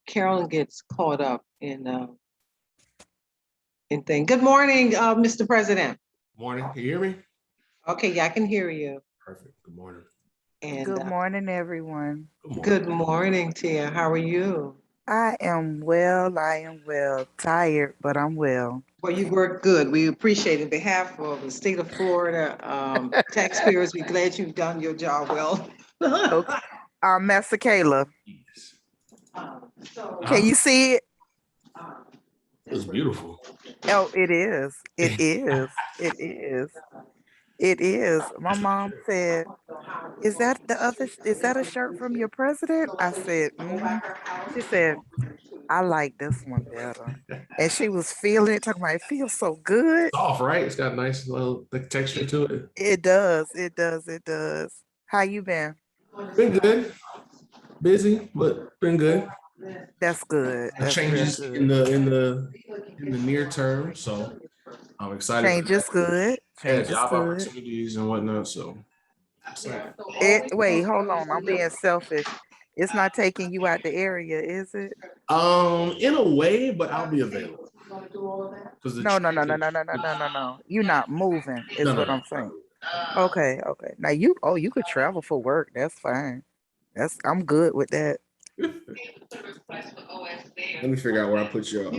Carolyn gets caught up in thing. Good morning, Mr. President. Morning. Can you hear me? Okay, yeah, I can hear you. Perfect. Good morning. And Good morning, everyone. Good morning, Tia. How are you? I am well. Tired, but I'm well. Well, you work good. We appreciate it. On behalf of the state of Florida taxpayers, we're glad you've done your job well. Okay. Master Kayla, Yes. can you see it? It's beautiful. Oh, it is. It is. It is. It is. My mom said, "Is that the other? Is that a shirt from your president?" I said, "Mm-hmm." She said, "I like this one better." And she was feeling it, talking about it feels so good. Soft, right? It's got a nice little texture to it. It does. It does. It does. How you been? Been good. Busy, but been good. That's good. That's real Changes good. in the near term, so I'm excited. Change is good. Change is job good. opportunities and whatnot. So Wait, hold on. I'm being selfish. It's not taking you out the area, is it? in a way, but I'll be available. No. You're not moving, is No, what I'm saying. Okay. Now you could travel for work. That's fine. I'm good with that. Let me figure out where I put your.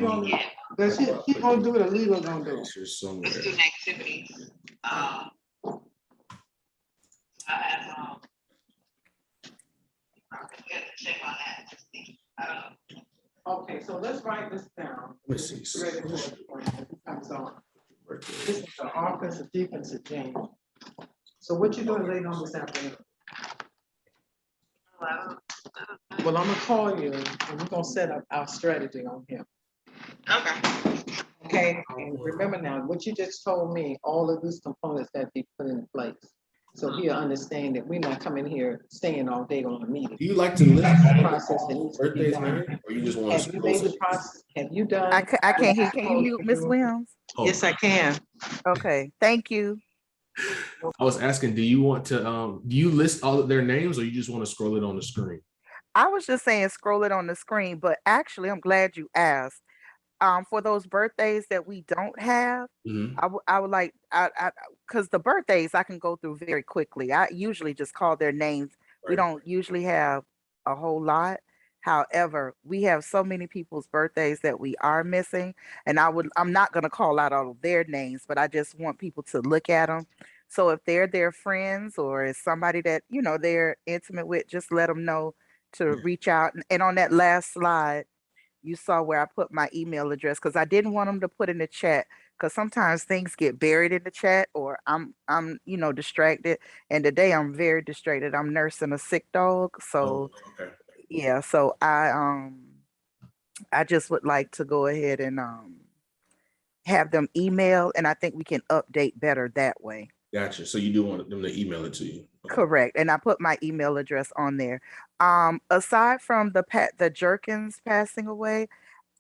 But she gonna do it illegal, gonna do it. Somewhere. Student activities. I have check on that. Okay, so let's write this down. Let me see. Ready for it when it comes on. This is the offensive defensive game. So what you doing later on this afternoon? Well, I'm gonna call you and we're gonna set up our strategy on him. Okay. Okay, and remember now, what you just told me, all of these components that be put in place. So he'll understand that we're not coming here staying all day on a meeting. Do you like to list all the Process that needs to be birthdays, done. man? Or you just want Have you made the process? Have you done? I can't hear. Can you mute Miss Williams? Yes, I can. Okay. Thank you. I was asking, do you want to do you list all of their names or you just want to scroll it on the screen? I was just saying scroll it on the screen, but actually I'm glad you asked. For those birthdays that we don't have, I would like because the birthdays I can go through very quickly. I usually just call their names. We don't usually have a whole lot. However, we have so many people's birthdays that we are missing, and I'm not going to call out all of their names, but I just want people to look at them. So if they're their friends or is somebody that they're intimate with, just let them know to reach out. And on that last slide, you saw where I put my email address because I didn't want them to put in the chat because sometimes things get buried in the chat or I'm distracted. And today I'm very distracted. I'm nursing a sick dog. So yeah, so I just would like to go ahead and have them email, and I think we can update better that way. Gotcha. So you do want them to email it to you. Okay. Correct. And I put my email address on there. Aside from the Jerkins passing away,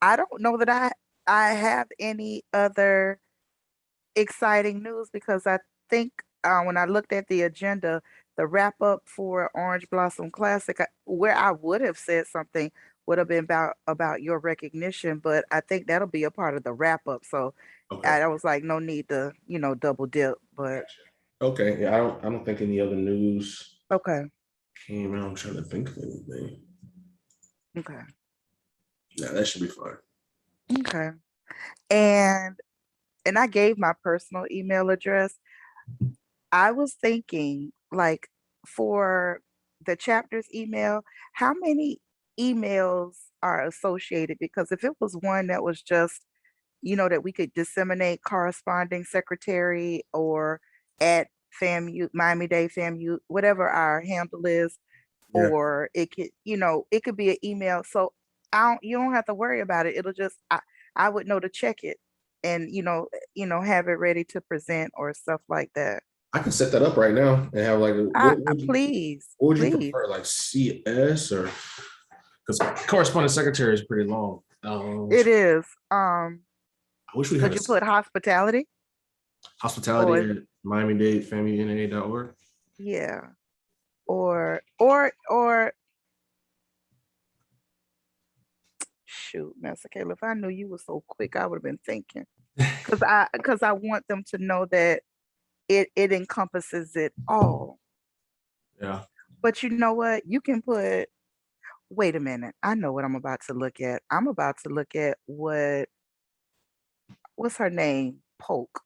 I don't know that I have any other exciting news because I think when I looked at the agenda, the wrap up for Orange Blossom Classic, where I would have said something would have been about your recognition, but I think that'll be a part of the wrap up. So I was like, no need to double dip. But okay, yeah, I don't think any other news came out. I'm trying to think of anything. Okay. Yeah, that should be fine. Okay. And I gave my personal email address. I was thinking, like, for the chapter's email, how many emails are associated? Because if it was one that was just, that we could disseminate corresponding secretary or at FAMU, Miami-Dade FAMU, whatever our handle is, or it could, it could be an email. So you don't have to worry about it. It'll just, I would know to check it and, have it ready to present or stuff like that. I can set that up right now and have like please. What would you prefer, like CS or because correspondent secretary is pretty long. It is. I wish we could you put hospitality? Hospitality at Miami-Dade FAMUNAA.org. Yeah. Or shoot, Master Kayla, if I knew you were so quick, I would have been thinking. Because I want them to know that it encompasses it all. Yeah. But you know what? You can put, wait a minute. I know what I'm about to look at. I'm about to look at what's her name? Polk.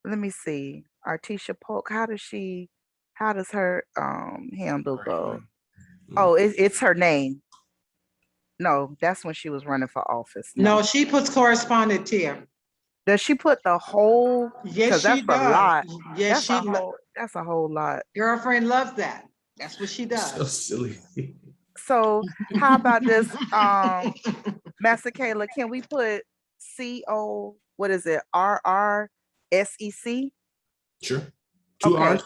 Let me see. Artisha Polk. How does her handle go? Oh, it's her name. No, that's when she was running for office. No, she puts correspondent tier. Does she put the whole? Yes, she That's a does. lot. Yes, That's a whole lot. girlfriend loves that. That's what she does. So silly. So how about this? Master Kayla, can we put CO, what is it? RRSEC? Sure. Two Okay. R's.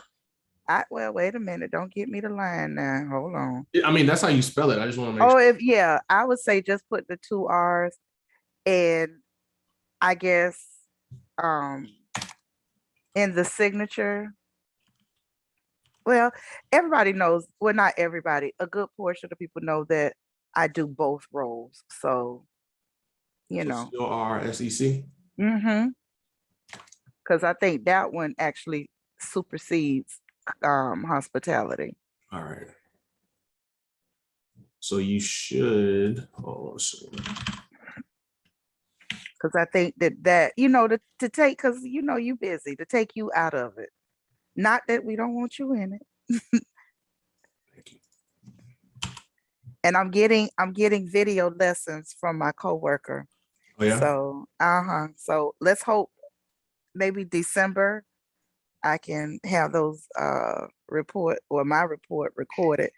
Well, wait a minute. Don't get me the line now. Hold on. I mean, that's how you spell it. I just want to make sure. Yeah, I would say just put the 2 R's, and I guess in the signature. Well, everybody knows, well, not everybody, a good portion of the people know that I do both roles. So, you know. CORSEC. Mm-hmm. Because I think that one actually supersedes hospitality. All right. So you should. Because I think that you know, to take, because you know you busy, to take you out of it. Not that we don't want you in it. Thank you. And I'm getting video lessons from my coworker. Oh yeah. So let's hope maybe December I can have those my report recorded.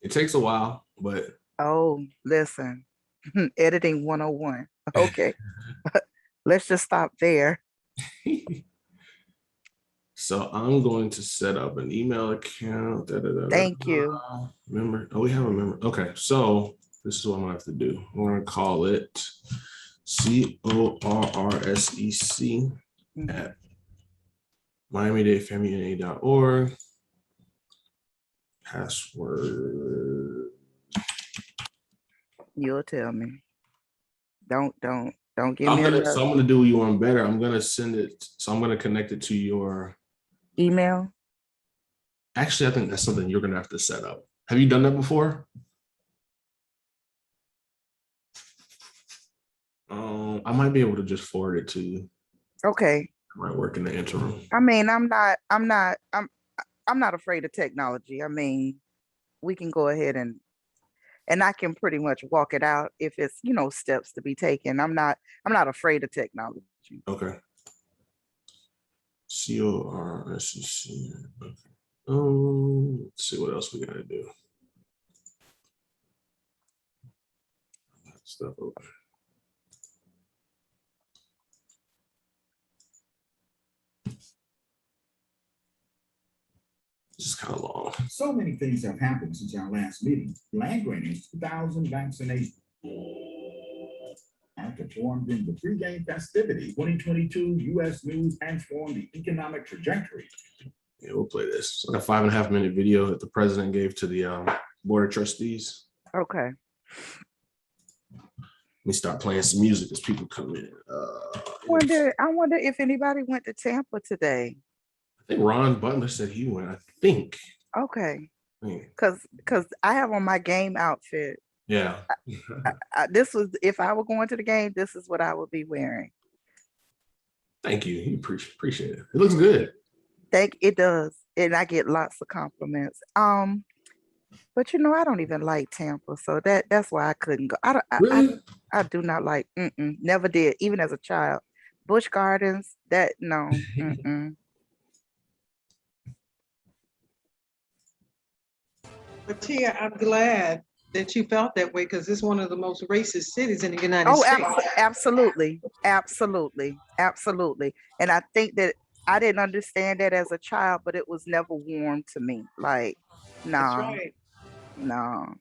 It takes a while, but oh, listen. Editing 101. Okay. Let's just stop there. So I'm going to set up an email account. Thank you. Remember? Oh, we have a member. Okay, so this is what I'm gonna have to do. We're gonna call it CORRSEC at Miami-Dade FAMU NAA.org. Password. You'll tell me. Don't give me another. So I'm gonna do you one better. I'm gonna send it. So I'm gonna connect it to your email. Actually, I think that's something you're gonna have to set up. Have you done that before? I might be able to just forward it to you. Okay. I might work in the interim. I mean, I'm not afraid of technology. I mean, we can go ahead and I can pretty much walk it out if it's, you know, steps to be taken. I'm not afraid of technology. Okay. CORSEC. Okay. Let's see what else we gotta do. Stuff open. This is kind of long. So many things have happened since our last meeting. Land grantings, 2,000 vaccinations. Performed in the pregame festivity. 2022 U.S. News transformed the economic trajectory. Yeah, we'll play this. It's like a 5.5 minute video that the president gave to the board of trustees. Okay. Let me start playing some music as people come in. I wonder if anybody went to Tampa today. I think Ron Butler said he went. I think. Okay. Because I have on my game outfit. Yeah. This was, if I were going to the game, this is what I would be wearing. Thank you. You appreciate it. It looks good. It does. And I get lots of compliments. But you know, I don't even like Tampa, so that's why I couldn't go. Really? I do not like. Never did, even as a child. Busch Gardens, no. But Tia, I'm glad that you felt that way because it's one of the most racist cities in the United States. Absolutely. And I think that I didn't understand that as a child, but it was never warm to me. Like, no. That's right. No.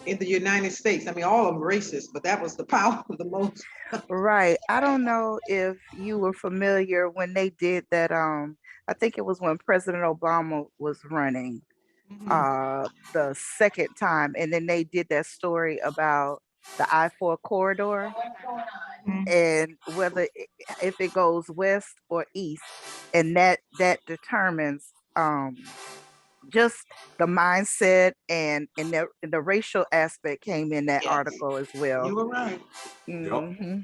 In the United States, I mean, all of them racist, but that was the power of the most. Right. I don't know if you were familiar when they did that. I think it was when President Obama was running the second time, and then they did that story about the I-4 corridor, and whether if it goes west or east, and that determines just the mindset, and the racial aspect came in that Yes. article as well. You were right. Mm-hmm.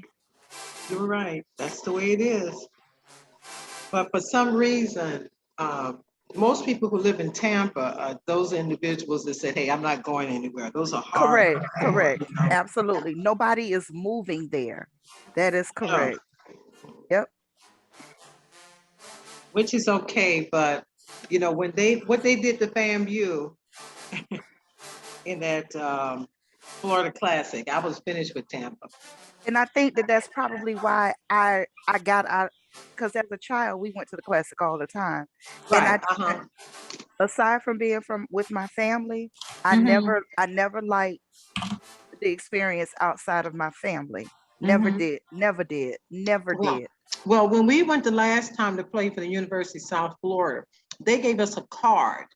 You were right. That's the way it is. But for some reason, most people who live in Tampa are those individuals that say, "Hey, I'm not going anywhere." Those are hard. Correct. You know? Absolutely. Nobody is moving there. That is correct. Yep. Which is okay, but you know, what they did to FAMU in that Florida Classic, I was finished with Tampa. And I think that that's probably why I got out, because as a child we went to the Classic all the time. Right. And aside from being with my family, I Mm-hmm. never liked the experience outside of my family. Never did. Well, when we went the last time to play for the University of South Florida, they gave us a card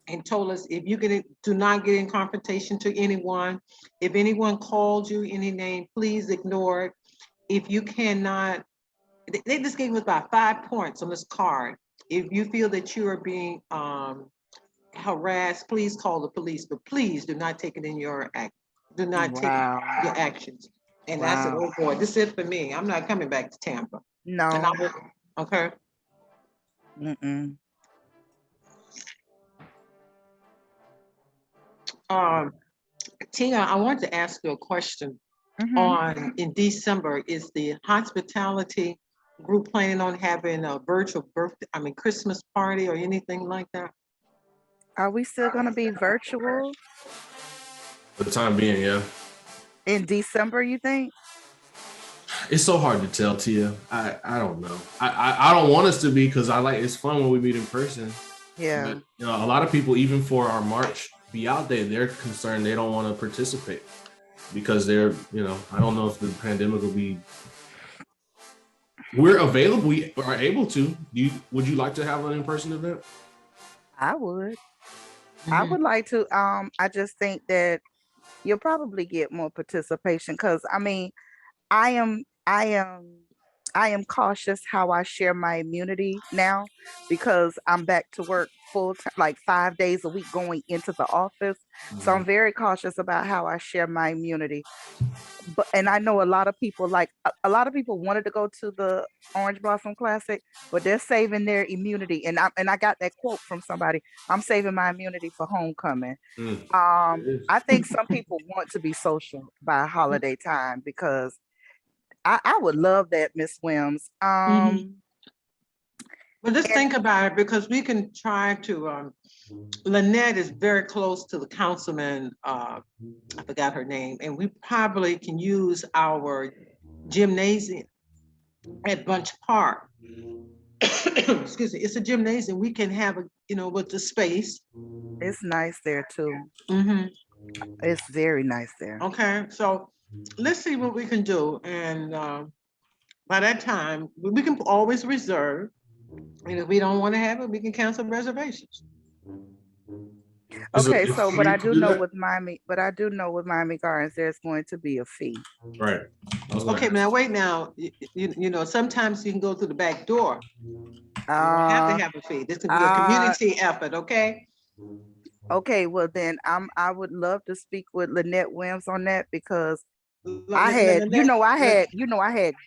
and told us, if you do not get in confrontation to anyone, if anyone called you any name, please ignore it. If you cannot, they just gave us about 5 points on this card. If you feel that you are being harassed, please call the police, but please do not take it in your act. Do not take your actions. And I said, oh boy, this is it for me. I'm not coming back to Tampa. No. And I will, okay. Tina, I want to ask you a question. In December, is the hospitality group planning on having a virtual Christmas party or anything like that? Are we still going to be virtual? For the time being, yeah. In December, you think? It's so hard to tell, Tia. I don't know. I don't want us to be, because it's fun when we meet in person. Yeah. But, you know, a lot of people, even for our March Be Out Day, they're concerned they don't want to participate because they're, you know, I don't know if the pandemic will be. We're available. We are able to. Would you like to have an in-person event? I would. I would like to. I just think that you'll probably get more participation, because I mean, I am cautious how I share my immunity now, because I'm back to work full time, like 5 days a week going into the office. So I'm very cautious about how I share my immunity. And I know a lot of people, a lot of people wanted to go to the Orange Blossom Classic, but they're saving their immunity. And I got that quote from somebody: "I'm saving my immunity for homecoming." I think some people want to be social by holiday time, because I would love that, Miss Wims. Well, just think about it, because we can try to, Lynette is very close to the councilman, I forgot her name, and we probably can use our gymnasium at Bunch Park. Excuse me, it's a gymnasium. We can have with the space. It's nice there too. It's very nice there. Okay, so let's see what we can do, and by that time we can always reserve, and if we don't want to have it, we can cancel reservations. Okay, so but I do know with Miami Gardens, there's going to be a fee. Right. Okay, now wait. Now you know, sometimes you can go through the back door. You don't have to have a fee. This can be a community effort. Okay. Okay, well then I would love to speak with Lynette Wims on that, because I had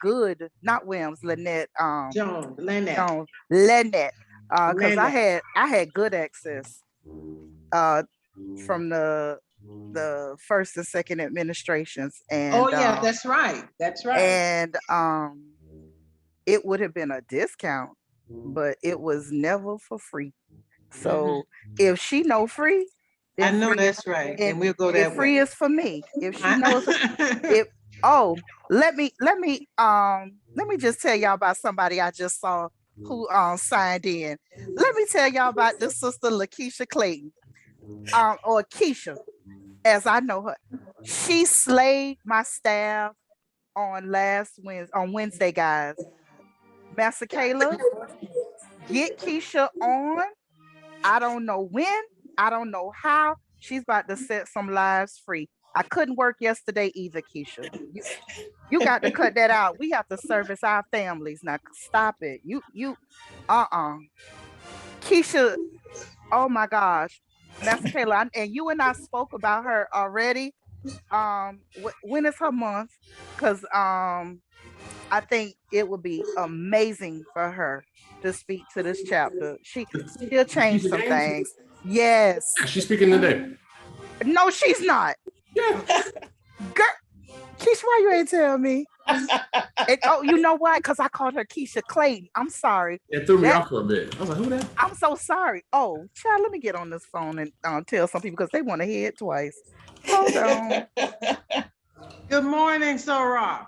good, not Wims, Lynette, Lynette, because I had good access from the first and second administrations, and that's right, and it would have been a discount, but it was never for free. So if she know free, I know that's right, and we'll go that way. Free is for me. If she knows, let me just tell y'all about somebody I just saw who signed in. Let me tell y'all about this sister Lakeisha Clayton, or Keisha, as I know her. She slayed my staff on Wednesday, guys. Master Kayla, get Keisha on. I don't know when, I don't know how. She's about to set some lives free. I couldn't work yesterday either, Keisha. You got to cut that out. We have to service our families. Now stop it. Keisha, oh my gosh. Master Kayla, and you and I spoke about her already. When is her month? Because I think it would be amazing for her to speak to this chapter. She'll change some things. Yes. Yeah, she's speaking today. No, she's not. Yeah. Girl, Keisha, why you ain't tell me? You know why? Because I called her Keisha Clayton. I'm sorry. It threw me off for a bit. I was like, who that? I'm so sorry. Oh, child, let me get on this phone and tell some people because they want to hear it twice. Hold on. Good morning, Sorah.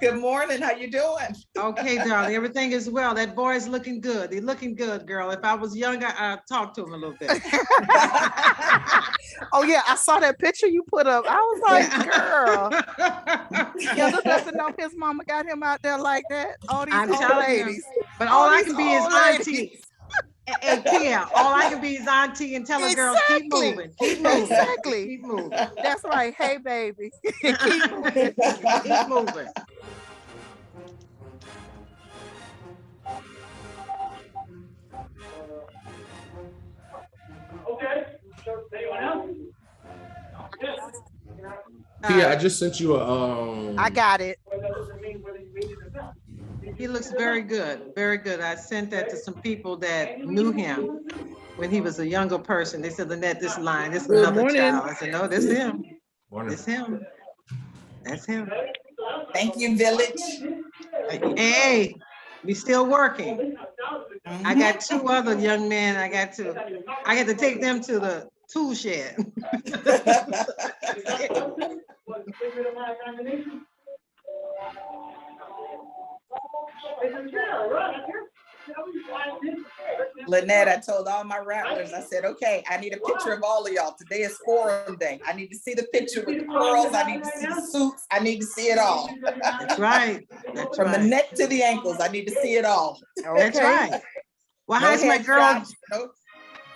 Good morning. How you doing? Okay, darling. Everything is well. That boy is looking good. He's looking good, girl. If I was younger, I'd talk to him a little bit. Oh yeah, I saw that picture you put up. I was like, girl. Yeah, doesn't know if his mama got him out there like that. All these old ladies. But all I can be is auntie. Hey, Kia, all I can be is auntie and tell a girl, keep moving. Keep moving. Exactly. Keep moving. That's right. Hey, baby. Keep moving. Keep moving. Okay, so anyone else? Yeah, I just sent you a I got it. He looks very good, very good. I sent that to some people that knew him when he was a younger person. They said, Lynette, this line, this is another child. I said, no, this is him. It's him. That's him. Thank you, Village. Hey, we still working. I got two other young men. I had to take them to the tool shed. Lynette, I told all my rattlers, I said, okay, I need a picture of all of y'all. Today is forum day. I need to see the picture with the pearls. I need to see the suits. I need to see it all. That's right. That's From right. the neck to the ankles, I need to see it all. That's right. Well, No how's my girl? headshots, no.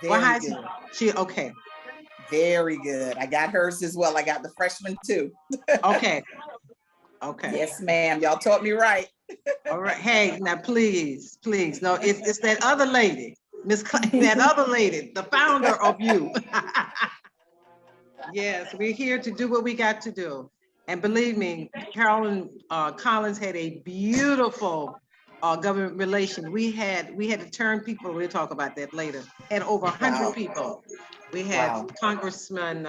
Well, Very how's good. she? Okay. Very good. I got hers as well. I got the freshman too. Okay. Okay. Yes, ma'am. Y'all taught me right. All right. Hey, now please, please. No, it's that other lady, Miss Clay, that other lady, the founder of you. Yes, we're here to do what we got to do. And believe me, Carolyn Collins had a beautiful government relation. We had to turn people, we'll talk about that later, and over 100 people. We had Congressman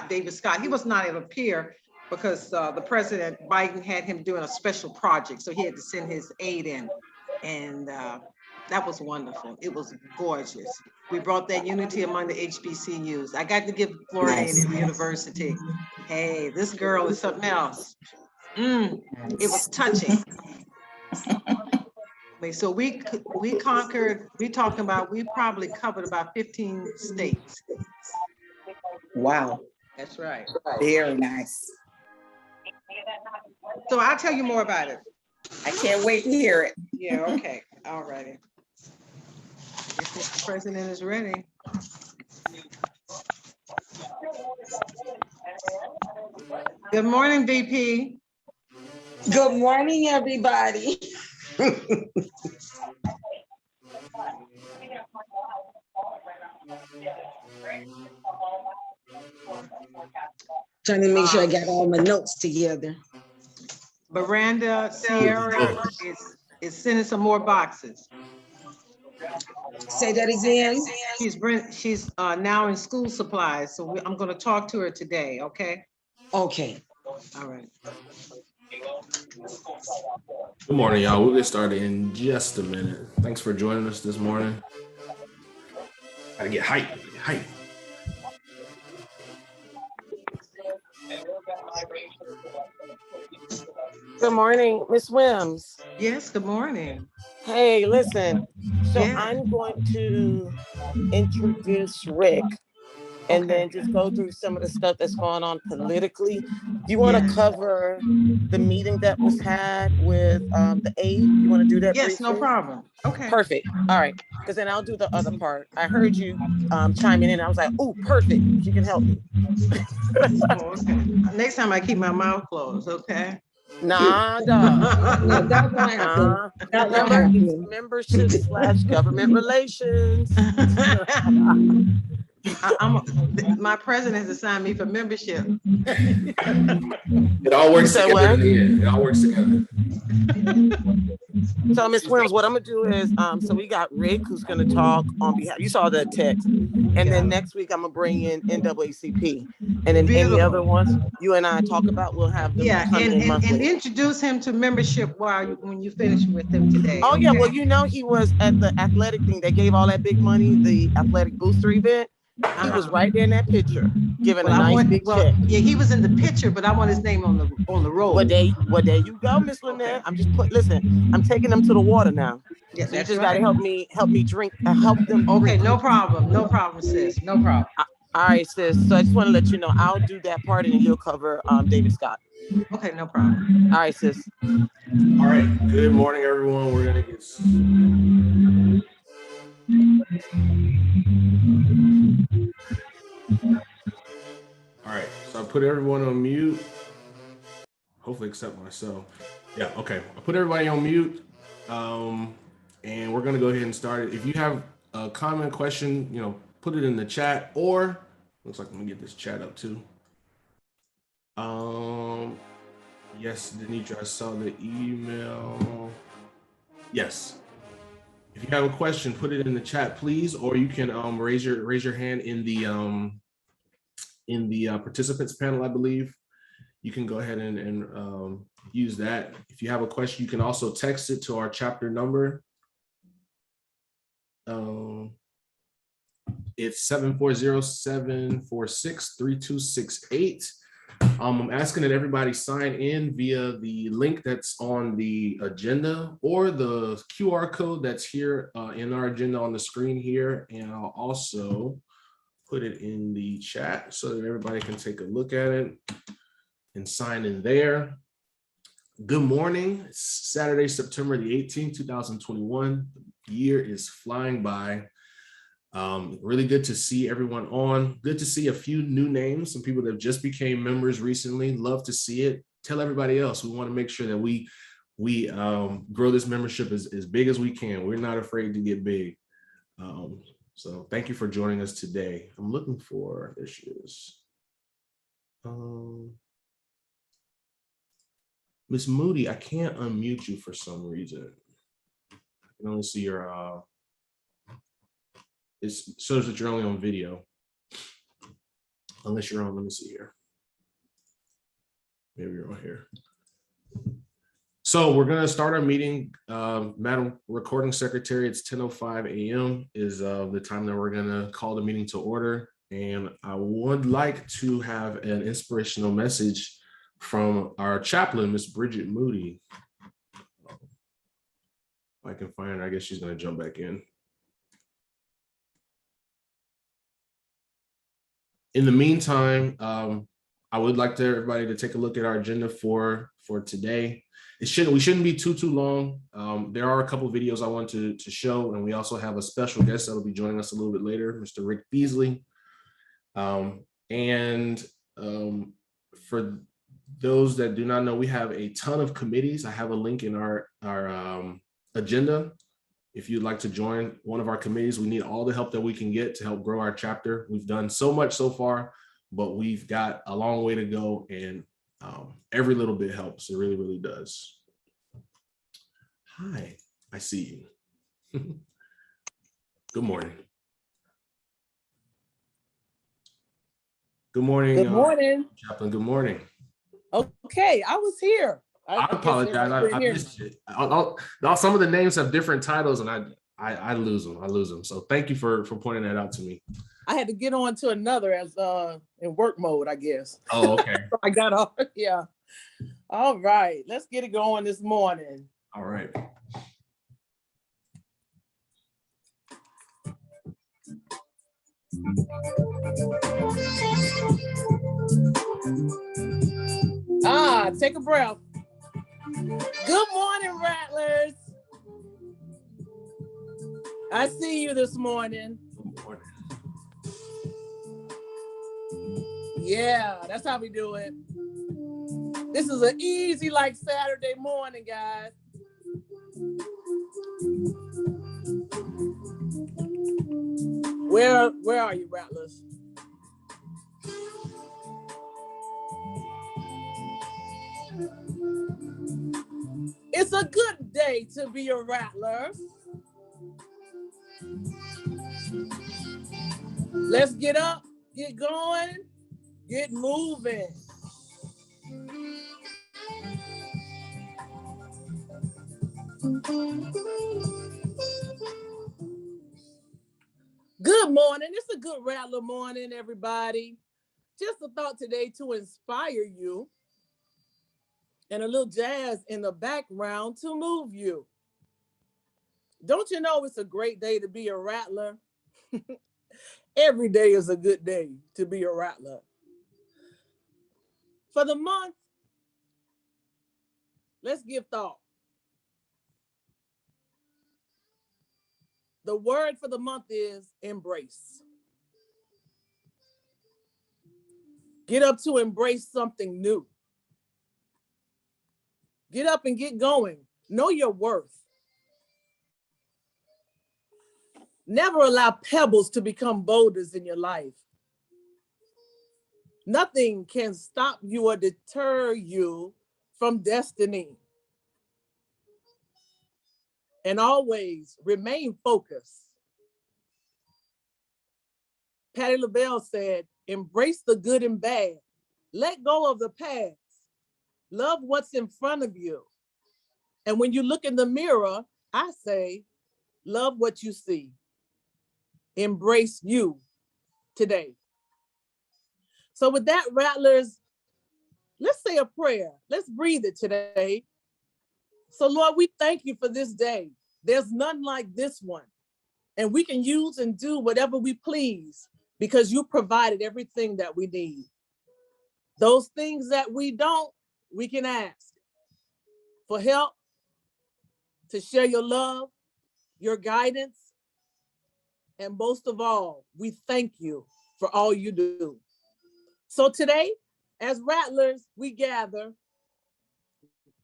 David Scott. He was not able to appear because the President Biden had him doing a special project. So he had to send his aide in. And that was wonderful. It was gorgeous. We brought that unity among the HBCUs. I got to give Florida University. Hey, this girl is something else. It was touching. So we conquered, we probably covered about 15 states. Wow. That's right. Very nice. So I'll tell you more about it. I can't wait to hear it. Yeah, okay. All righty. If Mr. President is ready. Good morning, VP. Good morning, everybody. Trying to make sure I got all my notes together. Miranda Sierra is sending some more boxes. Say that again. She's now in school supplies, so I'm going to talk to her today. Okay. Okay. All right. Good morning, y'all. We'll get started in just a minute. Thanks for joining us this morning. Gotta get hype. Good morning, Miss Wims. Yes, good morning. Hey, listen. So Yeah. I'm going to introduce Rick and Okay. then just go through some of the stuff that's going on politically. Do you want to Yes. cover the meeting that was had with the aide? You want to do that Yes, no briefly? problem. Okay. Perfect. All right. Because then I'll do the other part. I heard you chiming in. I was like, oh, perfect. She can help me. Oh, okay. Next time I keep my mouth closed, okay? Nah, dog. No, that won't happen. That won't Remember, it's happen. membership/government relations. My president has assigned me for membership. It all works You said together what? in the end. It all works together. So, Ms. Williams, what I'm gonna do is, so we got Rick who's gonna talk on behalf. You saw the text, and then next week I'm gonna bring in NAACP, and then any other ones you and I talk about, we'll have them Yeah, come in and monthly. introduce him to membership when you finish with him today. Oh yeah, okay? well, you know, he was at the athletic thing. They gave all that big money, the athletic booster event. He was right there in that picture, giving Well, a nice big check. yeah, he was in the picture, but I want his name on the roll. Well, there you go, Miss Lynette. I'm just listen. I'm taking them to the water now. Yeah, So you that's just right. gotta help me drink, help them drink. Okay, no problem, sis, no problem. All right, sis. So I just want to let you know I'll do that part, and then you'll cover David Scott. Okay, no problem. All right, sis. All right. Good morning, everyone. We're gonna get. All right. So I put everyone on mute. Hopefully, except myself. Yeah. Okay. I put everybody on mute. And we're gonna go ahead and start it. If you have a comment, question, put it in the chat, or looks like let me get this chat up too. Yes, Denitra, I saw the email. Yes. If you have a question, put it in the chat, please, or you can raise your hand in the participants panel, I believe. You can go ahead and use that. If you have a question, you can also text it to our chapter number. It's 740-746-3268. I'm asking that everybody sign in via the link that's on the agenda or the QR code that's here in our agenda on the screen here. And I'll also put it in the chat so that everybody can take a look at it and sign in there. Good morning. It's Saturday, September the 18th, 2021. The year is flying by. Really good to see everyone on. Good to see a few new names, some people that just became members recently. Love to see it. Tell everybody else. We want to make sure that we grow this membership as big as we can. We're not afraid to get big. So thank you for joining us today. I'm looking for issues. Miss Moody, I can't unmute you for some reason. I can only see your it shows that you're only on video. Unless you're on, let me see here. Maybe you're on here. So we're gonna start our meeting. Madam Recording Secretary, it's 10:05 a.m. is the time that we're gonna call the meeting to order. And I would like to have an inspirational message from our chaplain, Miss Bridget Moody. If I can find her, I guess she's gonna jump back in. In the meantime, I would like everybody to take a look at our agenda for today. We shouldn't be too long. There are a couple of videos I want to show, and we also have a special guest that will be joining us a little bit later, Mr. Rick Beasley. For those that do not know, we have a ton of committees. I have a link in our agenda. If you'd like to join one of our committees, we need all the help that we can get to help grow our chapter. We've done so much so far, but we've got a long way to go, and every little bit helps. It really, really does. Hi, I see you. Good morning. Good morning. Good morning. Chaplain, good morthem. Okay, I was here. I apologize. I missed it. Some of the names have different titles, and I lose them. So thank you for pointing that out to me. I had to get on to another as in work mode, I guess. Oh, okay. So I got off. Yeah. All right. Let's get it going this morning. All right. Take a breath. Good morning, Rattlers. I see you this morning. Good morning. Yeah, that's how we do it. This is an easy like Saturday morning, guys. Where are you, Rattlers? It's a good day to be a rattler. Let's get up, get going, get moving. Good morning. It's a good rattler morning, everybody. Just a thought today to inspire you and a little jazz in the background to move you. Don't you know it's a great day to be a rattler? Every day is a good day to be a rattler. For the month, let's give thought. The word for the month is embrace. Get up to embrace something new. Get up and get going. Know your worth. Never allow pebbles to become boulders in your life. Nothing can stop you or deter you from destiny. And always remain focused. Patti LaBelle said, embrace the good and bad. Let go of the past. Love what's in front of you. And when you look in the mirror, I say, love what you see. Embrace you today. So with that, Rattlers, let's say a prayer. Let's breathe it today. So Lord, we thank you for this day. There's none like this one. And we can use and do whatever we please because you provided everything that we need. Those things that we don't, we can ask for help, to share your love, your guidance, and most of all, we thank you for all you do. So today, as Rattlers, we gather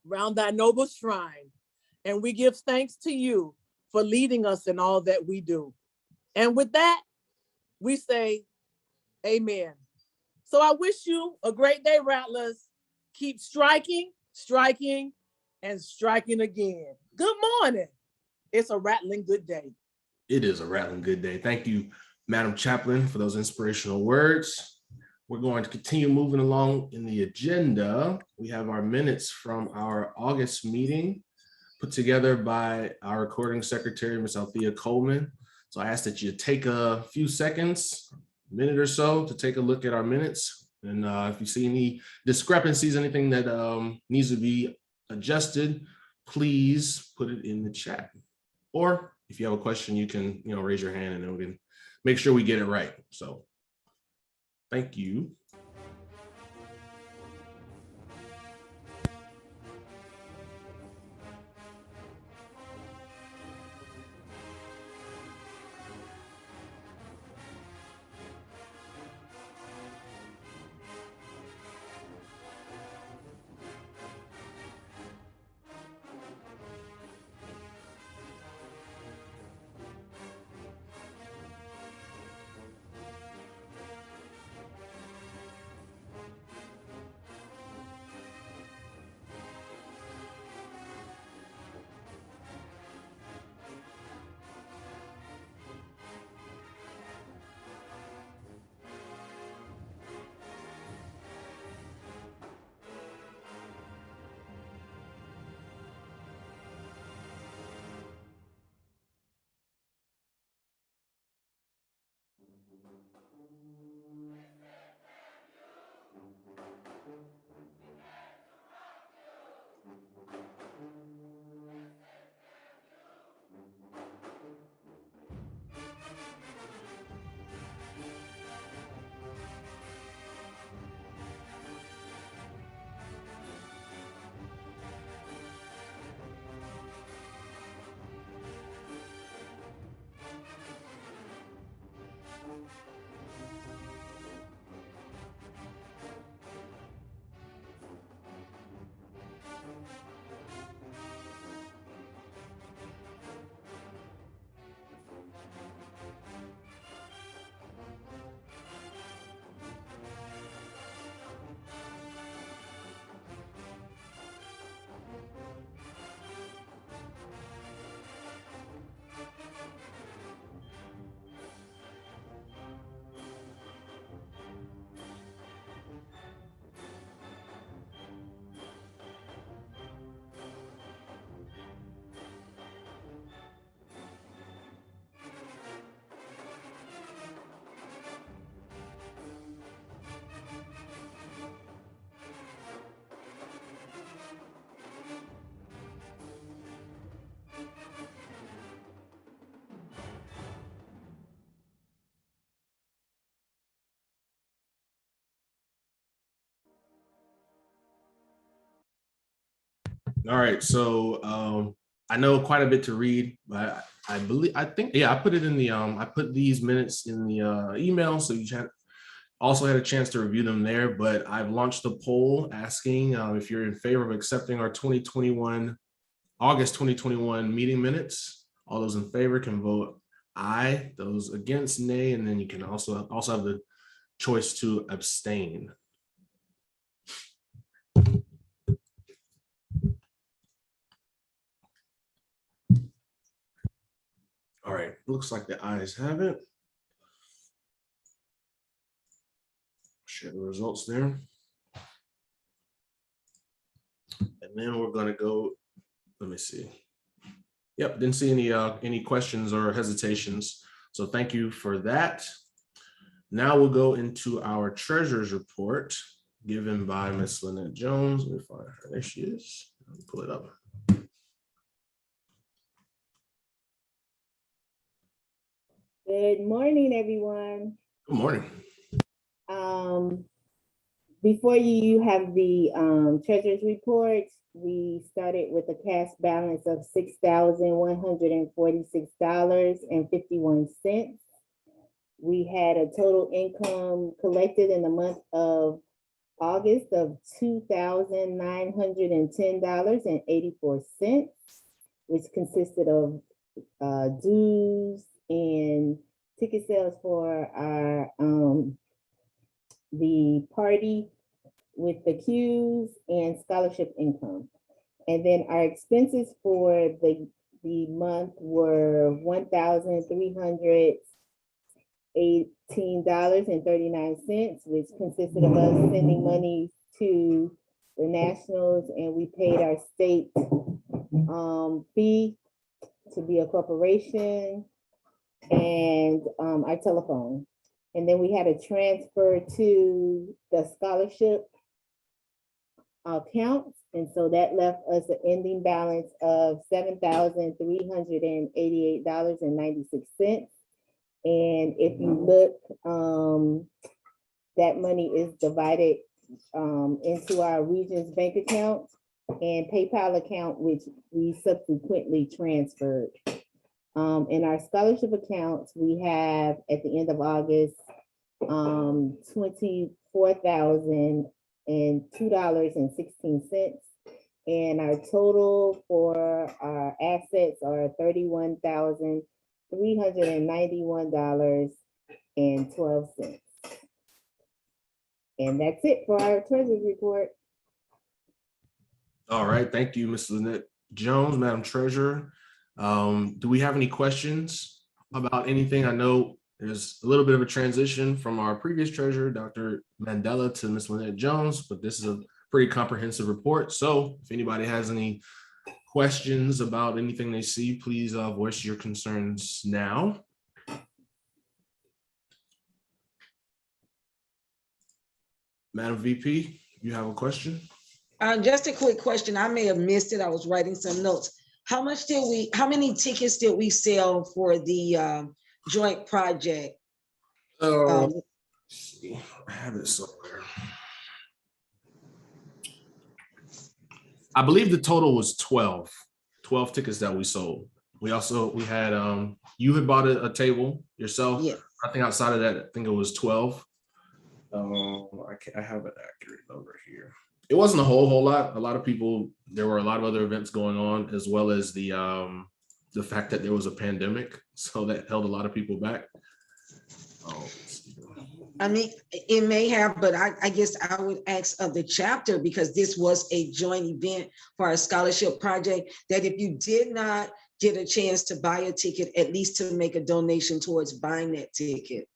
round thy noble shrine, and we give thanks to you for leading us in all that we do. And with that, we say, amen. So I wish you a great day, Rattlers. Keep striking, striking, and striking again. Good morning. It's a rattling good day. It is a rattling good day. Thank you, Madam Chaplain, for those inspirational words. We're going to continue moving along in the agenda. We have our minutes from our August meeting put together by our recording secretary, Ms. Althea Coleman. So I ask that you take a few seconds, a minute or so, to take a look at our minutes. And if you see any discrepancies, anything that needs to be adjusted, please put it in the chat. Or if you have a question, you can raise your hand and then we can make sure we get it right. So thank you. All right, so I know quite a bit to read, but I think I put it in the I put these minutes in the email, so you also had a chance to review them there. But I've launched a poll asking if you're in favor of accepting our August 2021 meeting minutes. All those in favor can vote aye. Those against, nay, and then you can also have the choice to abstain. All right, looks like the ayes have it. Share the results there. And then we're gonna go, let me see. Yep, didn't see any questions or hesitations. So thank you for that. Now we'll go into our treasurer's report given by Ms. Lynette Jones. Let me find her. There she is. Let me pull it up. Good morning, everyone. Good morning. Before you have the treasurer's report, we started with a cash balance of $6,146.51. We had a total income collected in the month of August of $2,910.84, which consisted of dues and ticket sales for our the party with the cues and scholarship income. And then our expenses for the month were $1,318.39, which consisted of us sending money to the nationals, and we paid our state fee to be a corporation, and our telephone. And then we had a transfer to the scholarship account. And so that left us an ending balance of $7,388.96. And if you look, that money is divided into our Regions bank account and PayPal account, which we subsequently transferred. In our scholarship accounts, we have at the end of August, $24,002.16. And our total for our assets are $31,391.12. And that's it for our treasurer's report. All right, thank you, Ms. Lynette Jones, Madam Treasurer. Do we have any questions about anything? I know there's a little bit of a transition from our previous treasurer, Dr. Mandela, to Ms. Lynette Jones, but this is a pretty comprehensive report. So if anybody has any questions about anything they see, please voice your concerns now. Madam VP, you have a question? Just a quick question. I may have missed it. I was writing some notes. How many tickets did we sell for the joint project? Let's see. I have it somewhere. I believe the total was 12 tickets that we sold. We had you had bought a table yourself. Yeah. I think outside of that, I think it was 12. I have an accurate number here. It wasn't a whole lot. A lot of people, there were a lot of other events going on, as well as the fact that there was a pandemic. So that held a lot of people back. I mean, it may have, but I guess I would ask of the chapter, because this was a joint event for our scholarship project, that if you did not get a chance to buy a ticket, at least to make a donation towards buying that ticket.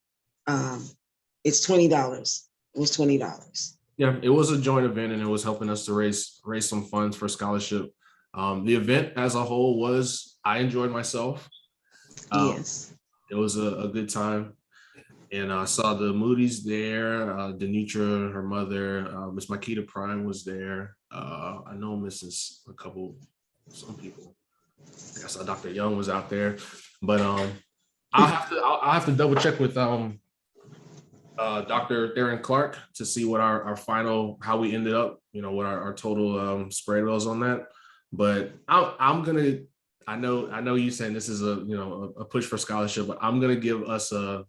It's $20. It was $20. Yeah, it was a joint event, and it was helping us to raise some funds for scholarship. The event as a whole I enjoyed myself. Yes. It was a good time. And I saw the Moody's there, Denitra, her mother, Miss Makita Prime was there. I know I'm missing some people. I think I saw Dr. Young was out there, but I'll have to double check with Dr. Darren Clark to see what our final, how we ended up, what our total spread was on that. But I'm gonna, I know you saying this is a push for scholarship, but I'm gonna give us a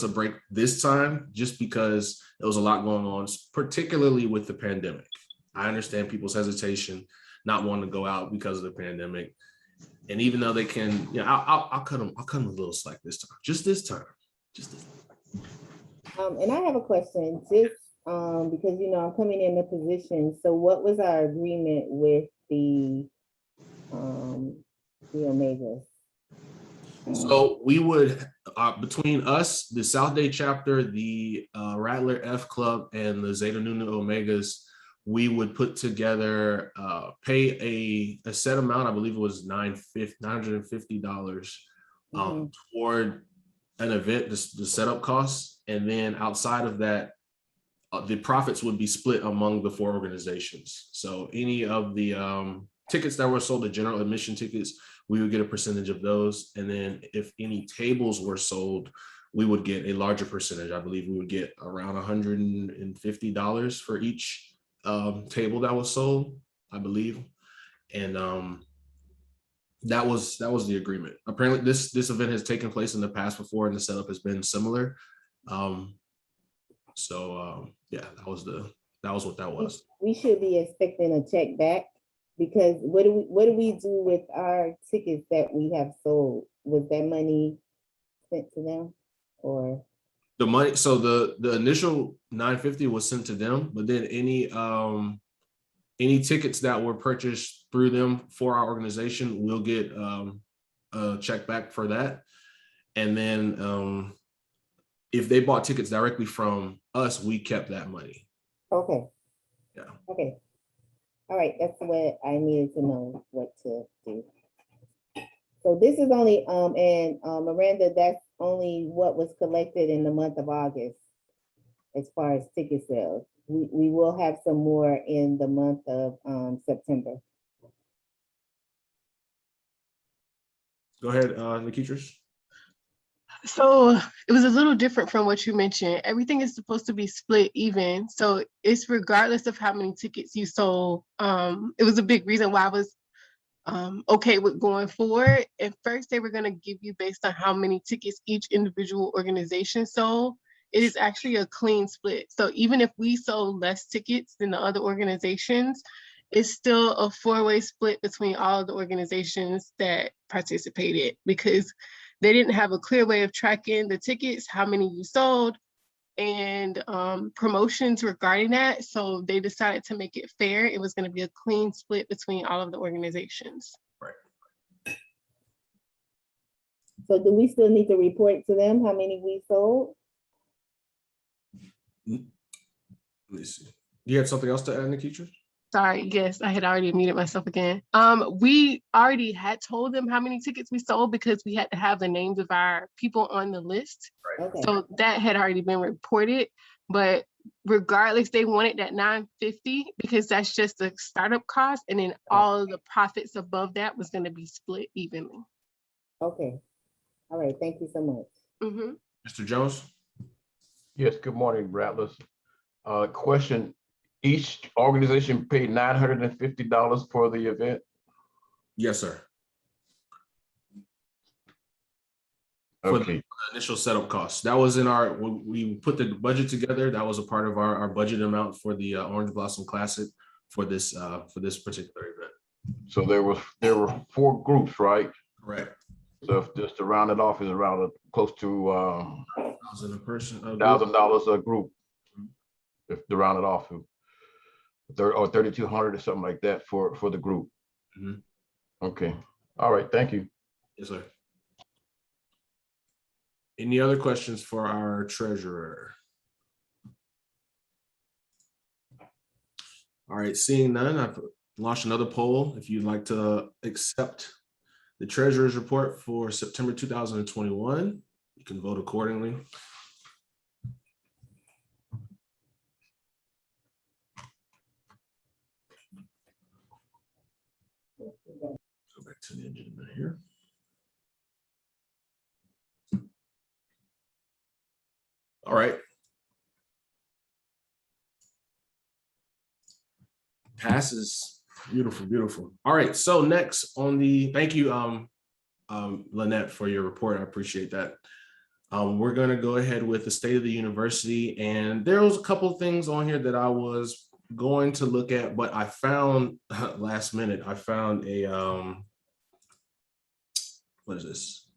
break this time just because there was a lot going on, particularly with the pandemic. I understand people's hesitation, not wanting to go out because of the pandemic. And even though they can, I'll cut them a little slack this time. Just this time. And I have a question, just because I'm coming in the position. So what was our agreement with the Omegas? So we would, between us, the South Day chapter, the Rattler F Club, and the Zeta Nu Nu Omegas, we would put together, pay a set amount, I believe it was $950 toward an event, the setup costs. And then outside of that, the profits would be split among the 4 organizations. So any of the tickets that were sold, the general admission tickets, we would get a percentage of those. And then if any tables were sold, we would get a larger percentage. I believe we would get around $150 for each table that was sold, I believe. And that was the agreement. Apparently this event has taken place in the past before, and the setup has been similar. Yeah, that was what that was. We should be expecting a check back, because what do we do with our tickets that we have sold? Was that money sent to them, or? The money, so the initial $950 was sent to them, but then any tickets that were purchased through them for our organization, we'll get a check back for that. And then if they bought tickets directly from us, we kept that money. Okay. Yeah. Okay. All right, that's what I needed to know what to do. So this is only, Miranda, that's only what was collected in the month of August as far as ticket sales. We will have some more in the month of September. Go ahead, Nikitris. So it was a little different from what you mentioned. Everything is supposed to be split even. So it's regardless of how many tickets you sold. It was a big reason why I was okay with going forward. At first, they were going to give you based on how many tickets each individual organization sold. It is actually a clean split. So even if we sold less tickets than the other organizations, it's still a 4-way split between all of the organizations that participated, because they didn't have a clear way of tracking the tickets, how many you sold, and promotions regarding that. So they decided to make it fair. It was going to be a clean split between all of the organizations. Right. So do we still need to report to them how many we sold? Let me see. You had something else to add, Nikitris? Sorry, yes, I had already muted myself again. We already had told them how many tickets we sold because we had to have the names of our people on the list. Right. Okay. So that had already been reported, but regardless, they wanted that $950 because that's just the startup cost, and then all of the profits above that was going to be split evenly. Okay. All right. Thank you so much. Mm-hmm. Mr. Jones? Yes, good morning, Rattlers. Question, each organization paid $950 for the event? Yes, sir. Okay. For the initial setup costs. That was in our, when we put the budget together, that was a part of our budget amount for the Orange Blossom Classic for this particular event. So there were 4 groups, right? Correct. So if just to round it off is around close to $1,000 a person, $1,000 a group. If to round it off, or 3,200 or something like that for the group. Mm-hmm. Okay. All right. Thank you. Yes, sir. Any other questions for our treasurer? All right. Seeing none, I've launched another poll. If you'd like to accept the treasurer's report for September 2021, you can vote accordingly. Go back to the agenda here. All right. Passes Beautiful, beautiful. All right, so next on the, thank you, Lynette, for your report. I appreciate that. We're gonna go ahead with the state of the university, and there was a couple of things on here that I was going to look at, but I found last minute, I found a, what is this?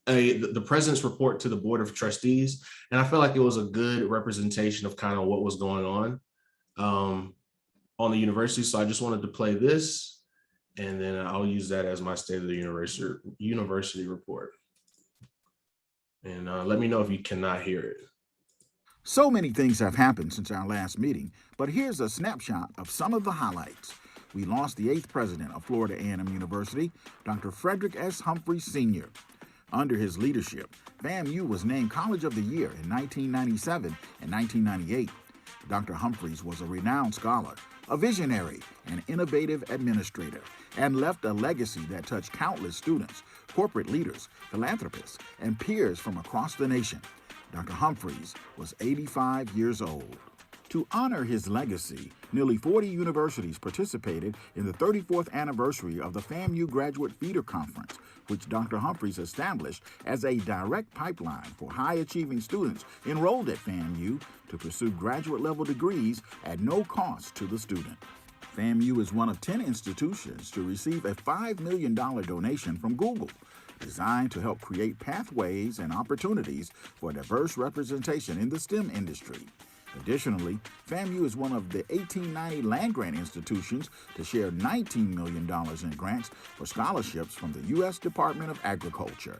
The president's report to the Board of Trustees, and I felt like it was a good representation of kind of what was going on the university. So I just wanted to play this, and then I'll use that as my state of the university report. And let me know if you cannot hear it. So many things have happened since our last meeting, but here's a snapshot of some of the highlights. We lost the 8th president of Florida A&M University, Dr. Frederick S. Humphreys Sr. Under his leadership, FAMU was named College of the Year in 1997 and 1998. Dr. Humphreys was a renowned scholar, a visionary, and innovative administrator, and left a legacy that touched countless students, corporate leaders, philanthropists, and peers from across the nation. Dr. Humphreys was 85 years old. To honor his legacy, nearly 40 universities participated in the 34th anniversary of the FAMU Graduate Feeder Conference, which Dr. Humphreys established as a direct pipeline for high-achieving students enrolled at FAMU to pursue graduate-level degrees at no cost to the student. FAMU is one of 10 institutions to receive a $5 million donation from Google, designed to help create pathways and opportunities for diverse representation in the STEM industry. Additionally, FAMU is one of the 1890 land-grant institutions to share $19 million in grants for scholarships from the U.S. Department of Agriculture.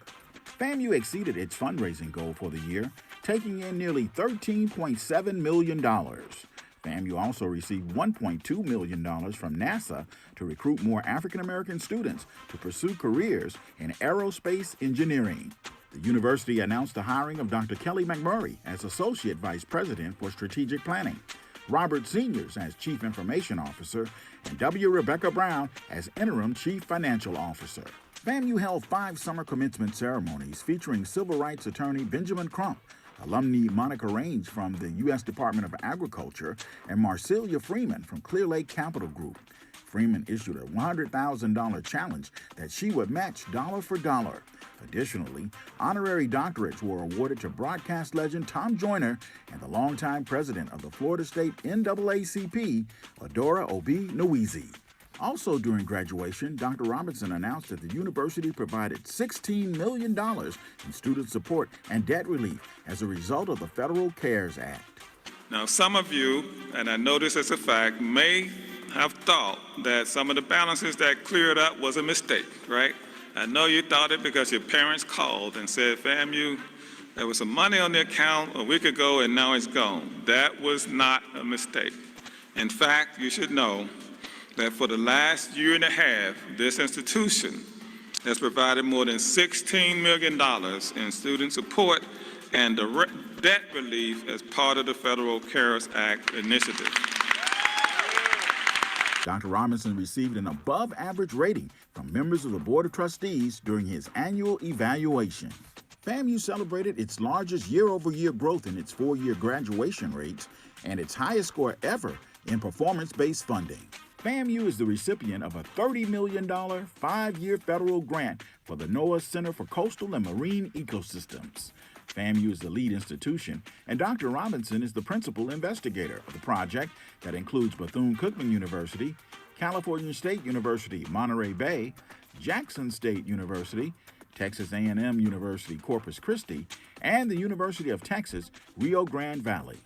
FAMU exceeded its fundraising goal for the year, taking in nearly $13.7 million. FAMU also received $1.2 million from NASA to recruit more African-American students to pursue careers in aerospace engineering. The university announced the hiring of Dr. Kelly McMurray as Associate Vice President for Strategic Planning, Robert Seniors as Chief Information Officer, and W. Rebecca Brown as Interim Chief Financial Officer. FAMU held 5 summer commencement ceremonies featuring civil rights attorney Benjamin Crump, alumni Monica Range from the U.S. Department of Agriculture, and Marcelia Freeman from Clear Lake Capital Group. Freeman issued a $100,000 challenge that she would match dollar for dollar. Additionally, honorary doctorates were awarded to broadcast legend Tom Joyner and the longtime president of the Florida State NAACP, Adora Obi Nwizi. Also during graduation, Dr. Robinson announced that the university provided $16 million in student support and debt relief as a result of the Federal CARES Act. Now, some of you, and I know this as a fact, may have thought that some of the balances that cleared up was a mistake, right? I know you thought it because your parents called and said, FAMU, there was some money on the account a week ago and now it's gone. That was not a mistake. In fact, you should know that for the last year and a half, this institution has provided more than $16 million in student support and debt relief as part of the Federal CARES Act initiative. Dr. Robinson received an above-average rating from members of the Board of Trustees during his annual evaluation. FAMU celebrated its largest year-over-year growth in its 4-year graduation rates and its highest score ever in performance-based funding. FAMU is the recipient of a $30 million 5-year federal grant for the NOAA Center for Coastal and Marine Ecosystems. FAMU is the lead institution, and Dr. Robinson is the principal investigator of the project that includes Bethune-Cookman University, California State University, Monterey Bay, Jackson State University, Texas A&M University, Corpus Christi, and the University of Texas, Rio Grande Valley.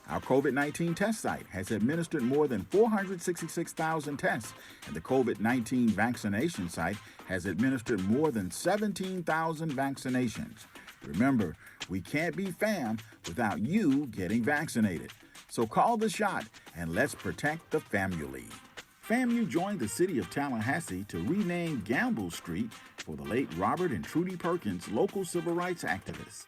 Our COVID-19 test site has administered more than 466,000 tests, and the COVID-19 vaccination site has administered more than 17,000 vaccinations. Remember, we can't be FAM without you getting vaccinated. So call the shot and let's protect the family. FAMU joined the city of Tallahassee to rename Gamble Street for the late Robert and Trudy Perkins, local civil rights activists.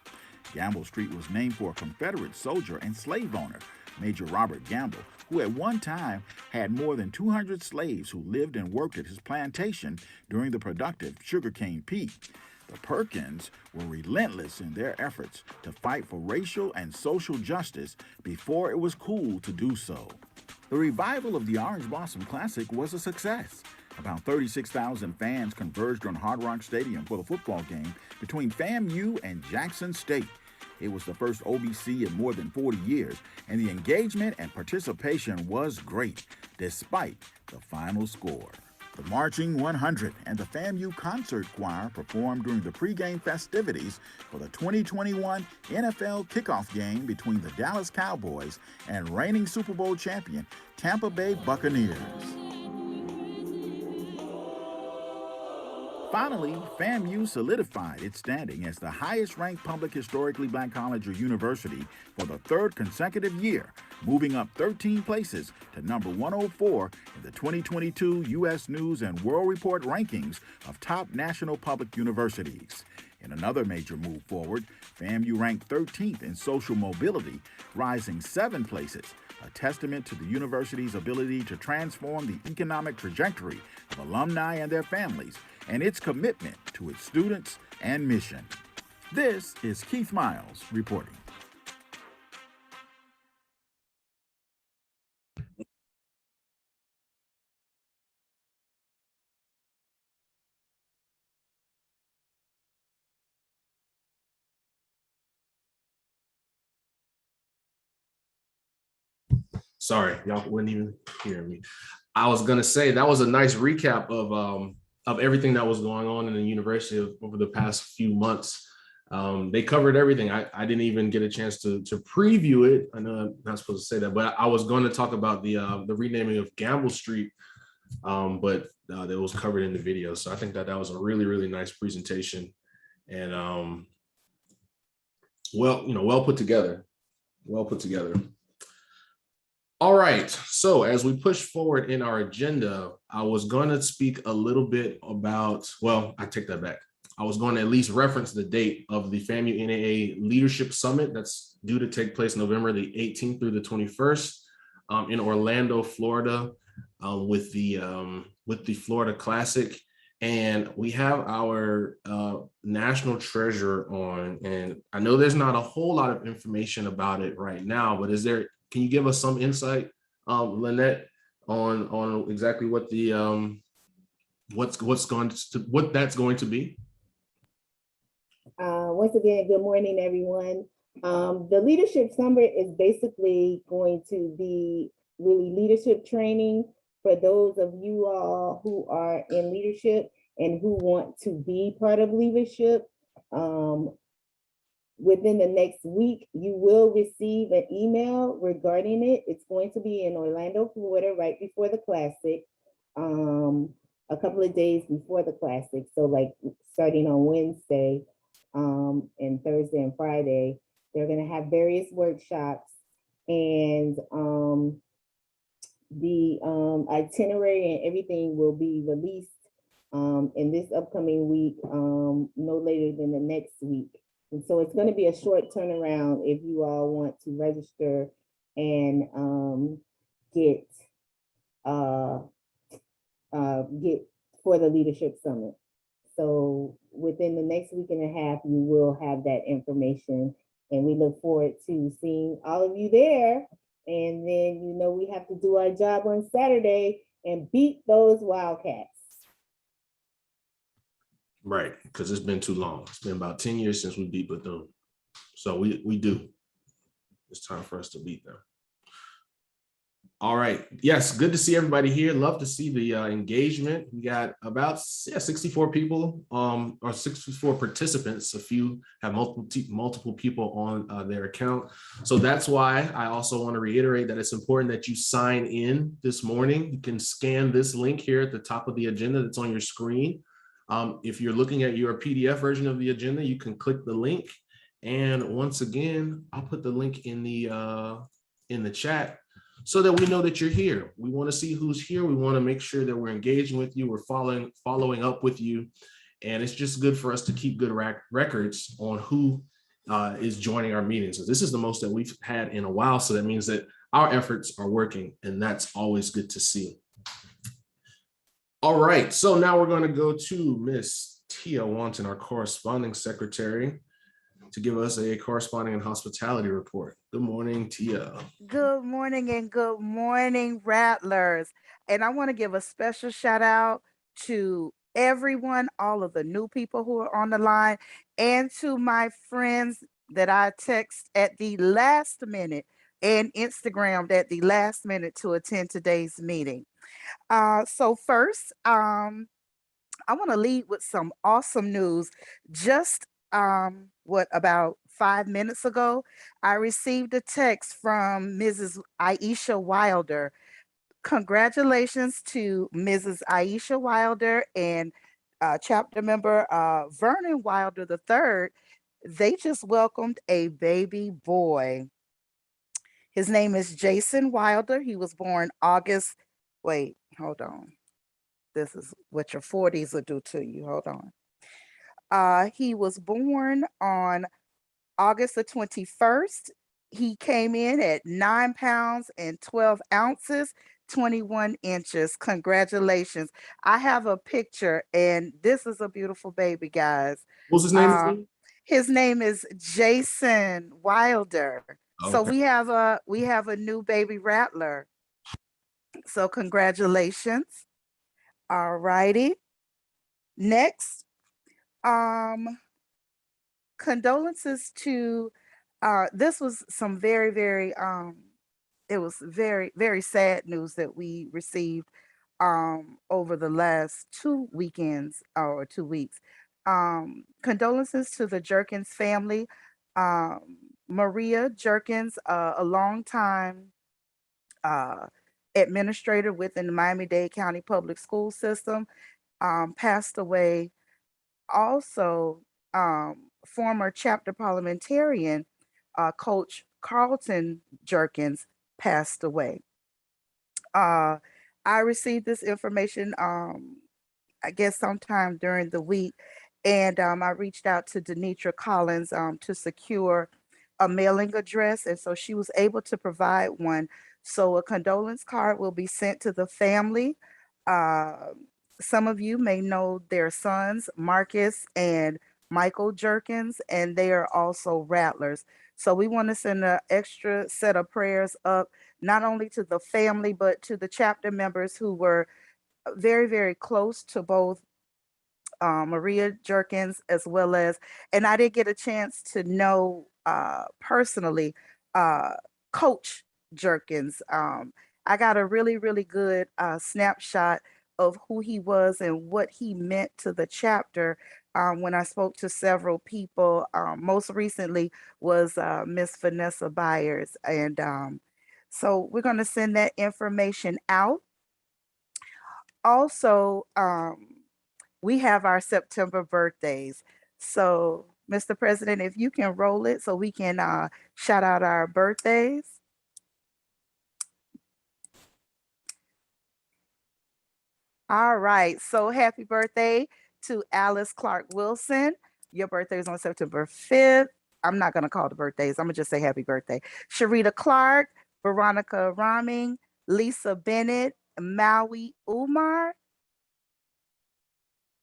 Gamble Street was named for a Confederate soldier and slave owner, Major Robert Gamble, who at one time had more than 200 slaves who lived and worked at his plantation during the productive sugarcane peak. The Perkins were relentless in their efforts to fight for racial and social justice before it was cool to do so. The revival of the Orange Blossom Classic was a success. About 36,000 fans converged on Hard Rock Stadium for the football game between FAMU and Jackson State. It was the first OBC in more than 40 years, and the engagement and participation was great, despite the final score. The Marching 100 and the FAMU Concert Choir performed during the pregame festivities for the 2021 NFL kickoff game between the Dallas Cowboys and reigning Super Bowl champion Tampa Bay Buccaneers. Finally, FAMU solidified its standing as the highest-ranked public historically black college or university for the third consecutive year, moving up 13 places to number 104 in the 2022 U.S. News and World Report rankings of top national public universities. In another major move forward, FAMU ranked 13th in social mobility, rising 7 places, a testament to the university's ability to transform the economic trajectory of alumni and their families, and its commitment to its students and mission. This is Keith Miles reporting. Sorry, y'all wouldn't even hear me. I was gonna say that was a nice recap of everything that was going on in the university over the past few months. They covered everything. I didn't even get a chance to preview it. I know I'm not supposed to say that, but I was going to talk about the renaming of Gamble Street, but that was covered in the video. So I think that was a really, really nice presentation, and well put together. Well put together. All right, so as we push forward in our agenda, I was going to speak a little bit about, well, I take that back. I was going to at least reference the date of the FAMU NAA Leadership Summit that's due to take place November the 18th through the 21st in Orlando, Florida, with the Florida Classic. And we have our national treasurer on, and I know there's not a whole lot of information about it right now, but can you give us some insight, Lynette, on exactly what the what that's going to be? Once again, good morning, everyone. The Leadership Summit is basically going to be really leadership training for those of you all who are in leadership and who want to be part of leadership. Within the next week, you will receive an email regarding it. It's going to be in Orlando, Florida, right before the Classic, a couple of days before the Classic. So like starting on Wednesday and Thursday and Friday, they're going to have various workshops, and the itinerary and everything will be released in this upcoming week, no later than the next week. And so it's going to be a short turnaround if you all want to register and get for the Leadership Summit. So within the next week and a half, you will have that information, and we look forward to seeing all of you there. And then, we have to do our job on Saturday and beat those Wildcats. Right, because it's been too long. It's been about 10 years since we beat Bethune. So we do. It's time for us to beat them. All right. Yes, good to see everybody here. Love to see the engagement. We got about 64 people or 64 participants. A few have multiple people on their account. So that's why I also want to reiterate that it's important that you sign in this morning. You can scan this link here at the top of the agenda that's on your screen. If you're looking at your PDF version of the agenda, you can click the link. And once again, I'll put the link in the chat so that we know that you're here. We want to see who's here. We want to make sure that we're engaging with you. We're following up with you. And it's just good for us to keep good records on who is joining our meetings. So this is the most that we've had in a while. So that means that our efforts are working, and that's always good to see. All right, so now we're going to go to Miss Tia Wanton, our corresponding secretary. to give us a corresponding and hospitality report. Good morning, Tia. Good morning and good morning, Rattlers. And I want to give a special shout out to everyone, all of the new people who are on the line, and to my friends that I text at the last minute and Instagrammed at the last minute to attend today's meeting. So first, I want to lead with some awesome news. Just about 5 minutes ago, I received a text from Mrs. Aisha Wilder. Congratulations to Mrs. Aisha Wilder and chapter member Vernon Wilder III. They just welcomed a baby boy. His name is Jason Wilder. He was born August. Wait, hold on. This is what your 40s will do to you. Hold on. He was born on August the 21st. He came in at 9 pounds and 12 ounces, 21 inches. Congratulations. I have a picture, and this is a beautiful baby, guys. What's his name? His name is Jason Wilder. So Okay. we have a new baby rattler. So congratulations. All righty. Next, condolences to this was some very it was very sad news that we received over the last 2 weekends or 2 weeks. Condolences to the Jerkins family. Maria Jerkins, a long time administrator within the Miami-Dade County Public School System, passed away. Also, former chapter parliamentarian, Coach Carlton Jerkins, passed away. I received this information, I guess, sometime during the week, and I reached out to Denitra Collins to secure a mailing address, and so she was able to provide one. So a condolence card will be sent to the family. Uh, some of you may know their sons, Marcus and Michael Jerkins, and they are also Rattlers. So we want to send an extra set of prayers up, not only to the family, but to the chapter members who were very close to both Maria Jerkins, as well as, and I did get a chance to know personally Coach Jerkins. I got a really good snapshot of who he was and what he meant to the chapter when I spoke to several people. Most recently was Miss Vanessa Byers. And so we're going to send that information out. Also, we have our September birthdays. So, Mr. President, if you can roll it so we can shout out our birthdays. All right. So happy birthday to Alice Clark Wilson. Your birthday is on September 5th. I'm not going to call the birthdays. I'm going to just say happy birthday. Sharita Clark, Veronica Raming, Lisa Bennett, Maui Umar,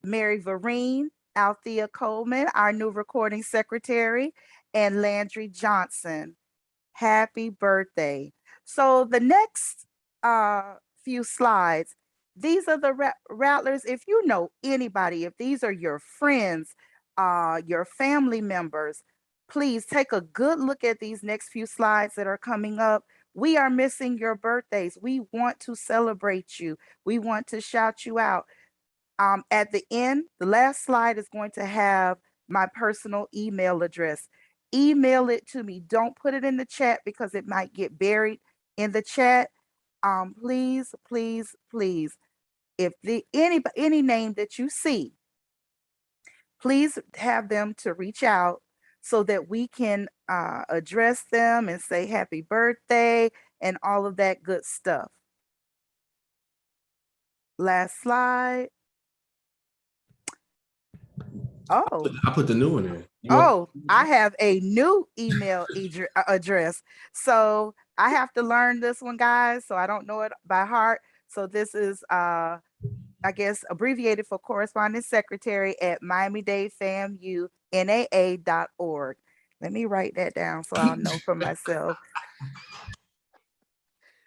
Mary Vereen, Althea Coleman, our new recording secretary, and Landry Johnson. Happy birthday. So the next few slides, these are the Rattlers. If you know anybody, if these are your friends, your family members, please take a good look at these next few slides that are coming up. We are missing your birthdays. We want to celebrate you. We want to shout you out. At the end, the last slide is going to have my personal email address. Email it to me. Don't put it in the chat because it might get buried in the chat. Please, if any name that you see, please have them to reach out so that we can address them and say happy birthday and all of that good stuff. Last slide. Oh, I put the new one in. I have a new email address. So I have to learn this one, guys. So I don't know it by heart. So this is, I guess, abbreviated for correspondence secretary at Miami-Dade FAMU NAA.org. Let me write that down so I'll know for myself.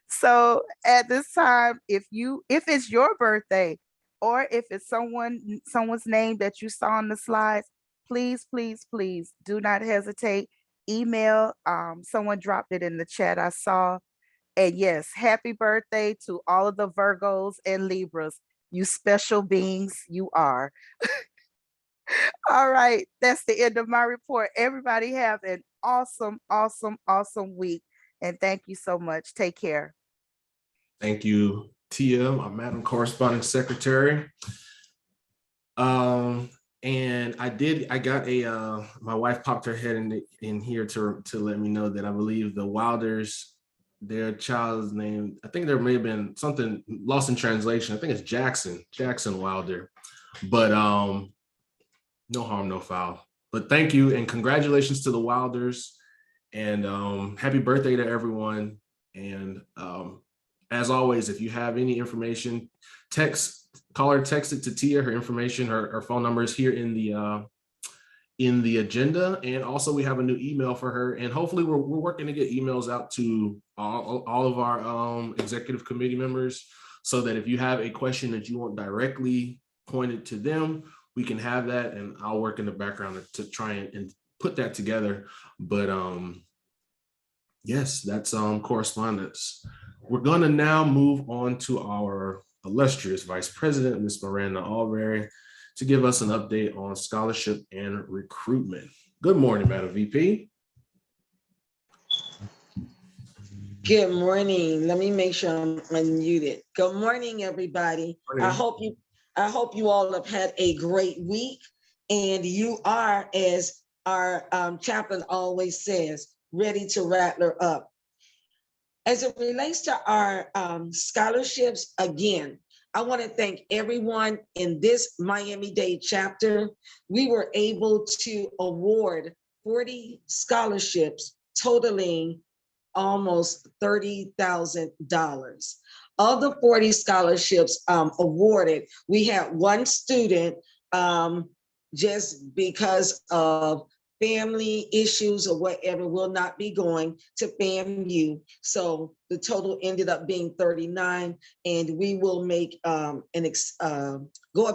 So at this time, if it's your birthday or if it's someone's name that you saw on the slides, please, please, please do not hesitate. Email. Someone dropped it in the chat I saw. And yes, happy birthday to all of the Virgos and Libras. You special beings you are. All right, that's the end of my report. Everybody have an awesome, awesome, awesome week. And thank you so much. Take care. Thank you, Tia, my Madam Corresponding Secretary. And I got my wife popped her head in here to let me know that I believe the Wilders, their child's name, I think there may have been something lost in translation. I think it's Jackson Wilder, but no harm, no foul. But thank you and congratulations to the Wilders, and happy birthday to everyone. And as always, if you have any information, call or text it to Tia. Her information, her phone number is here in the agenda. And also we have a new email for her. And hopefully we're working to get emails out to all of our executive committee members, so that if you have a question that you want directly pointed to them, we can have that. And I'll work in the background to try and put that together. But yes, that's correspondence. We're going to now move on to our illustrious Vice President, Ms. Miranda Albury, to give us an update on scholarship and recruitment. Good morning, Madam VP. Good morning. Let me make sure I'm unmuted. Good morning, everybody. Morning. I hope you all have had a great week, and you are, as our chaplain always says, ready to rattler up. As it relates to our scholarships, again, I want to thank everyone in this Miami-Dade chapter. We were able to award 40 scholarships totaling almost $30,000. Of the 40 scholarships awarded, we had one student just because of family issues or whatever will not be going to FAMU. So the total ended up being 39, and we will make go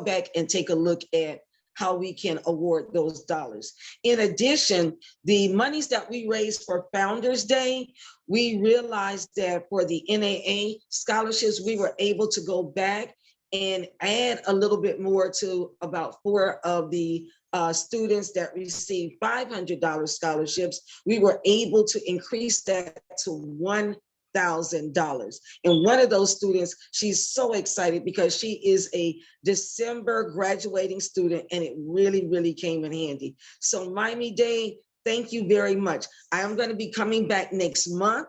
back and take a look at how we can award those dollars. In addition, the monies that we raised for Founders Day, we realized that for the NAA scholarships, we were able to go back and add a little bit more to about 4 of the students that received $500 scholarships. We were able to increase that to $1,000. And one of those students, she's so excited because she is a December graduating student, and it really, really came in handy. So Miami-Dade, thank you very much. I am going to be coming back next month,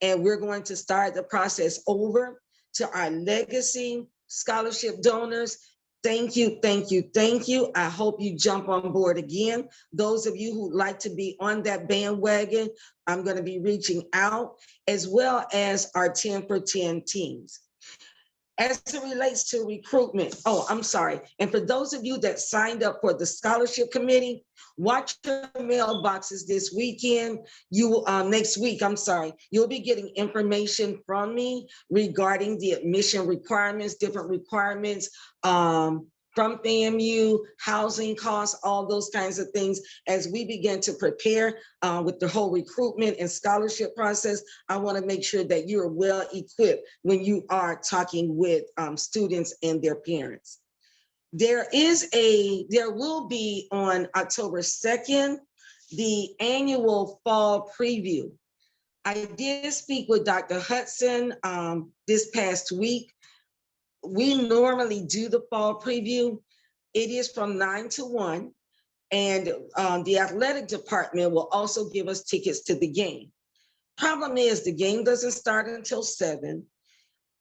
and we're going to start the process over to our legacy scholarship donors. Thank you, thank you, thank you. I hope you jump on board again. Those of you who'd like to be on that bandwagon, I'm going to be reaching out, as well as our 10 for 10 teams. As it relates to recruitment, I'm sorry. And for those of you that signed up for the scholarship committee, watch your mailboxes this weekend. Next week, you'll be getting information from me regarding the admission requirements, different requirements from FAMU, housing costs, all those kinds of things. As we begin to prepare with the whole recruitment and scholarship process, I want to make sure that you're well equipped when you are talking with students and their parents. There will be on October 2nd, the annual fall preview. I did speak with Dr. Hudson this past week. We normally do the fall preview. It is from 9 to 1, and the athletic department will also give us tickets to the game. Problem is, the game doesn't start until 7.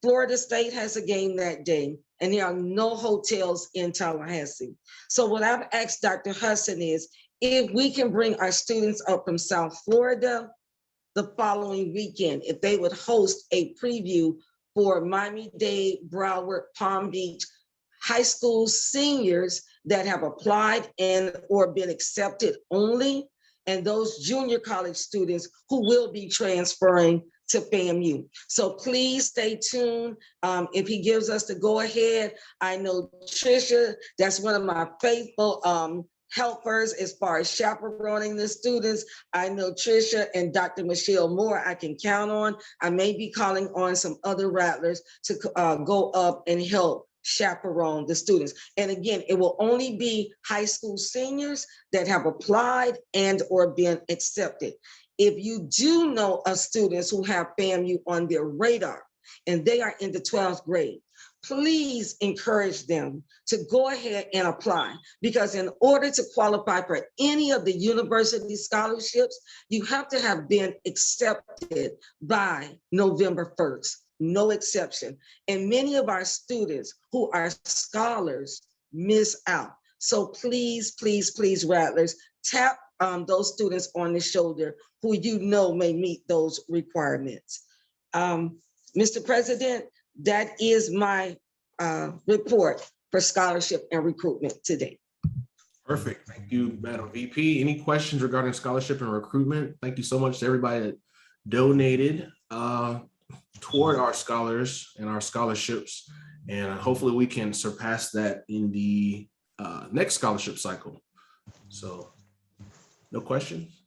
Florida State has a game that day, and there are no hotels in Tallahassee. So what I've asked Dr. Hudson is if we can bring our students up from South Florida the following weekend, if they would host a preview for Miami-Dade, Broward, Palm Beach high school seniors that have applied and or been accepted only. and those junior college students who will be transferring to FAMU. So please stay tuned. If he gives us the go ahead, I know Tricia, that's one of my faithful helpers as far as chaperoning the students. I know Tricia and Dr. Michelle Moore I can count on. I may be calling on some other rattlers to go up and help chaperone the students. And again, it will only be high school seniors that have applied and or been accepted. If you do know of students who have FAMU on their radar and they are in the 12th grade, please encourage them to go ahead and apply, because in order to qualify for any of the university scholarships, you have to have been accepted by November 1st, no exception. And many of our students who are scholars miss out. So please, please, please, Rattlers, tap those students on the shoulder who you know may meet those requirements. Mr. President, that is my report for scholarship and recruitment today. Perfect. Thank you, Madam VP. Any questions regarding scholarship and recruitment? Thank you so much to everybody that donated toward our scholars and our scholarships. And hopefully we can surpass that in the next scholarship cycle. So no questions?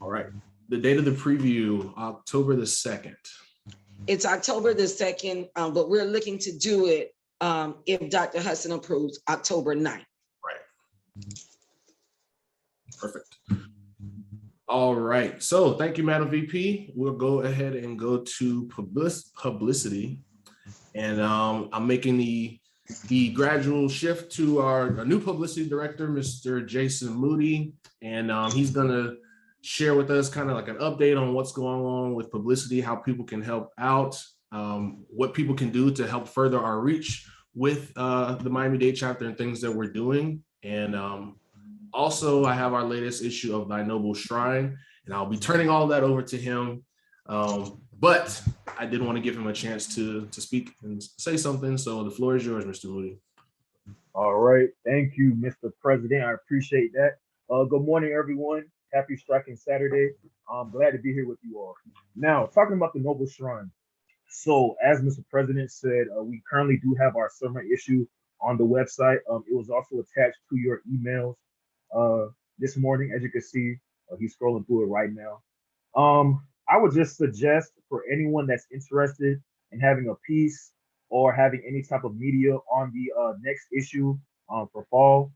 All right. The date of the preview, October the 2nd. It's October the 2nd, but we're looking to do it if Dr. Hudson approves, October 9th. Right. Perfect. All right. So thank you, Madam VP. We'll go ahead and go to publicity. And I'm making the gradual shift to our new publicity director, Mr. Jason Moody. And he's going to share with us kind of like an update on what's going on with publicity, how people can help out, what people can do to help further our reach with the Miami-Dade chapter and things that we're doing. And also I have our latest issue of Thy Noble Shrine, and I'll be turning all of that over to him. But I did want to give him a chance to speak and say something. So the floor is yours, Mr. Moody. All right. Thank you, Mr. President. I appreciate that. Good morning, everyone. Happy Striking Saturday. I'm glad to be here with you all. Now, talking about the Noble Shrine. So as Mr. President said, we currently do have our summer issue on the website. It was also attached to your emails this morning. As you can see, he's scrolling through it right now. I would just suggest for anyone that's interested in having a piece or having any type of media on the next issue for fall,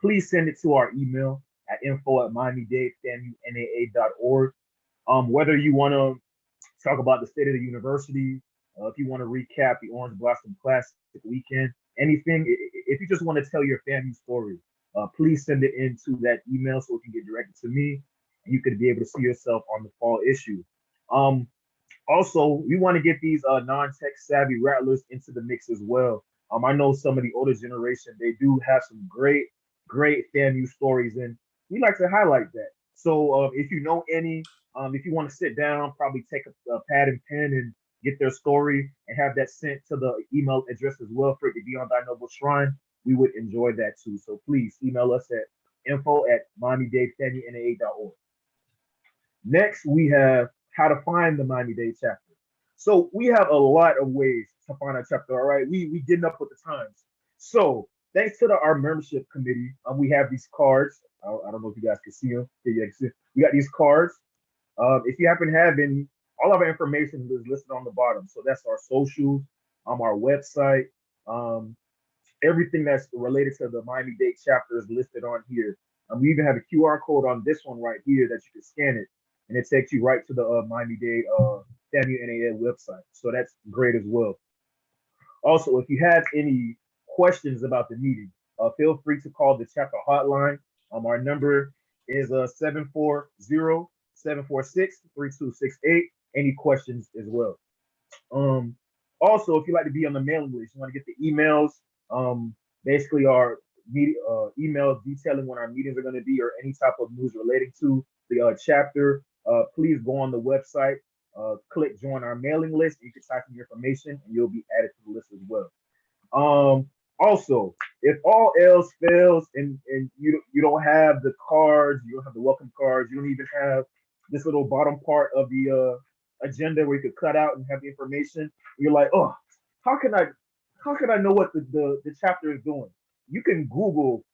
please send it to our email at info@miami-dade-famunaa.org. Whether you want to talk about the state of the university, if you want to recap the Orange Blossom Classic weekend, anything, if you just want to tell your FAMU story, please send it into that email so it can get directed to me and you could be able to see yourself on the fall issue. Also, we want to get these non-tech savvy rattlers into the mix as well. I know some of the older generation, they do have some great FAMU stories, and we like to highlight that. So if you know any, if you want to sit down, probably take a pad and pen and get their story and have that sent to the email address as well for it to be on Thy Noble Shrine, we would enjoy that too. So please email us at info@miami-dade-famunaa.org. Next, we have how to find the Miami-Dade chapter. So we have a lot of ways to find our chapter, all right? We getting up with the times. So thanks to our membership committee, we have these cards. I don't know if you guys can see them. We got these cards. If you happen to have any, all of our information is listed on the bottom. So that's our socials, our website, everything that's related to the Miami-Dade chapter is listed on here. We even have a QR code on this one right here that you can scan it, and it takes you right to the Miami-Dade FAMU NAA website. So that's great as well. Also, if you have any questions about the meeting, feel free to call the chapter hotline. Our number is 740-746-3268. Any questions as well. Also, if you'd like to be on the mailing list, you want to get the emails, basically our media, email detailing when our meetings are going to be or any type of news relating to the chapter, please go on the website, click join our mailing list. You can type in your information and you'll be added to the list as well. Also, if all else fails and you don't have the cards, you don't have the welcome cards, you don't even have this little bottom part of the agenda where you could cut out and have the information, you're like, oh, how can I know what the chapter is doing? You can Google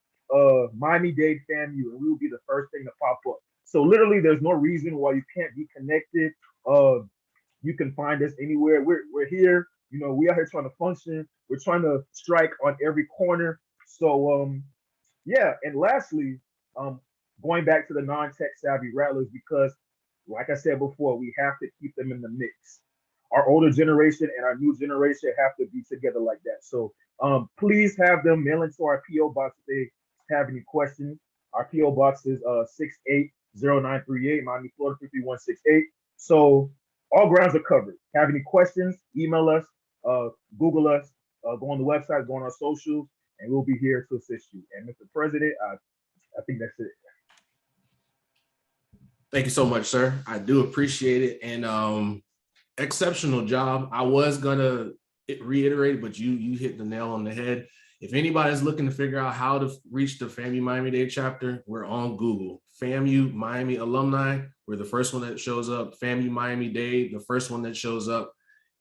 Miami-Dade FAMU and we will be the first thing to pop up. So literally there's no reason why you can't be connected. You can find us anywhere. We're here. You know, we are here trying to function. We're trying to strike on every corner. So yeah. And lastly, going back to the non-tech savvy rattlers, because like I said before, we have to keep them in the mix. Our older generation and our new generation have to be together like that. So please have them mail into our PO box if they have any questions. Our PO box is 680938, Miami, Florida 33168. So all grounds are covered. Have any questions? Email us, Google us, go on the website, go on our socials, and we'll be here to assist you. And Mr. President, I think that's it. Thank you so much, sir. I do appreciate it. And exceptional job. I was gonna reiterate, but you hit the nail on the head. If anybody's looking to figure out how to reach the FAMU Miami-Dade chapter, we're on Google. FAMU Miami alumni, we're the first one that shows up. FAMU Miami-Dade, the first one that shows up.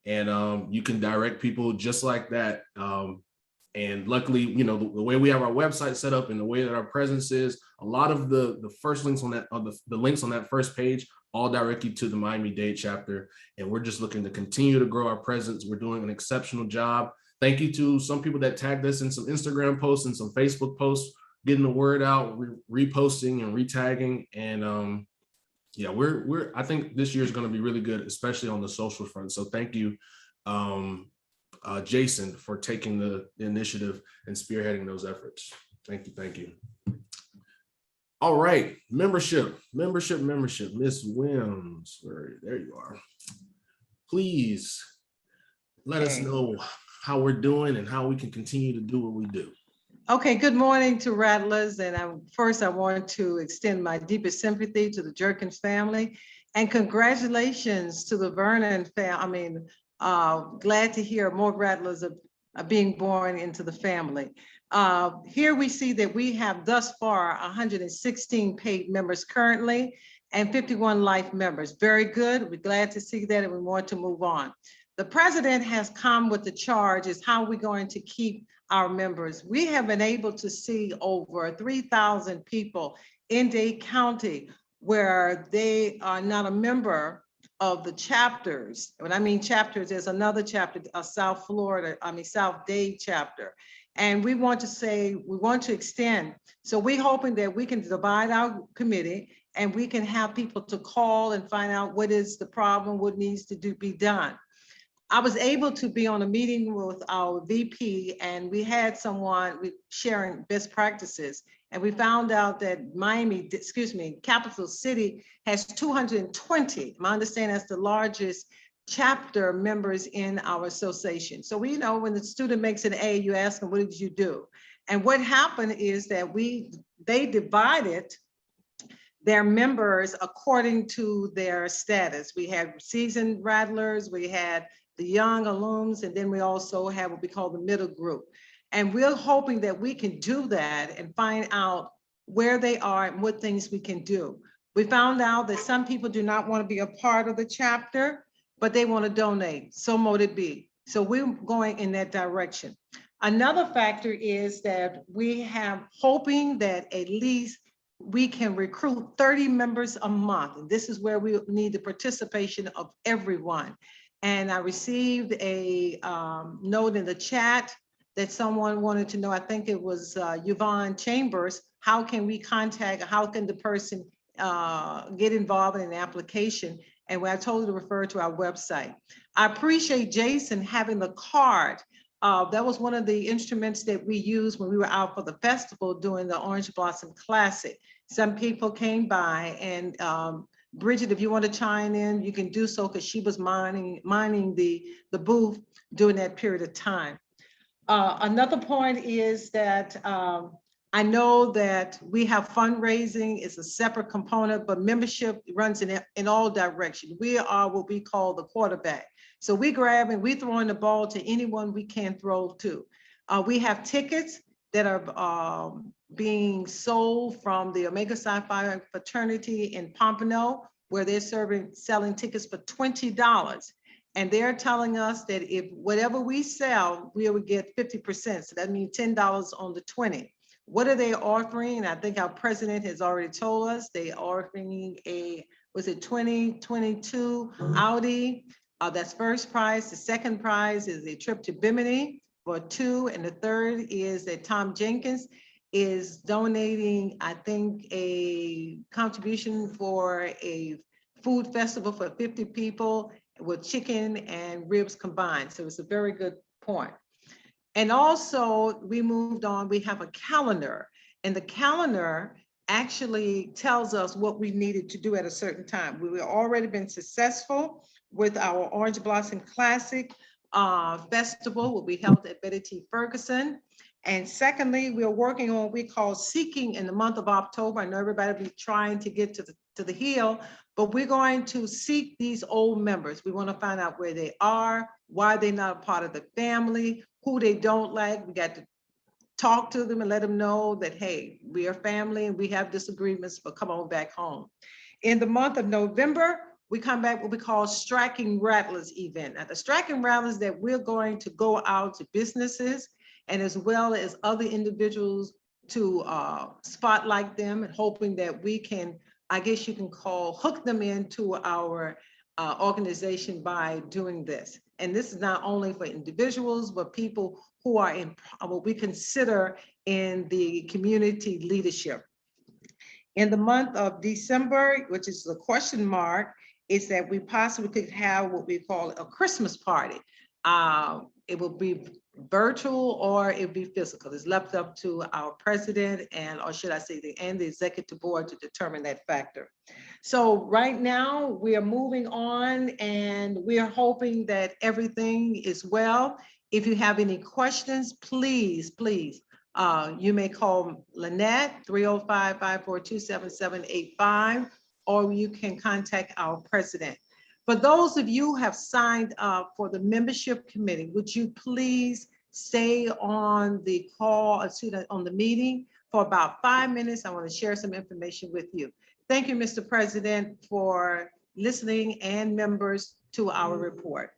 And you can direct people just like that. And luckily, you know, the way we have our website set up and the way that our presence is, a lot of the first links on that, the links on that first page, all direct you to the Miami-Dade chapter. And we're just looking to continue to grow our presence. We're doing an exceptional job. Thank you to some people that tagged us in some Instagram posts and some Facebook posts, getting the word out, reposting and retagging. And yeah, I think this year is going to be really good, especially on the social front. So thank you, Jason, for taking the initiative and spearheading those efforts. Thank you. Thank you. All right, membership. Miss Wims, there you are. Please let us know how we're doing and how we can continue to do what we do. Okay, good morning to Rattlers. And first I want to extend my deepest sympathy to the Jerkins family and congratulations to the Vernon family. Glad to hear more Rattlers are being born into the family. Here we see that we have thus far 116 paid members currently and 51 life members. Very good. We're glad to see that and we want to move on. The president has come with the charge is how we're going to keep our members. We have been able to see over 3,000 people in Dade County where they are not a member of the chapters. When I mean chapters, there's another chapter, a South Dade chapter. And we want to extend. So we're hoping that we can divide our committee and we can have people to call and find out what is the problem, what needs to be done. I was able to be on a meeting with our VP and we had someone sharing best practices. And we found out that Capital City has 220. My understanding that's the largest chapter members in our association. So we know when the student makes an A, you ask them, what did you do? And what happened is that they divided their members according to their status. We had seasoned rattlers, we had the young alums, and then we also have what we call the middle group. And we're hoping that we can do that and find out where they are and what things we can do. We found out that some people do not want to be a part of the chapter, but they want to donate. So mote it be. So we're going in that direction. Another factor is that we have hoping that at least we can recruit 30 members a month. And this is where we need the participation of everyone. And I received a note in the chat that someone wanted to know, I think it was Yvonne Chambers, how can we contact, how can the person get involved in an application? And I told her to refer to our website. I appreciate Jason having the card. That was one of the instruments that we used when we were out for the festival doing the Orange Blossom Classic. Some people came by and Bridget, if you want to chime in, you can do so because she was mining the booth during that period of time. Another point is that I know that we have fundraising, it's a separate component, but membership runs in all directions. We are what we call the quarterback. So we grab and we throwing the ball to anyone we can throw to. We have tickets that are being sold from the Omega Psi Phi fraternity in Pompano, where they're selling tickets for $20. And they're telling us that if whatever we sell, we would get 50%. So that means $10 on the 20. What are they offering? I think our president has already told us they are offering a, was it 2022 Audi? That's first prize. The second prize is a trip to Bimini for 2. And the third is that Tom Jenkins is donating, I think, a contribution for a food festival for 50 people with chicken and ribs combined. So it's a very good point. And also we moved on, we have a calendar, and the calendar actually tells us what we needed to do at a certain time. We've already been successful with our Orange Blossom Classic Festival, will be held at Betty T. Ferguson. And secondly, we're working on what we call Seeking in the month of October. I know everybody will be trying to get to the Hill, but we're going to seek these old members. We want to find out where they are, why they're not a part of the family, who they don't like. We got to talk to them and let them know that, hey, we are family and we have disagreements, but come on back home. In the month of November, we come back what we call Striking Rattlers event. Now, the Striking Rattlers that we're going to go out to businesses and as well as other individuals to spotlight them, and hoping that we can, I guess you can call, hook them into our organization by doing this. And this is not only for individuals, but people who are in what we consider in the community leadership. In the month of December, which is the question mark, is that we possibly could have what we call a Christmas party. It will be virtual or it will be physical. It's left up to our president and, or should I say, the executive board to determine that factor. So right now we are moving on and we are hoping that everything is well. If you have any questions, please, you may call Lynette 305-542-7785, or you can contact our president. For those of you who have signed up for the membership committee, would you please stay on the call, on the meeting for about 5 minutes? I want to share some information with you. Thank you, Mr. President, for listening and members to our report.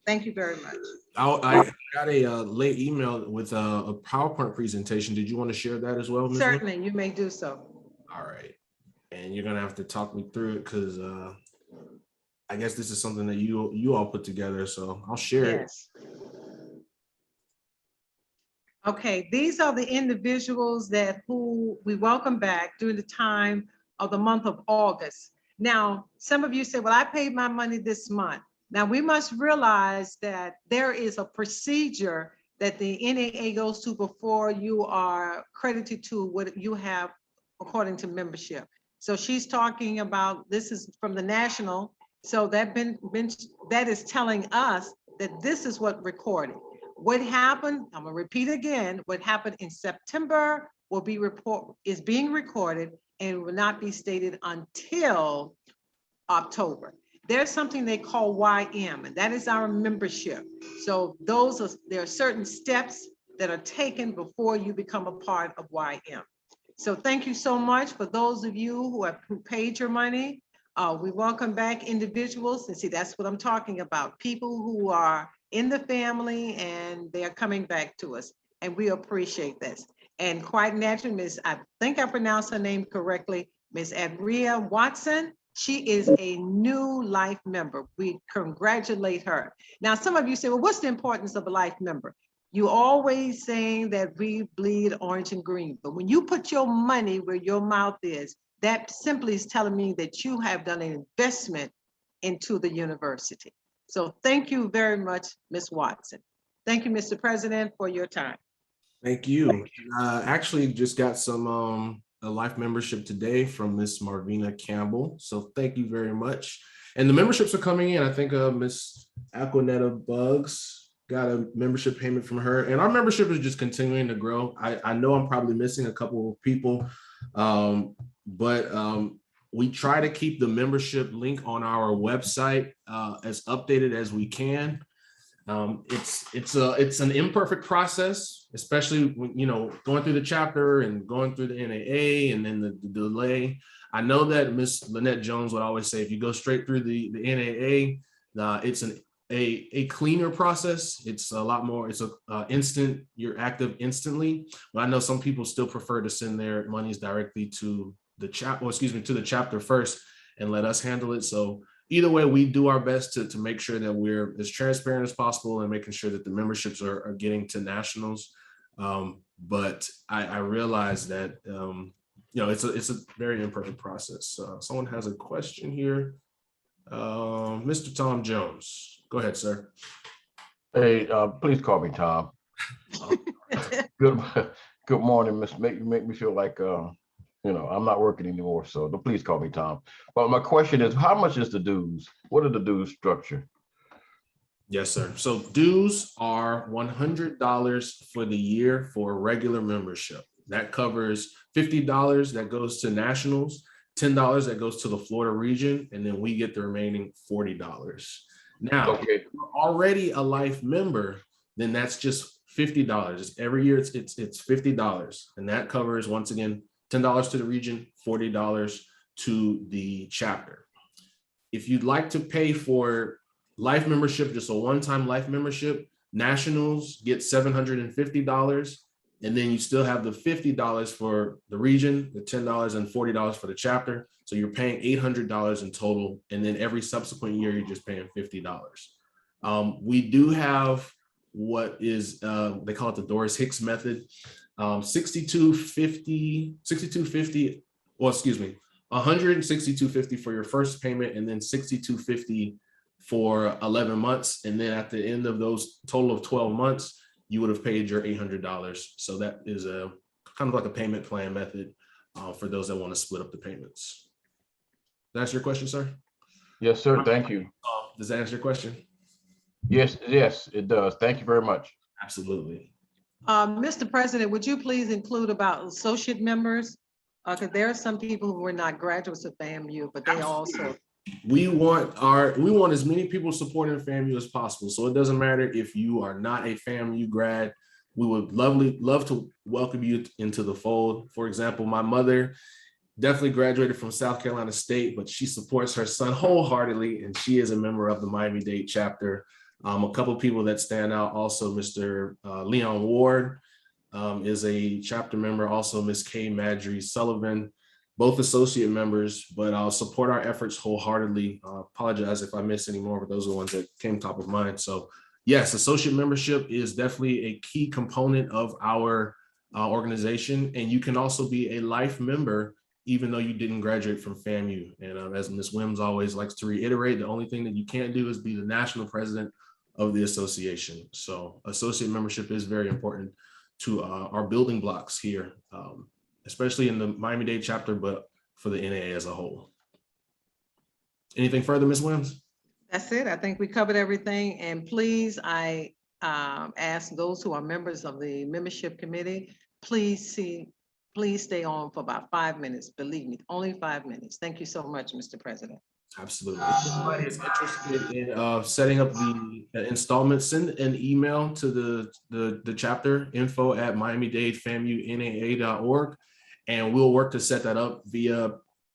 Thank you very much. I got a late email with a PowerPoint presentation. Did you want to share that as well, Ms. Certainly, you may do so. All right. And you're going to have to talk me through it because I guess this is something that you all put together, so I'll share it. Okay, these are the individuals who we welcome back during the time of the month of August. Now, some of you say, well, I paid my money this month. Now, we must realize that there is a procedure that the NAA goes to before you are credited to what you have according to membership. So she's talking about, this is from the national. So that is telling us that this is what recorded. What happened, I'm gonna repeat again, what happened in September is being recorded and will not be stated until October. There's something they call YM, and that is our membership. So there are certain steps that are taken before you become a part of YM. So thank you so much for those of you who paid your money. We welcome back individuals, and see, that's what I'm talking about. People who are in the family and they are coming back to us, and we appreciate this. And quite naturally, I think I pronounced her name correctly, Ms. Adria Watson. She is a new life member. We congratulate her. Now, some of you say, well, what's the importance of a life member? You always saying that we bleed orange and green, but when you put your money where your mouth is, that simply is telling me that you have done an investment into the university. So thank you very much, Ms. Watson. Thank you, Mr. President, for your time. Thank you. Actually just got some a life membership today from Miss Marvina Campbell. So thank you very much. And the memberships are coming in. I think Miss Aquanetta Bugs got a membership payment from her. And our membership is just continuing to grow. I know I'm probably missing a couple of people, but we try to keep the membership link on our website as updated as we can. It's an imperfect process, especially when, you know, going through the chapter and going through the NAA and then the delay. I know that Miss Lynette Jones would always say, if you go straight through the NAA, it's a cleaner process. It's a lot more, it's instant, you're active instantly. But I know some people still prefer to send their monies directly to the to the chapter first and let us handle it. So either way, we do our best to make sure that we're as transparent as possible and making sure that the memberships are getting to nationals. But I realize that, you know, it's a very imperfect process. Someone has a question here. Mr. Tom Jones, go ahead, sir. Hey, please call me Tom. Good morning, Miss. Make me feel like, you know, I'm not working anymore, so please call me Tom. But my question is, how much is the dues? What are the dues structure? Yes, sir. So dues are $100 for the year for a regular membership. That covers $50 that goes to nationals, $10 that goes to the Florida region, and then we get the remaining $40. Now, if you're already a life member, then that's just $50. Every year it's $50, and that covers, once again, $10 to the region, $40 to the chapter. If you'd like to pay for life membership, just a one-time life membership, nationals get $750, and then you still have the $50 for the region, the $10 and $40 for the chapter. So you're paying $800 in total, and then every subsequent year you're just paying $50. We do have what is they call it the Doris Hicks method. $162.50, well, excuse me, $162.50 for your first payment, and then $62.50 for 11 months. And then at the end of those total of 12 months, you would have paid your $800. So that is a kind of like a payment plan method for those that want to split up the payments. Does that answer your question, sir? Yes, sir. Thank you. Does that answer your question? Yes, it does. Thank you very much. Absolutely. Mr. President, would you please include about associate members? Because there are some people who were not graduates of FAMU, but they also. We want as many people supporting FAMU as possible. So it doesn't matter if you are not a FAMU grad. We would love to welcome you into the fold. For example, my mother definitely graduated from South Carolina State, but she supports her son wholeheartedly, and she is a member of the Miami-Dade chapter. A couple of people that stand out also, Mr. Leon Ward is a chapter member, also Ms. Kay Madry Sullivan, both associate members, but I'll support our efforts wholeheartedly. Apologize if I miss any more, but those are the ones that came top of mind. So yes, associate membership is definitely a key component of our organization. And you can also be a life member, even though you didn't graduate from FAMU. And as Ms. Wims always likes to reiterate, the only thing that you can't do is be the national president of the association. So associate membership is very important to our building blocks here, especially in the Miami-Dade chapter, but for the NAA as a whole. Anything further, Ms. Wims? That's it. I think we covered everything. And please, I ask those who are members of the membership committee, please stay on for about 5 minutes. Believe me, only 5 minutes. Thank you so much, Mr. President. Absolutely. If somebody is interested in setting up the installment, send an email to the chapter info@miamidadefamuna.org, and we'll work to set that up via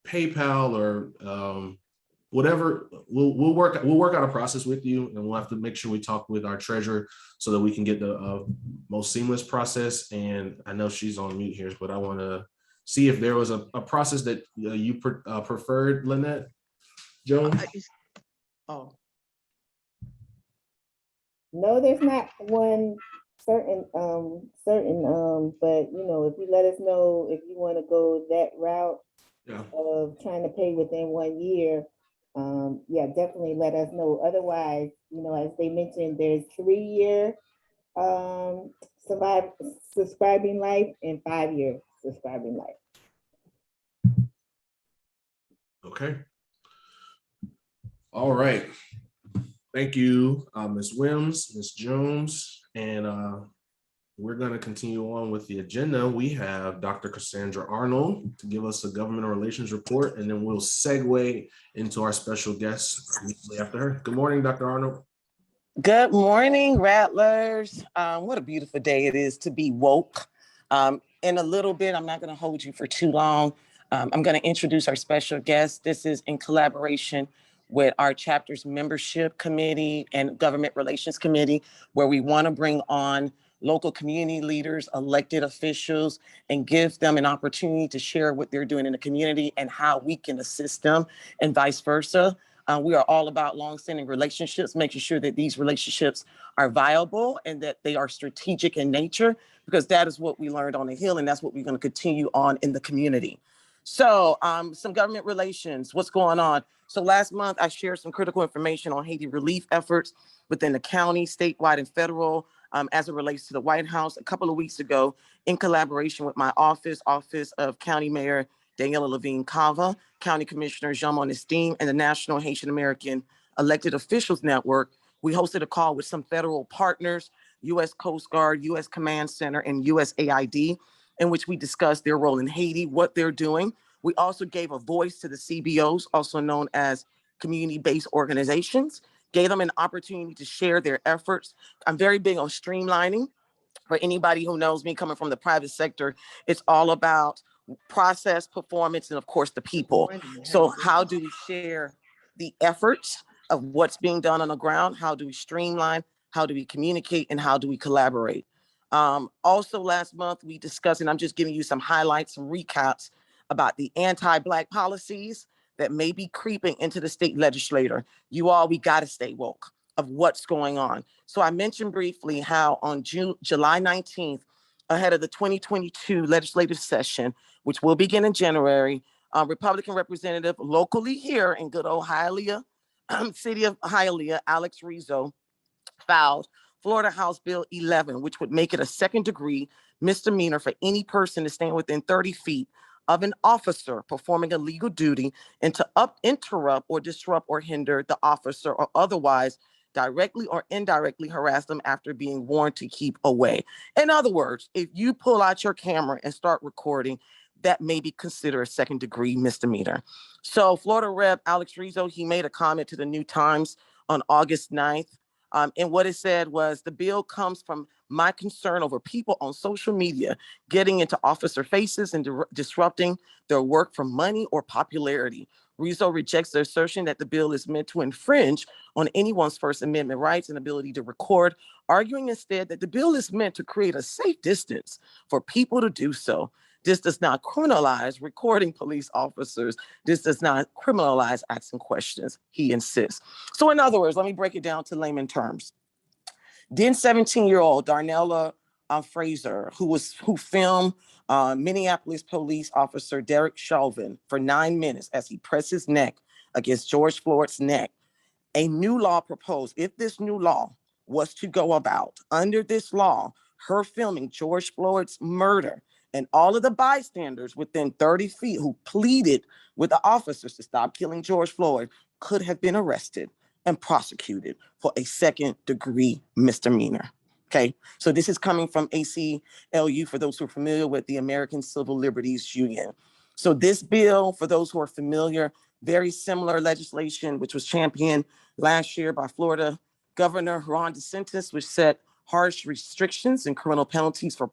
PayPal or whatever. We'll work out a process with you, and we'll have to make sure we talk with our treasurer so that we can get the most seamless process. And I know she's on mute here, but I want to see if there was a process that you preferred, Lynette Jones. No, there's not one certain, but you know, if you let us know if you want to go that route of trying to pay within 1 year, yeah, definitely let us know. Otherwise, you know, as they mentioned, there's 3-year subscribing life and 5-year subscribing life. Okay. All right. Thank you, Ms. Wims, Ms. Jones, and we're going to continue on with the agenda. We have Dr. Cassandra Arnold to give us a government relations report, and then we'll segue into our special guest immediately after her. Good morning, Dr. Arnold. Good morning, Rattlers. What a beautiful day it is to be woke. In a little bit, I'm not going to hold you for too long. I'm going to introduce our special guest. This is in collaboration with our chapter's membership committee and government relations committee, where we want to bring on local community leaders, elected officials, and give them an opportunity to share what they're doing in the community and how we can assist them and vice versa. We are all about long-standing relationships, making sure that these relationships are viable and that they are strategic in nature, because that is what we learned on the Hill, and that's what we're going to continue on in the community. So some government relations, what's going on? So last month, I shared some critical information on Haiti relief efforts within the county, statewide, and federal as it relates to the White House. A couple of weeks ago, in collaboration with my Office of County Mayor Daniela Levine Cava, County Commissioner Jean-Mon Esteem, and the National Haitian American Elected Officials Network, we hosted a call with some federal partners, U.S. Coast Guard, U.S. Command Center, and USAID, in which we discussed their role in Haiti, what they're doing. We also gave a voice to the CBOs, also known as community-based organizations, gave them an opportunity to share their efforts. I'm very big on streamlining. For anybody who knows me coming from the private sector, it's all about process, performance, and of course the people. So how do we share the efforts of what's being done on the ground? How do we streamline? How do we communicate? And how do we collaborate? Also last month we discussed, and I'm just giving you some highlights, some recaps about the anti-Black policies that may be creeping into the state legislature. You all, we gotta stay woke of what's going on. So I mentioned briefly how on July 19th, ahead of the 2022 legislative session, which will begin in January, Republican representative locally here in good old Hialeah, city of Hialeah, Alex Rizzo, filed Florida House Bill 11, which would make it a second-degree misdemeanor for any person to stand within 30 feet of an officer performing a legal duty and to interrupt or disrupt or hinder the officer or otherwise directly or indirectly harass them after being warned to keep away. In other words, if you pull out your camera and start recording, that may be considered a second-degree misdemeanor. So Florida Rep. Alex Rizzo, he made a comment to the New Times on August 9th. And what it said was, the bill comes from my concern over people on social media getting into officer faces and disrupting their work for money or popularity. Rizzo rejects the assertion that the bill is meant to infringe on anyone's First Amendment rights and ability to record, arguing instead that the bill is meant to create a safe distance for people to do so. This does not criminalize recording police officers. This does not criminalize asking questions, he insists. So in other words, let me break it down to layman terms. Then 17-year-old Darnella Fraser, who filmed Minneapolis police officer Derek Chauvin for 9 minutes as he pressed his neck against George Floyd's neck. A new law proposed, if this new law was to go about, under this law, her filming George Floyd's murder and all of the bystanders within 30 feet who pleaded with the officers to stop killing George Floyd could have been arrested and prosecuted for a second-degree misdemeanor. Okay, so this is coming from ACLU, for those who are familiar with the American Civil Liberties Union. So this bill, for those who are familiar, very similar legislation, which was championed last year by Florida Governor Ron DeSantis, which set harsh restrictions and criminal penalties for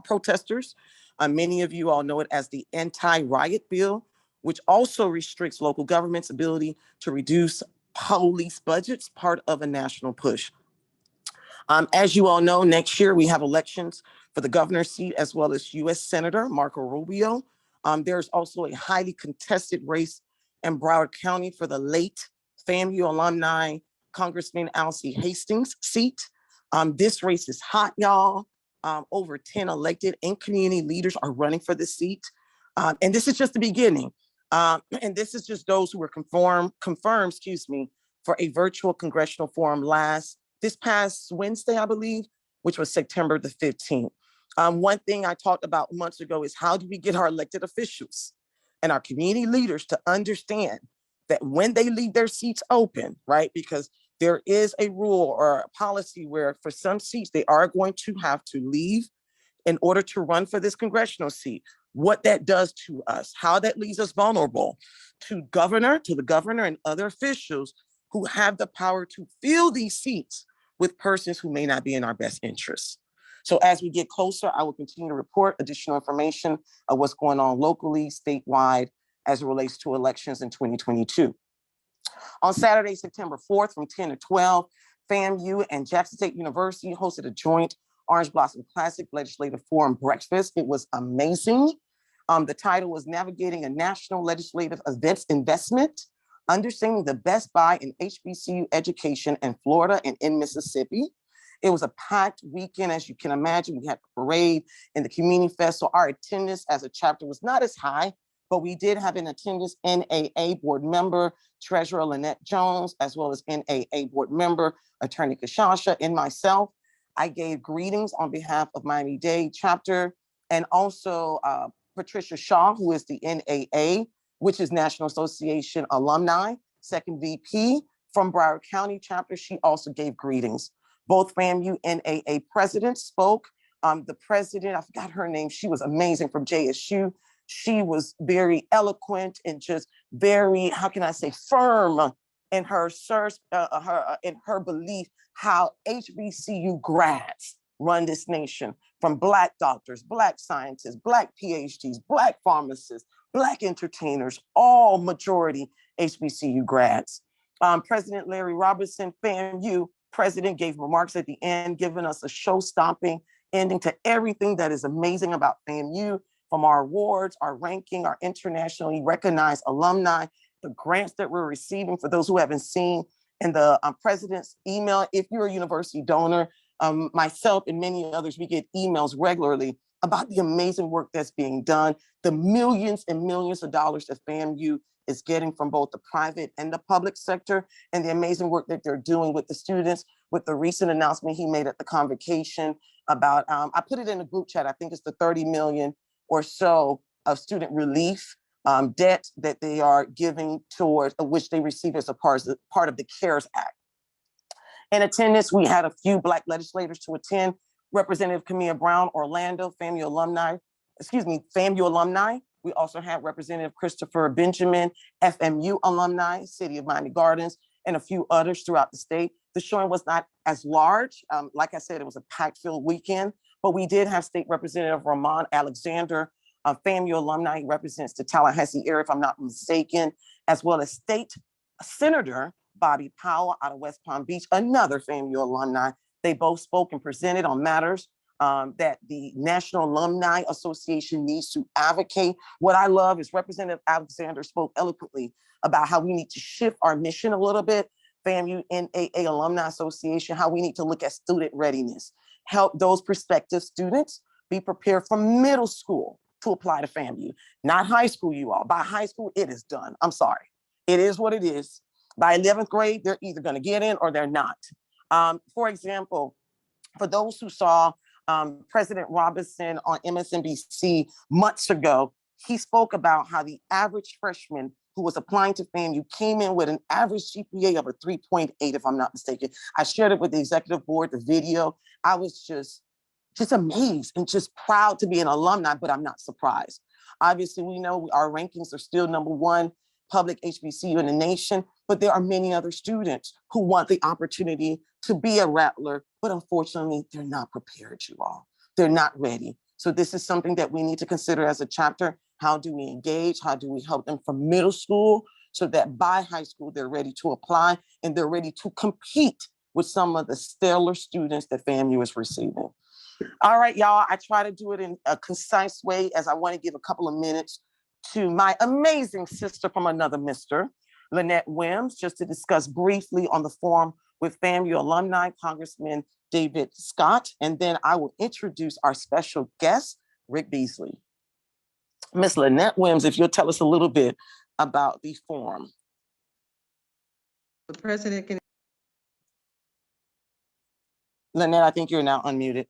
protesters. Many of you all know it as the anti-riot bill, which also restricts local government's ability to reduce police budgets, part of a national push. As you all know, next year we have elections for the governor's seat as well as U.S. Senator Marco Rubio. There's also a highly contested race in Broward County for the late FAMU alumni Congressman Alcee Hastings' seat. This race is hot, y'all. Over 10 elected and community leaders are running for the seat. And this is just the beginning. And this is just those who were confirmed, for a virtual congressional forum this past Wednesday, I believe, which was September the 15th. One thing I talked about months ago is, how do we get our elected officials and our community leaders to understand that when they leave their seats open, right? Because there is a rule or a policy where for some seats, they are going to have to leave in order to run for this congressional seat. What that does to us, how that leaves us vulnerable to the governor and other officials who have the power to fill these seats with persons who may not be in our best interests. So as we get closer, I will continue to report additional information of what's going on locally, statewide, as it relates to elections in 2022. On Saturday, September 4th from 10 to 12, FAMU and Jackson State University hosted a joint Orange Blossom Classic Legislative Forum breakfast. It was amazing. The title was Navigating a National Legislative Events Investment, Understanding the Best Buy in HBCU Education in Florida and in Mississippi. It was a packed weekend, as you can imagine. We had a parade and the community fest, so our attendance as a chapter was not as high, but we did have an attendance NAA board member, Treasurer Lynette Jones, as well as NAA board member, Attorney Kashasha, and myself. I gave greetings on behalf of Miami-Dade chapter, and also Patricia Shaw, who is the NAA, which is National Association Alumni, second VP from Broward County chapter. She also gave greetings. Both FAMU NAA presidents spoke. The president, I forgot her name, she was amazing, from JSU. She was very eloquent and just very, how can I say, firm in her search, in her belief how HBCU grads run this nation, from Black doctors, Black scientists, Black PhDs, Black pharmacists, Black entertainers, all majority HBCU grads. President Larry Robertson, FAMU president, gave remarks at the end, giving us a show-stopping ending to everything that is amazing about FAMU, from our awards, our ranking, our internationally recognized alumni, the grants that we're receiving. For those who haven't seen in the president's email, if you're a university donor, myself and many others, we get emails regularly about the amazing work that's being done, the millions and millions of dollars that FAMU is getting from both the private and the public sector, and the amazing work that they're doing with the students, with the recent announcement he made at the convocation about, I put it in a group chat, I think it's the 30 million or so of student relief debt that they are giving towards, which they receive as a part of the CARES Act. In attendance, we had a few Black legislators to attend. Representative Camilla Brown, Orlando, FAMU alumni. We also had Representative Christopher Benjamin, FMU alumni, City of Miami Gardens, and a few others throughout the state. The showing was not as large. Like I said, it was a packed-filled weekend, but we did have State Representative Ramon Alexander, FAMU alumni. He represents the Tallahassee area, if I'm not mistaken, as well as State Senator Bobby Powell out of West Palm Beach, another FAMU alumni. They both spoke and presented on matters that the National Alumni Association needs to advocate. What I love is Representative Alexander spoke eloquently about how we need to shift our mission a little bit, FAMU NAA Alumni Association, how we need to look at student readiness, help those prospective students be prepared from middle school to apply to FAMU, not high school, you all. By high school, it is done. I'm sorry. It is what it is. By 11th grade, they're either going to get in or they're not. For example, for those who saw President Robinson on MSNBC months ago, he spoke about how the average freshman who was applying to FAMU came in with an average GPA of a 3.8, if I'm not mistaken. I shared it with the executive board, the video. I was just amazed and just proud to be an alumni, but I'm not surprised. Obviously, we know our rankings are still #1 public HBCU in the nation, but there are many other students who want the opportunity to be a Rattler, but unfortunately, they're not prepared, you all. They're not ready. So this is something that we need to consider as a chapter. How do we engage? How do we help them from middle school so that by high school, they're ready to apply and they're ready to compete with some of the stellar students that FAMU is receiving. All right, y'all, I try to do it in a concise way as I want to give a couple of minutes to my amazing sister from another mister, Lynette Wims, just to discuss briefly on the forum with FAMU alumni, Congressman David Scott, and then I will introduce our special guest, Rick Beasley. Miss Lynette Wims, if you'll tell us a little bit about the forum. The president can. Lynette, I think you're now unmuted.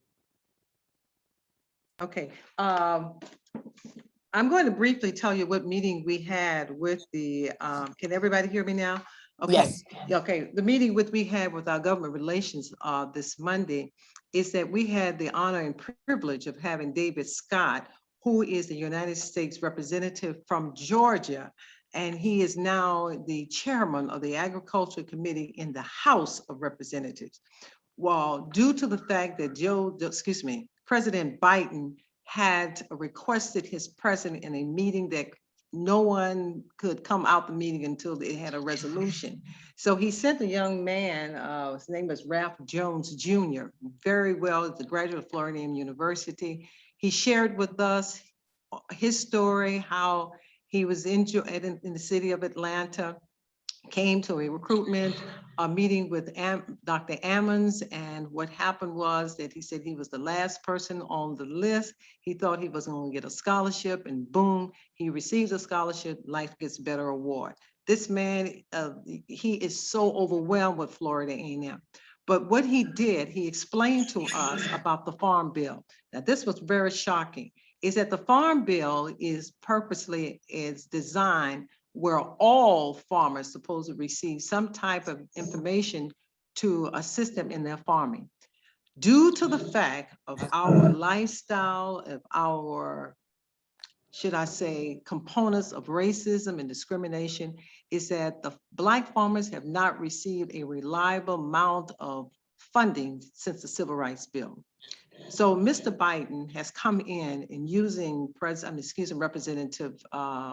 Okay. I'm going to briefly tell you what meeting we had with the, can everybody hear me now? Okay. Yes. Okay. The meeting we had with our government relations this Monday is that we had the honor and privilege of having David Scott, who is the United States representative from Georgia. and he is now the chairman of the Agriculture Committee in the House of Representatives. Well, due to the fact that President Biden had requested his presence in a meeting that no one could come out the meeting until they had a resolution. So he sent a young man, his name is Ralph Jones Jr., very well at the graduate of Florida A&M University. He shared with us his story, how he was in the city of Atlanta, came to a recruitment meeting with Dr. Ammons, and what happened was that he said he was the last person on the list. He thought he was going to get a scholarship, and boom, he receives a scholarship, Life Gets Better award. This man, he is so overwhelmed with Florida A&M. But what he did, he explained to us about the Farm Bill. Now, this was very shocking, is that the Farm Bill is designed where all farmers supposed to receive some type of information to assist them in their farming. Due to the fact of our lifestyle, of our, should I say, components of racism and discrimination, is that the Black farmers have not received a reliable amount of funding since the Civil Rights Bill. So Mr. Biden has come in and using Representative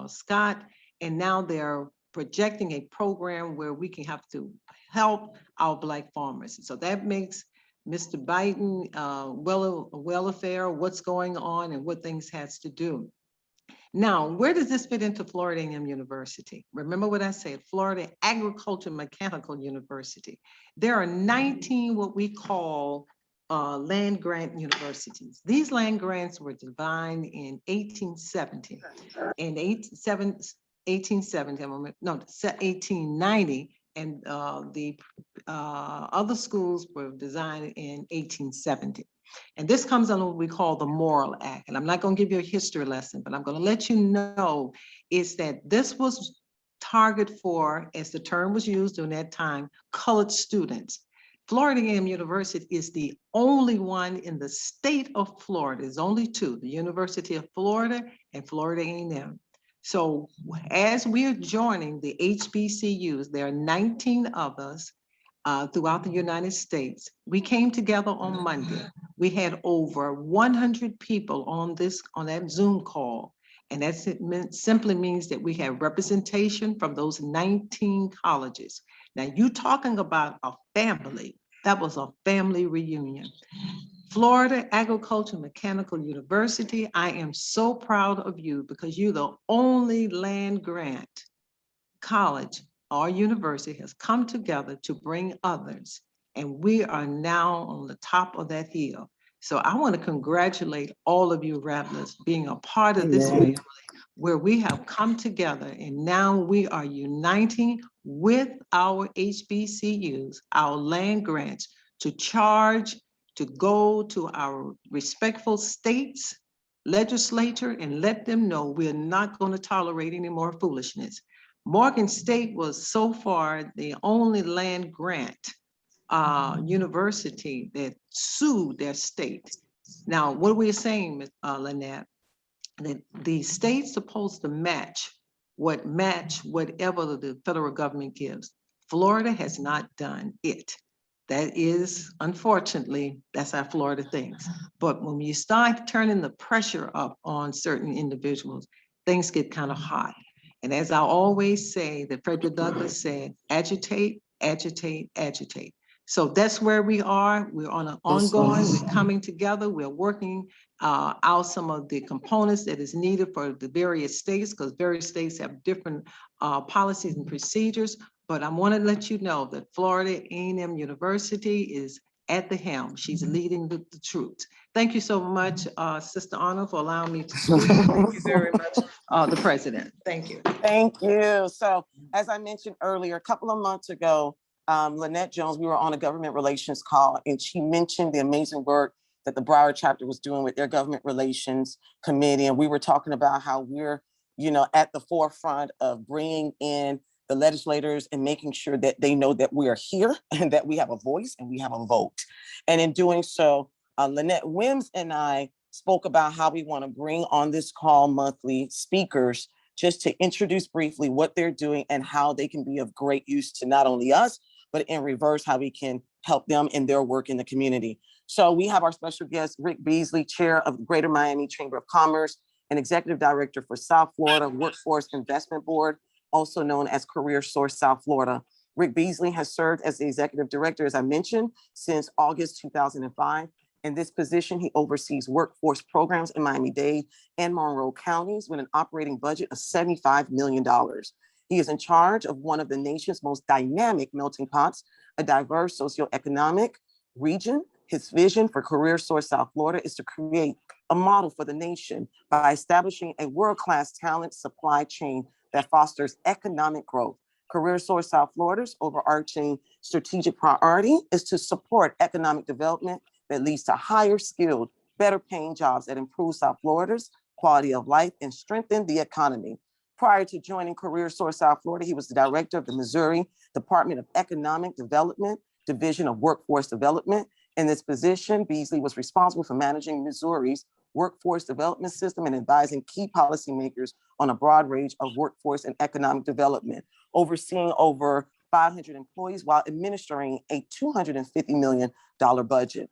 Scott, and now they're projecting a program where we can have to help our Black farmers. So that makes Mr. Biden well aware of what's going on and what things has to do. Now, where does this fit into Florida A&M University? Remember what I said, Florida Agriculture Mechanical University. There are 19 what we call land grant universities. These land grants were designed in 1870. In 1890, and the other schools were designed in 1870. And this comes under what we call the Morrill Act. And I'm not going to give you a history lesson, but I'm going to let you know is that this was targeted for, as the term was used during that time, colored students. Florida A&M University is the only one in the state of Florida. There's only two, the University of Florida and Florida A&M. So as we're joining the HBCUs, there are 19 of us throughout the United States. We came together on Monday. We had over 100 people on that Zoom call. And that simply means that we have representation from those 19 colleges. Now, you talking about a family, that was a family reunion. Florida Agriculture Mechanical University, I am so proud of you because you're the only land grant college or university has come together to bring others. And we are now on the top of that hill. So I want to congratulate all of you Rattlers being a part of this family where we have come together and now we are uniting with our HBCUs, our land grants, to charge, to go to our respectful states, legislature, and let them know we're not going to tolerate any more foolishness. Morgan State was so far the only land grant university that sued their state. Now, what we're saying, Lynette, that the state's supposed to match whatever the federal government gives. Florida has not done it. That is, unfortunately, that's how Florida thinks. But when you start turning the pressure up on certain individuals, things get kind of hot. And as I always say, that Frederick Douglass said, agitate, agitate, agitate. So that's where we are. We're on an ongoing, we're coming together, we're working out some of the components that is needed for the various states, because various states have different policies and procedures. But I want to let you know that Florida A&M University is at the helm. She's leading the troops. Thank you so much, Sister Arnold, for allowing me to speak. Thank you very much, the president. Thank you. Thank you. So as I mentioned earlier, a couple of months ago, Lynette Jones, we were on a government relations call, and she mentioned the amazing work that the Broward chapter was doing with their government relations committee. And we were talking about how we're, at the forefront of bringing in the legislators and making sure that they know that we are here and that we have a voice and we have a vote. And in doing so, Lynette Wims and I spoke about how we want to bring on this call monthly speakers just to introduce briefly what they're doing and how they can be of great use to not only us, but in reverse, how we can help them in their work in the community. So we have our special guest, Rick Beasley, Chair of the Greater Miami Chamber of Commerce and Executive Director for South Florida Workforce Investment Board, also known as Career Source South Florida. Rick Beasley has served as the Executive Director, as I mentioned, since August 2005. In this position, he oversees workforce programs in Miami-Dade and Monroe counties with an operating budget of $75 million. He is in charge of one of the nation's most dynamic melting pots, a diverse socioeconomic region. His vision for Career Source South Florida is to create a model for the nation by establishing a world-class talent supply chain that fosters economic growth. Career Source South Florida's overarching strategic priority is to support economic development that leads to higher skilled, better paying jobs that improve South Florida's quality of life and strengthen the economy. Prior to joining Career Source South Florida, he was the director of the Missouri Department of Economic Development, Division of Workforce Development. In this position, Beasley was responsible for managing Missouri's workforce development system and advising key policymakers on a broad range of workforce and economic development, overseeing over 500 employees while administering a $250 million budget.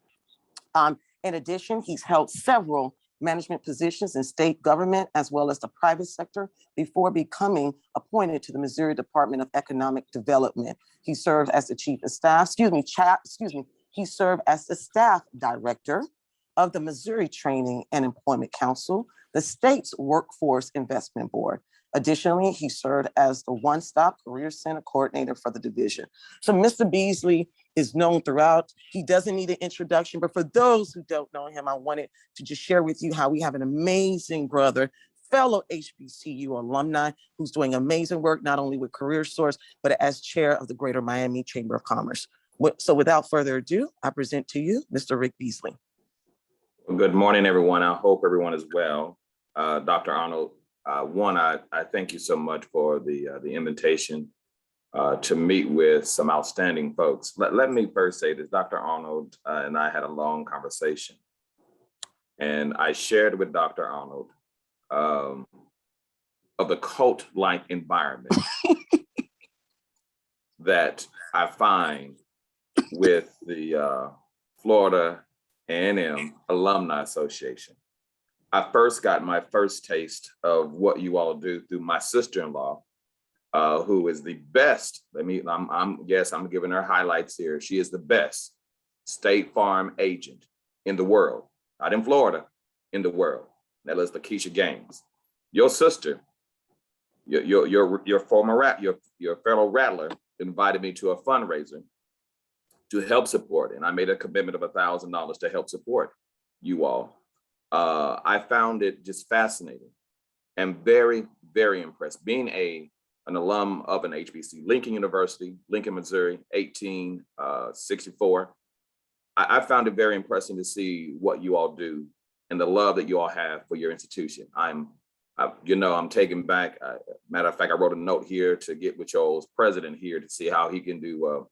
In addition, he's held several management positions in state government as well as the private sector before becoming appointed to the Missouri Department of Economic Development. He served as the chief of staff, he served as the staff director of the Missouri Training and Employment Council, the state's Workforce Investment Board. Additionally, he served as the one-stop career center coordinator for the division. So Mr. Beasley is known throughout. He doesn't need an introduction, but for those who don't know him, I wanted to just share with you how we have an amazing brother, fellow HBCU alumni, who's doing amazing work, not only with Career Source, but as chair of the Greater Miami Chamber of Commerce. So without further ado, I present to you Mr. Rick Beasley. Good morning, everyone. I hope everyone is well. Dr. Arnold, I thank you so much for the invitation to meet with some outstanding folks. Let me first say this. Dr. Arnold and I had a long conversation, and I shared with Dr. Arnold of the cult-like environment that I find with the Florida A&M Alumni Association. I first got my first taste of what you all do through my sister-in-law, who is the best. I'm giving her highlights here. She is the best State Farm agent in the world, not in Florida, in the world. That is Lakeisha Gaines. Your sister, your fellow rattler invited me to a fundraiser to help support, and I made a commitment of $1,000 to help support you all. I found it just fascinating and very, very impressed. Being an alum of an HBC, Lincoln University, Lincoln, Missouri, 1864, I found it very impressive to see what you all do and the love that you all have for your institution. I'm taken back. Matter of fact, I wrote a note here to get with y'all's president here to see how he can do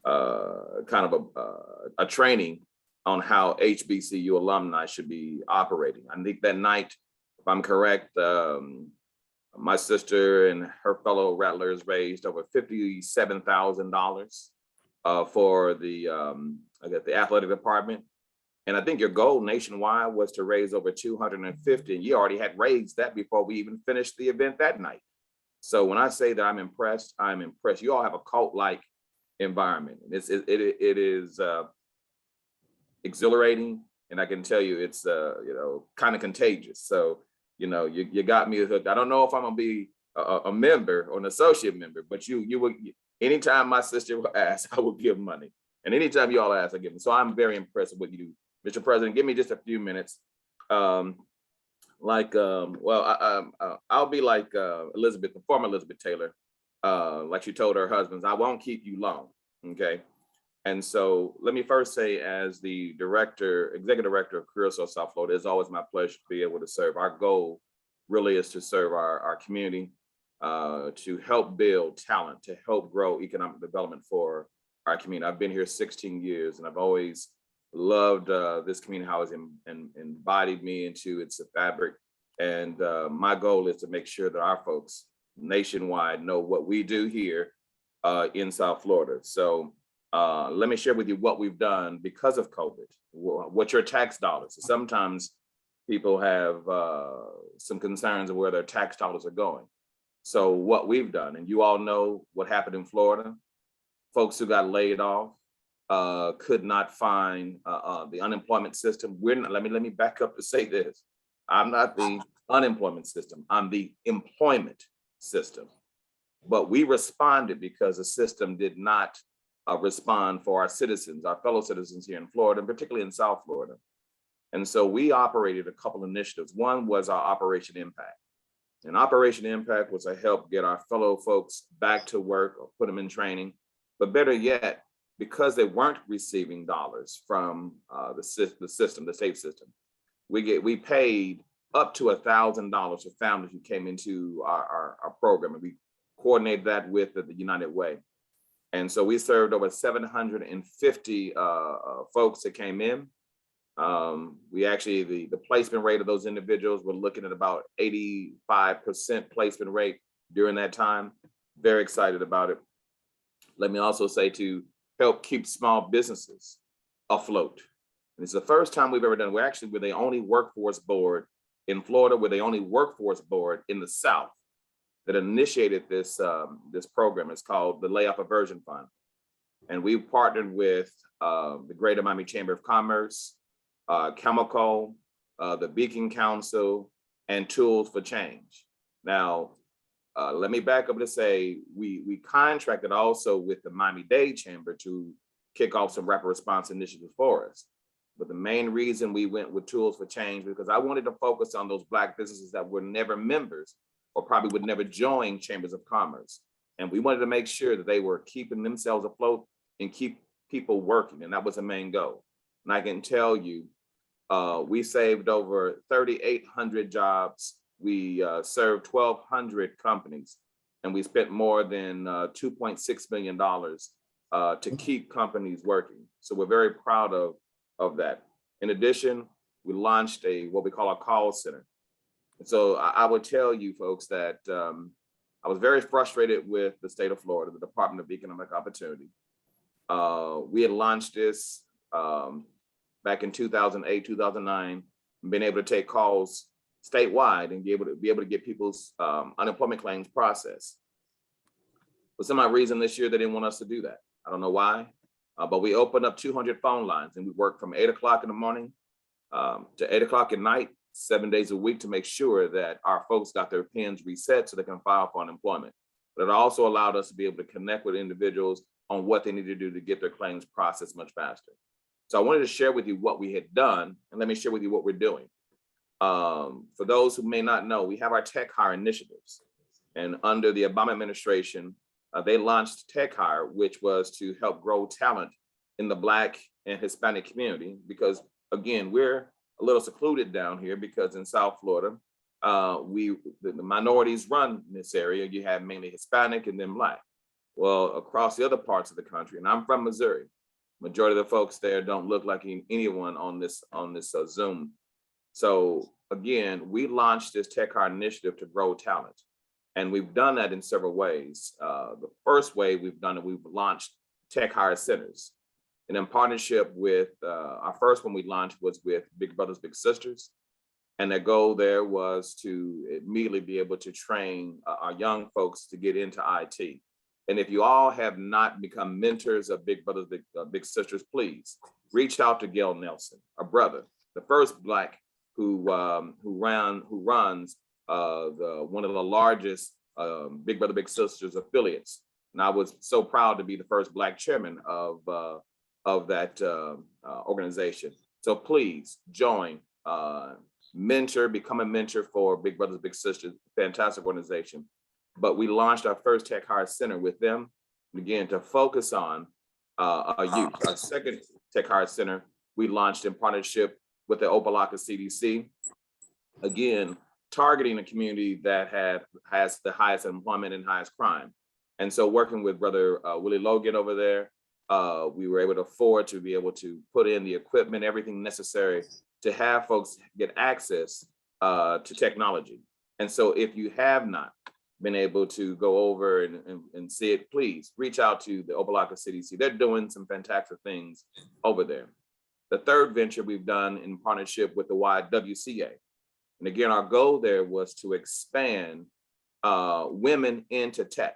kind of a training on how HBCU alumni should be operating. I think that night, if I'm correct, my sister and her fellow rattlers raised over $57,000 for the athletic department. And I think your goal nationwide was to raise over 250, and you already had raised that before we even finished the event that night. So when I say that I'm impressed, I'm impressed. You all have a cult-like environment. It is exhilarating, and I can tell you it's kind of contagious. So you got me hooked. I don't know if I'm gonna be a member or an associate member, but you would. Anytime my sister will ask, I will give money, and anytime you all ask, I give them. So I'm very impressed with what you do, Mr. President. Give me just a few minutes. I'll be like Elizabeth, the former Elizabeth Taylor, like she told her husbands, I won't keep you long. Okay. And so let me first say, as the executive director of Career Source South Florida, it's always my pleasure to be able to serve. Our goal really is to serve our community, to help build talent, to help grow economic development for our community. I've been here 16 years, and I've always loved this community, how it's embodied me into its fabric And my goal is to make sure that our folks nationwide know what we do here in South Florida. So let me share with you what we've done because of COVID, what your tax dollars. Sometimes people have some concerns of where their tax dollars are going. So what we've done, and you all know what happened in Florida, folks who got laid off could not find the unemployment system. We're not, let me back up to say this. I'm not the unemployment system, I'm the employment system. But we responded because the system did not respond for our citizens, our fellow citizens here in Florida, and particularly in South Florida. And so we operated a couple initiatives. One was our Operation Impact. And Operation Impact was to help get our fellow folks back to work or put them in training. But better yet, because they weren't receiving dollars from the system, the state system, we paid up to $1,000 for families who came into our program, and we coordinated that with the United Way. And so we served over 750 folks that came in. We actually, the placement rate of those individuals, we're looking at about 85% placement rate during that time. Very excited about it. Let me also say to help keep small businesses afloat. And it's the first time we've ever done. We're the only workforce board in Florida. We're the only workforce board in the South that initiated this program. It's called the Layoff Aversion Fund. And we partnered with the Greater Miami Chamber of Commerce, Chemical, the Beacon Council, and Tools for Change. Now, let me back up to say we contracted also with the Miami-Dade Chamber to kick off some rapid response initiatives for us. But the main reason we went with Tools for Change because I wanted to focus on those Black businesses that were never members or probably would never join chambers of commerce. And we wanted to make sure that they were keeping themselves afloat and keep people working. And that was the main goal. And I can tell you, we saved over 3,800 jobs. We served 1,200 companies, and we spent more than $2.6 million to keep companies working. So we're very proud of that. In addition, we launched what we call a call center. And so I would tell you folks that I was very frustrated with the state of Florida, the Department of Economic Opportunity. We had launched this back in 2008, 2009, and been able to take calls statewide and be able to get people's unemployment claims processed. For some odd reason this year, they didn't want us to do that. I don't know why, but we opened up 200 phone lines, and we worked from 8 o'clock in the morning to 8 o'clock at night, 7 days a week, to make sure that our folks got their pins reset so they can file for unemployment. But it also allowed us to be able to connect with individuals on what they need to do to get their claims processed much faster. So I wanted to share with you what we had done, and let me share with you what we're doing. For those who may not know, we have our Tech Hire initiatives. And under the Obama administration, they launched Tech Hire, which was to help grow talent in the Black and Hispanic community. Because again, we're a little secluded down here because in South Florida, the minorities run this area. You have mainly Hispanic and then Black. Well, across the other parts of the country, and I'm from Missouri, majority of the folks there don't look like anyone on this Zoom. So again, we launched this Tech Hire initiative to grow talent. And we've done that in several ways. The first way we've done it, we've launched Tech Hire Centers. And in partnership with, our first one we launched was with Big Brothers Big Sisters. And the goal there was to immediately be able to train our young folks to get into IT. And if you all have not become mentors of Big Brothers Big Sisters, please reach out to Gail Nelson, our brother, the first Black who runs one of the largest Big Brother Big Sisters affiliates. And I was so proud to be the first Black chairman of that organization. So please join, mentor, become a mentor for Big Brothers Big Sisters, fantastic organization. But we launched our first Tech Hire Center with them, again, to focus on our youth. Our second Tech Hire Center, we launched in partnership with the Opelika CDC, again, targeting a community that has the highest unemployment and highest crime. And so working with Brother Willie Logan over there, we were able to afford to be able to put in the equipment, everything necessary to have folks get access to technology. And so if you have not been able to go over and see it, please reach out to the Opa-locka CDC. They're doing some fantastic things over there. The third venture we've done in partnership with the YWCA. And again, our goal there was to expand women into tech.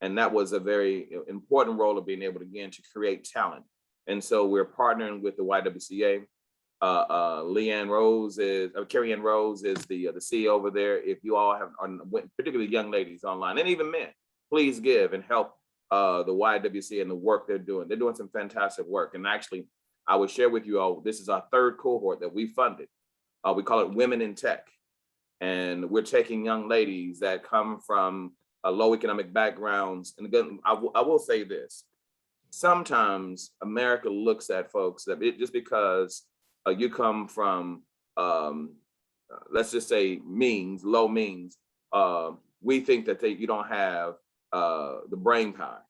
And that was a very important role of being able to, again, to create talent. And so we're partnering with the YWCA. Carrie Ann Rose is the CEO over there. If you all have, particularly young ladies online, and even men, please give and help the YWCA and the work they're doing. They're doing some fantastic work. And actually, I would share with you all, this is our third cohort that we funded. We call it Women in Tech. And we're taking young ladies that come from low economic backgrounds. And again, I will say this. Sometimes America looks at folks that just because you come from, let's just say low means, we think that you don't have the brain power.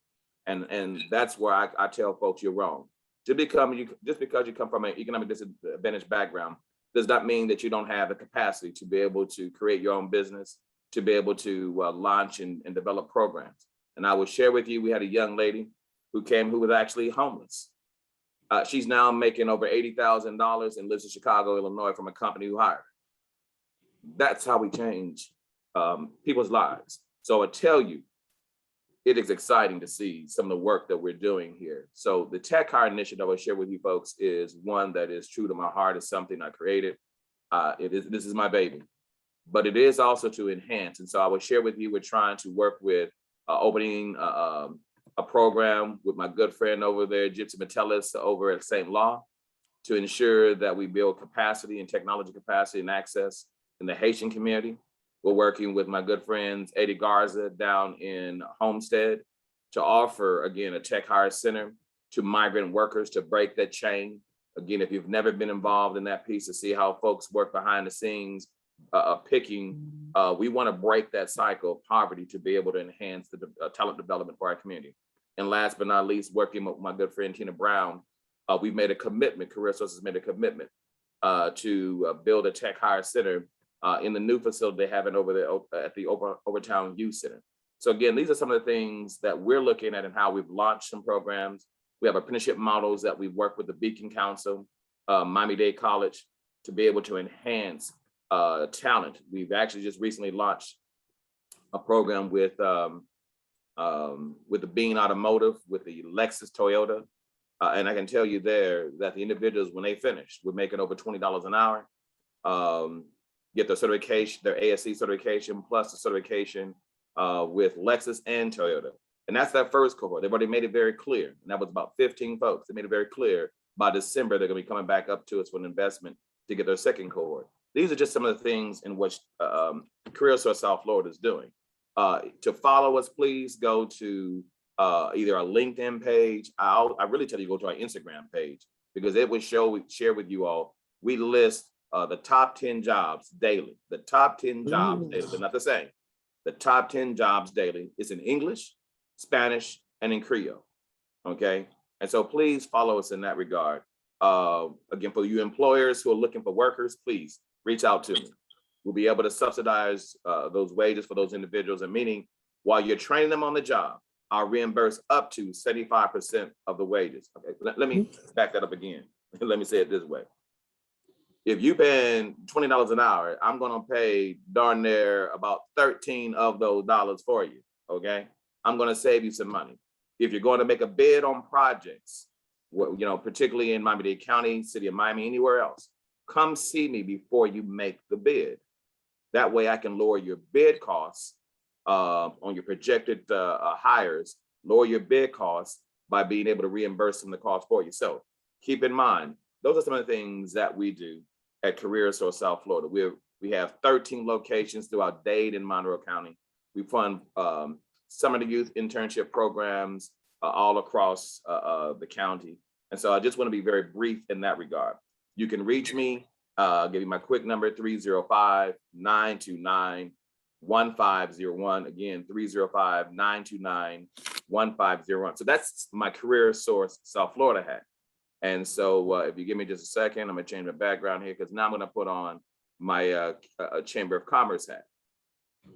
And that's where I tell folks you're wrong. Just because you come from an economic disadvantaged background does not mean that you don't have the capacity to be able to create your own business, to be able to launch and develop programs. And I will share with you, we had a young lady who was actually homeless. She's now making over $80,000 and lives in Chicago, Illinois, from a company who hired her. That's how we change people's lives. So I tell you, it is exciting to see some of the work that we're doing here. So the Tech Hire Initiative I will share with you folks is one that is true to my heart. It's something I created. This is my baby, but it is also to enhance. And so I will share with you, we're trying to work with opening a program with my good friend over there, Gypsy Metellus, over at St. Law, to ensure that we build capacity and technology capacity and access in the Haitian community. We're working with my good friends, Eddie Garza down in Homestead, to offer, again, a tech hire center to migrant workers to break that chain. Again, if you've never been involved in that piece to see how folks work behind the scenes, we want to break that cycle of poverty to be able to enhance the talent development for our community. And last but not least, working with my good friend Tina Brown, we've made a commitment, Career Sources made a commitment to build a tech hire center in the new facility they have over there at the Overtown Youth Center. So again, these are some of the things that we're looking at and how we've launched some programs. We have apprenticeship models that we've worked with the Beacon Council, Miami-Dade College, to be able to enhance talent. We've actually just recently launched a program with the Bean Automotive, with the Lexus Toyota. And I can tell you there that the individuals, when they finish, we're making over $20 an hour, get their certification, their ASC certification, plus the certification with Lexus and Toyota. And that's that first cohort. They've already made it very clear. And that was about 15 folks. They made it very clear by December, they're gonna be coming back up to us for an investment to get their second cohort. These are just some of the things in which Career Source South Florida is doing. To follow us, please go to either our LinkedIn page. I really tell you, go to our Instagram page, because it will share with you all. We list the top 10 jobs daily. The top 10 jobs daily, they're not the same. The top 10 jobs daily is in English, Spanish, and in Creole, okay? And so please follow us in that regard. Again, for you employers who are looking for workers, please reach out to me. We'll be able to subsidize those wages for those individuals, and meaning while you're training them on the job, I'll reimburse up to 75% of the wages. Okay, let me back that up again. Let me say it this way. If you paying $20 an hour, I'm gonna pay darn near about 13 of those dollars for you, okay? I'm gonna save you some money. If you're going to make a bid on projects, particularly in Miami-Dade County, City of Miami, anywhere else, come see me before you make the bid. That way I can lower your bid costs on your projected hires, lower your bid costs by being able to reimburse some of the cost for you. So keep in mind, those are some of the things that we do at Career Source South Florida. We have 13 locations throughout Dade and Monroe County. We fund summer to youth internship programs all across the county. And so I just want to be very brief in that regard. You can reach me, I'll give you my quick number, 305-929-1501. Again, 305-929-1501. So that's my Career Source South Florida hat. And so if you give me just a second, I'm gonna change my background here, because now I'm gonna put on my Chamber of Commerce hat.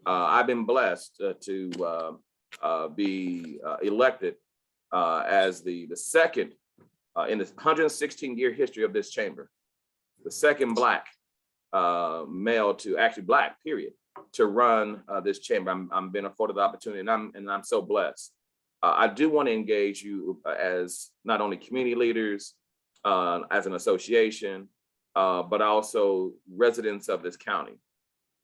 I've been blessed to be elected as the second in the 116-year history of this chamber, the second Black male to actually Black period to run this chamber. I'm been afforded the opportunity, and I'm so blessed. I do want to engage you as not only community leaders, as an association, but also residents of this county.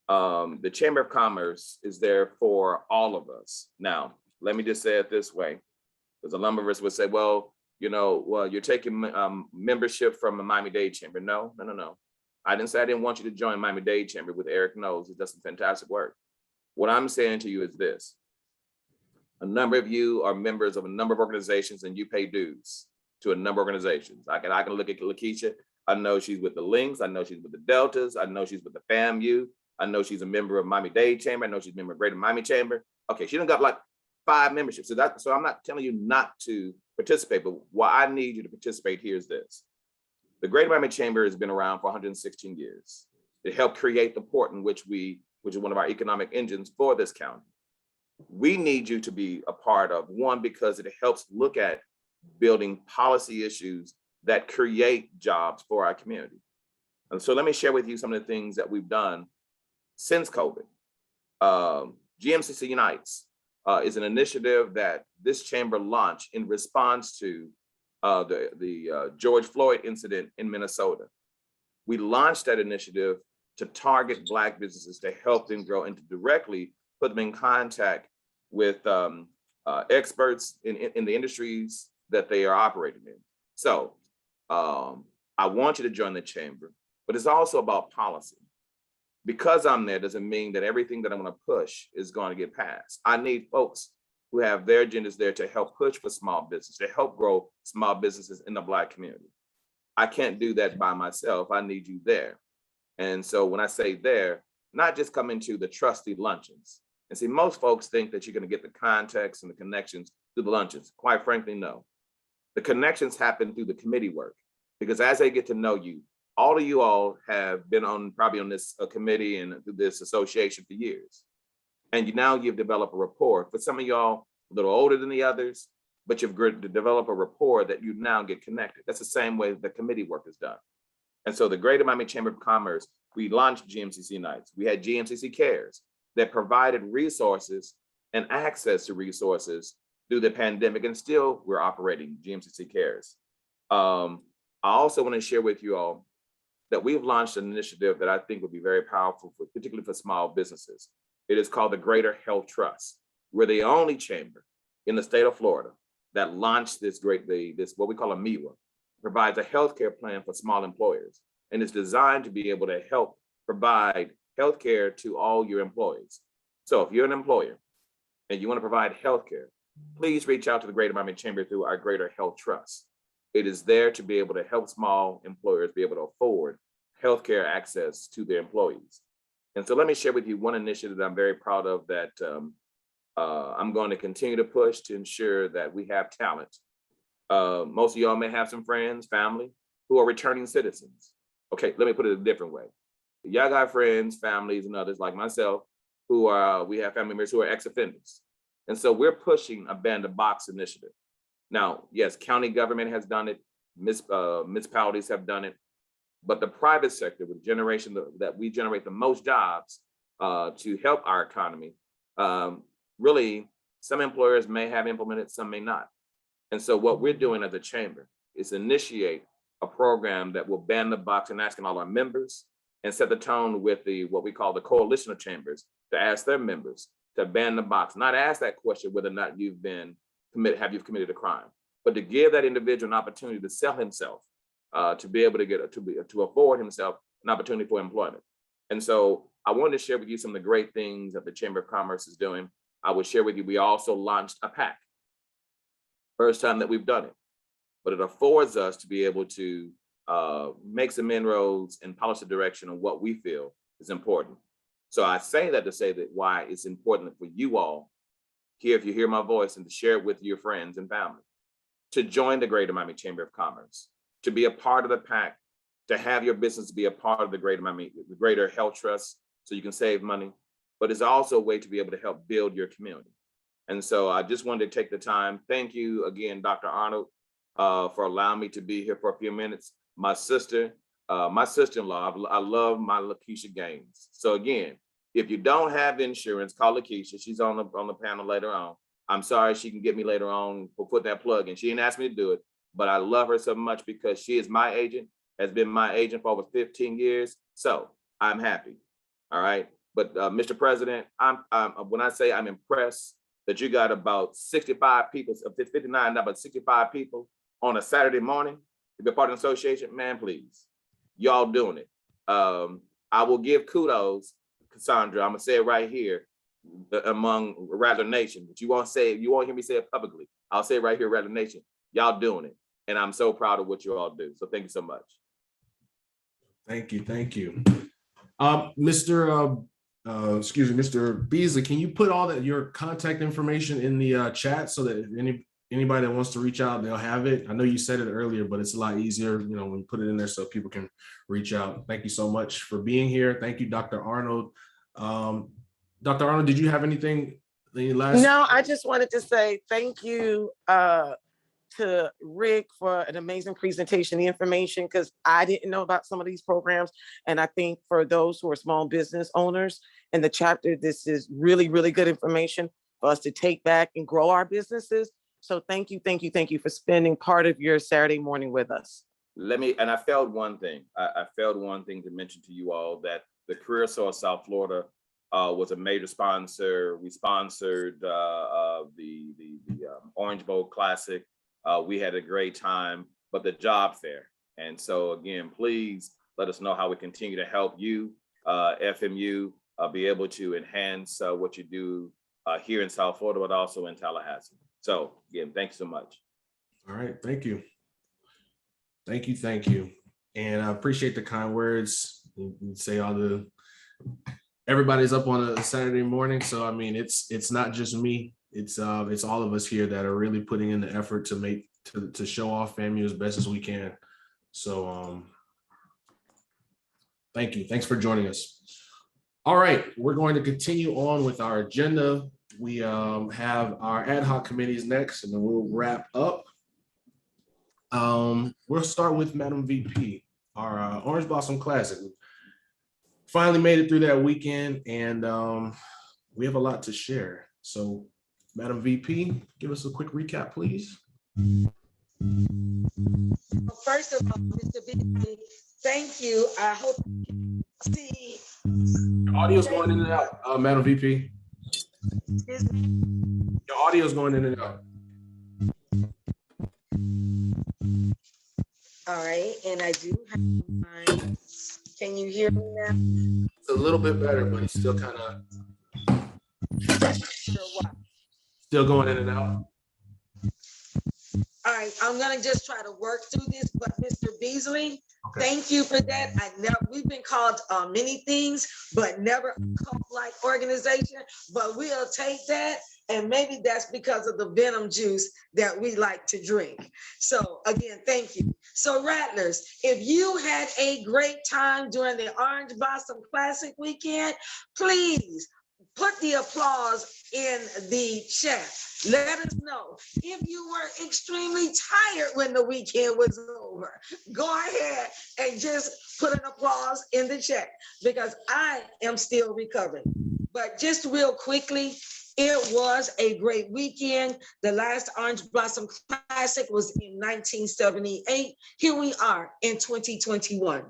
The Chamber of Commerce is there for all of us. Now, let me just say it this way, because a number of us would say, well, you're taking membership from the Miami-Dade Chamber. No. I didn't say I didn't want you to join Miami-Dade Chamber with Eric Knowles. He does some fantastic work. What I'm saying to you is this. A number of you are members of a number of organizations and you pay dues to a number of organizations. I can look at Lakeisha. I know she's with the Links. I know she's with the Deltas. I know she's with the FAMU. I know she's a member of Miami-Dade Chamber. I know she's a member of Greater Miami Chamber. Okay, she done got like 5 memberships. So I'm not telling you not to participate, but why I need you to participate here is this. The Greater Miami Chamber has been around for 116 years. It helped create the port in which is one of our economic engines for this county. We need you to be a part of, one, because it helps look at building policy issues that create jobs for our community. And so let me share with you some of the things that we've done since COVID. GMCC Unites is an initiative that this chamber launched in response to the George Floyd incident in Minnesota. We launched that initiative to target Black businesses to help them grow and to directly put them in contact with experts in the industries that they are operating in. So I want you to join the chamber, but it's also about policy. Because I'm there doesn't mean that everything that I'm going to push is going to get passed. I need folks who have their agendas there to help push for small business, to help grow small businesses in the Black community. I can't do that by myself. I need you there. And so when I say there, not just coming to the trustee luncheons. And see, most folks think that you're going to get the context and the connections through the luncheons. Quite frankly, no. The connections happen through the committee work, because as they get to know you, all of you all have been probably on this committee and this association for years. And now you've developed a rapport. For some of y'all, a little older than the others, but you've developed a rapport that you now get connected. That's the same way the committee work is done. And so the Greater Miami Chamber of Commerce, we launched GMCC Nights. We had GMCC Cares that provided resources and access to resources through the pandemic, and still we're operating GMCC Cares. I also want to share with you all that we've launched an initiative that I think would be very powerful, particularly for small businesses. It is called the Greater Health Trust. We're the only chamber in the state of Florida that launched this what we call a MIWA, provides a healthcare plan for small employers, and it's designed to be able to help provide healthcare to all your employees. So if you're an employer and you want to provide healthcare, please reach out to the Greater Miami Chamber through our Greater Health Trust. It is there to be able to help small employers be able to afford healthcare access to their employees. And so let me share with you one initiative that I'm very proud of that I'm going to continue to push to ensure that we have talent. Most of y'all may have some friends, family, who are returning citizens. Okay, let me put it a different way. Y'all got friends, families, and others like myself who we have family members who are ex-offenders. And so we're pushing a Ban the Box initiative. Now, yes, county government has done it, municipalities have done it, but the private sector, with generation that we generate the most jobs to help our economy, really, some employers may have implemented, some may not. And so what we're doing as a chamber is initiate a program that will ban the box and asking all our members and set the tone with what we call the coalition of chambers to ask their members to ban the box, not ask that question whether or not you've committed a crime, but to give that individual an opportunity to sell himself, to be able to afford himself an opportunity for employment. And so I wanted to share with you some of the great things that the Chamber of Commerce is doing. I would share with you, we also launched a PAC. First time that we've done it, but it affords us to be able to make some inroads and policy direction on what we feel is important. So I say that to say that why it's important for you all here, if you hear my voice, and to share it with your friends and family, to join the Greater Miami Chamber of Commerce, to be a part of the PAC, to have your business be a part of the greater health trust so you can save money, but it's also a way to be able to help build your community. And so I just wanted to take the time. Thank you again, Dr. Arnold, for allowing me to be here for a few minutes. My sister-in-law, I love my Lakeisha Gaines. So again, if you don't have insurance, call Lakeisha. She's on the panel later on. I'm sorry, she can get me later on for put that plug in. She didn't ask me to do it, but I love her so much because she is my agent, has been my agent for over 15 years. So I'm happy. All right. But Mr. President, when I say I'm impressed that you got about 65 people, 59, about 65 people on a Saturday morning to be a part of the association, man, please, y'all doing it. I will give kudos, Cassandra. I'm gonna say it right here among Rattler Nation, but you won't hear me say it publicly. I'll say it right here, Rattler Nation. Y'all doing it, and I'm so proud of what you all do. So thank you so much. Thank you, Mr. Beasley. Can you put all your contact information in the chat so that if anybody that wants to reach out, they'll have it? I know you said it earlier, but it's a lot easier, when you put it in there so people can reach out. Thank you so much for being here. Thank you, Dr. Arnold. Dr. Arnold, did you have anything? No, I just wanted to say thank you to Rick for an amazing presentation, the information, because I didn't know about some of these programs. And I think for those who are small business owners in the chapter, this is really, really good information for us to take back and grow our businesses. So thank you for spending part of your Saturday morning with us. I failed one thing. I failed one thing to mention to you all, that the Career Soil South Florida was a major sponsor. We sponsored the Orange Bowl Classic. We had a great time, but the job fair. And so again, please let us know how we continue to help you, FMU, be able to enhance what you do here in South Florida, but also in Tallahassee. So again, thanks so much. All right, thank you. And I appreciate the kind words. You say everybody's up on a Saturday morning. So I mean, it's not just me. It's all of us here that are really putting in the effort to show off FAMU as best as we can. So thank you. Thanks for joining us. All right, we're going to continue on with our agenda. We have our ad hoc committees next, and then we'll wrap up. We'll start with Madam VP, our Orange Blossom Classic. Finally made it through that weekend, and we have a lot to share. So Madam VP, give us a quick recap, please. First of all, Mr. B, thank you. I hope you see. Your audio's going in and out, Madam VP. Your audio's going in and out. All right, and I do have mine. Can you hear me now? It's a little bit better, but it's still kind of still going in and out. All right, I'm gonna just try to work through this, but Mr. Beasley, thank you for that. We've been called many things, but never a cult-like organization, but we'll take that. And maybe that's because of the venom juice that we like to drink. So again, thank you. So Rattlers, if you had a great time during the Orange Blossom Classic weekend, please put the applause in the chat. Let us know. If you were extremely tired when the weekend was over, go ahead and just put an applause in the chat, because I am still recovering. But just real quickly, it was a great weekend. The last Orange Blossom Classic was in 1978. Here we are in 2021.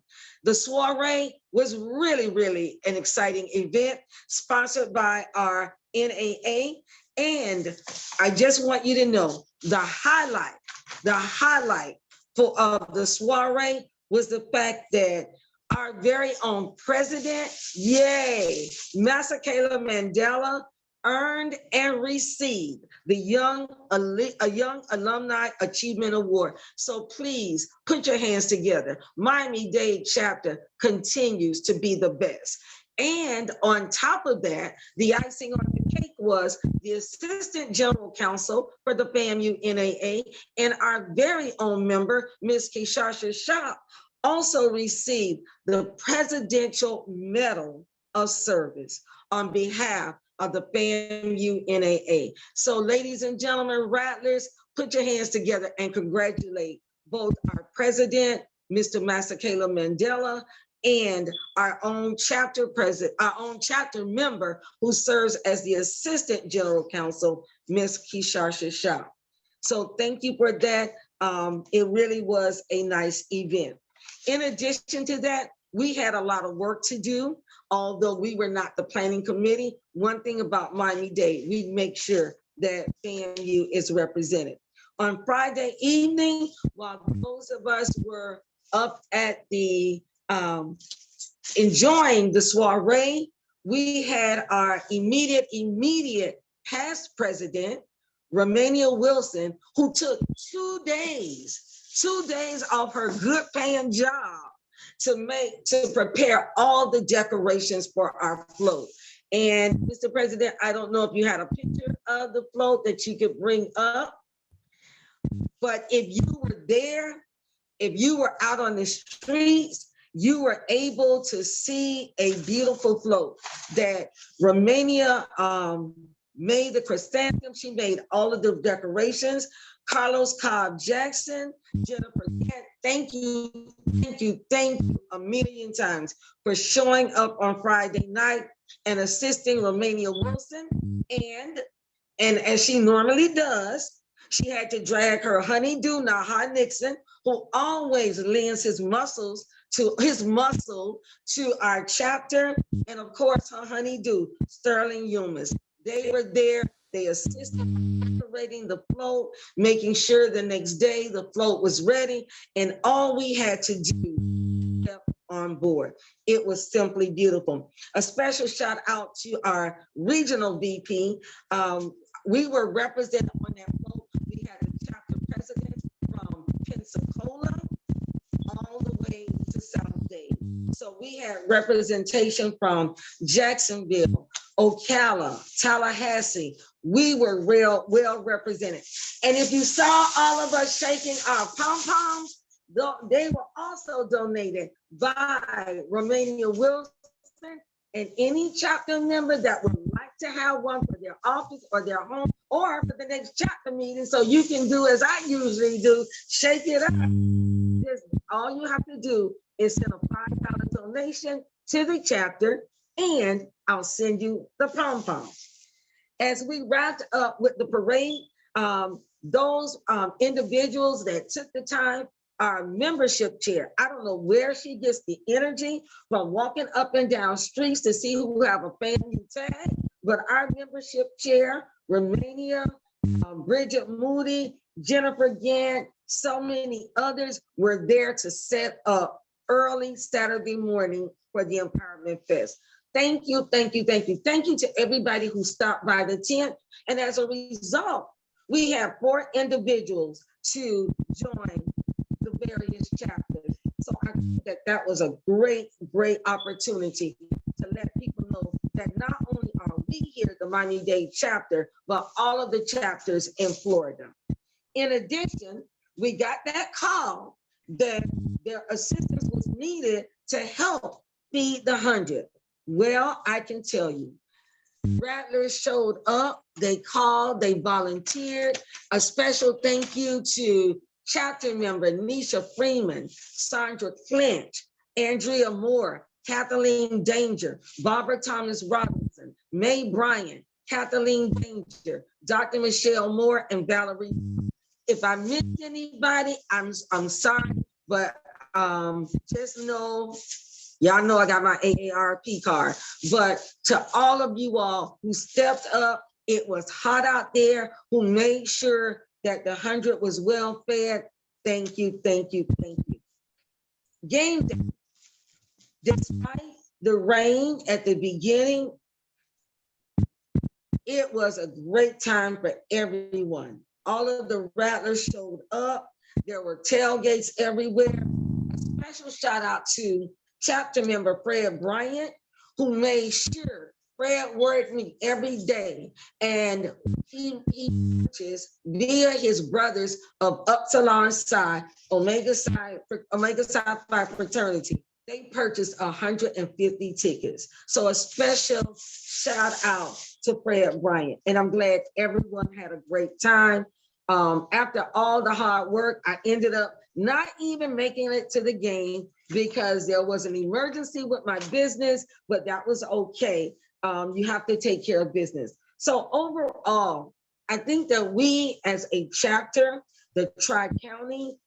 The soiree was really, really an exciting event sponsored by our NAA. And I just want you to know the highlight of the soiree was the fact that our very own president, Masakela Mandela, earned and received the Young Alumni Achievement Award. So please put your hands together. Miami-Dade chapter continues to be the best. And on top of that, the icing on the cake was the Assistant General Counsel for the FAMU NAA and our very own member, Ms. Kishasha Shah, also received the Presidential Medal of Service on behalf of the FAMU NAA. So ladies and gentlemen, Rattlers, put your hands together and congratulate both our president, Mr. Masakela Mandela, and our own chapter president, our own chapter member who serves as the Assistant General Counsel, Ms. Kishasha Shah. So thank you for that. It really was a nice event. In addition to that, we had a lot of work to do. Although we were not the planning committee, one thing about Miami-Dade, we make sure that FAMU is represented. On Friday evening, while those of us were up at the enjoying the soiree, we had our immediate past president, Romania Wilson, who took 2 days off her good paying job to prepare all the decorations for our float. And Mr. President, I don't know if you had a picture of the float that you could bring up, but if you were there, if you were out on the streets, you were able to see a beautiful float that Romania made the chrysanthemum. She made all of the decorations. Carlos Cobb Jackson, Jennifer, thank you a million times for showing up on Friday night and assisting Romania Wilson. And as she normally does, she had to drag her honeydew, Naha Nixon, who always lends his muscle to our chapter, and of course her honeydew, Sterling Yumas. They were there. They assisted in decorating the float, making sure the next day the float was ready, and all we had to do was on board. It was simply beautiful. A special shout out to our regional VP. We were represented on that float. We had a chapter president from Pensacola all the way to South Dade. So we had representation from Jacksonville, Ocala, Tallahassee. We were well represented. And if you saw all of us shaking our pom-poms, they were also donated by Romania Wilson and any chapter member that would like to have one for their office or their home or for the next chapter meeting. So you can do as I usually do, shake it up. Just all you have to do is send a $5 donation to the chapter and I'll send you the pom-pom. As we wrapped up with the parade, those individuals that took the time, our membership chair, I don't know where she gets the energy from walking up and down streets to see who have a family tag, but our membership chair, Romania, Bridget Moody, Jennifer Gant, so many others were there to set up early Saturday morning for the Empowerment Fest. Thank you, thank you, thank you. Thank you to everybody who stopped by the tent. And as a result, we have 4 individuals to join the various chapters. So I think that was a great opportunity to let people know that not only are we here at the Miami-Dade chapter, but all of the chapters in Florida. In addition, we got that call that their assistance was needed to help feed the 100. Well, I can tell you, Rattlers showed up, they called, they volunteered. A special thank you to chapter member Nisha Freeman, Sandra Clinch, Andrea Moore, Kathleen Danger, Barbara Thomas Robinson, Mae Bryant, Kathleen Danger, Dr. Michelle Moore, and Valerie. If I missed anybody, I'm sorry, but just know, y'all know I got my AARP card, but to all of you all who stepped up, it was hot out there, who made sure that the 100 was well fed. Thank you, thank you, thank you. Game day. Despite the rain at the beginning, it was a great time for everyone. All of the Rattlers showed up. There were tailgates everywhere. A special shout out to chapter member Fred Bryant, who made sure Fred worked me every day, and he purchased via his brothers of Upsilon Psi, Omega Psi Phi fraternity. They purchased 150 tickets. So a special shout out to Fred Bryant. And I'm glad everyone had a great time. After all the hard work, I ended up not even making it to the game because there was an emergency with my business, but that was okay. You have to take care of business. So overall, I think that we as a chapter, the Tri-County,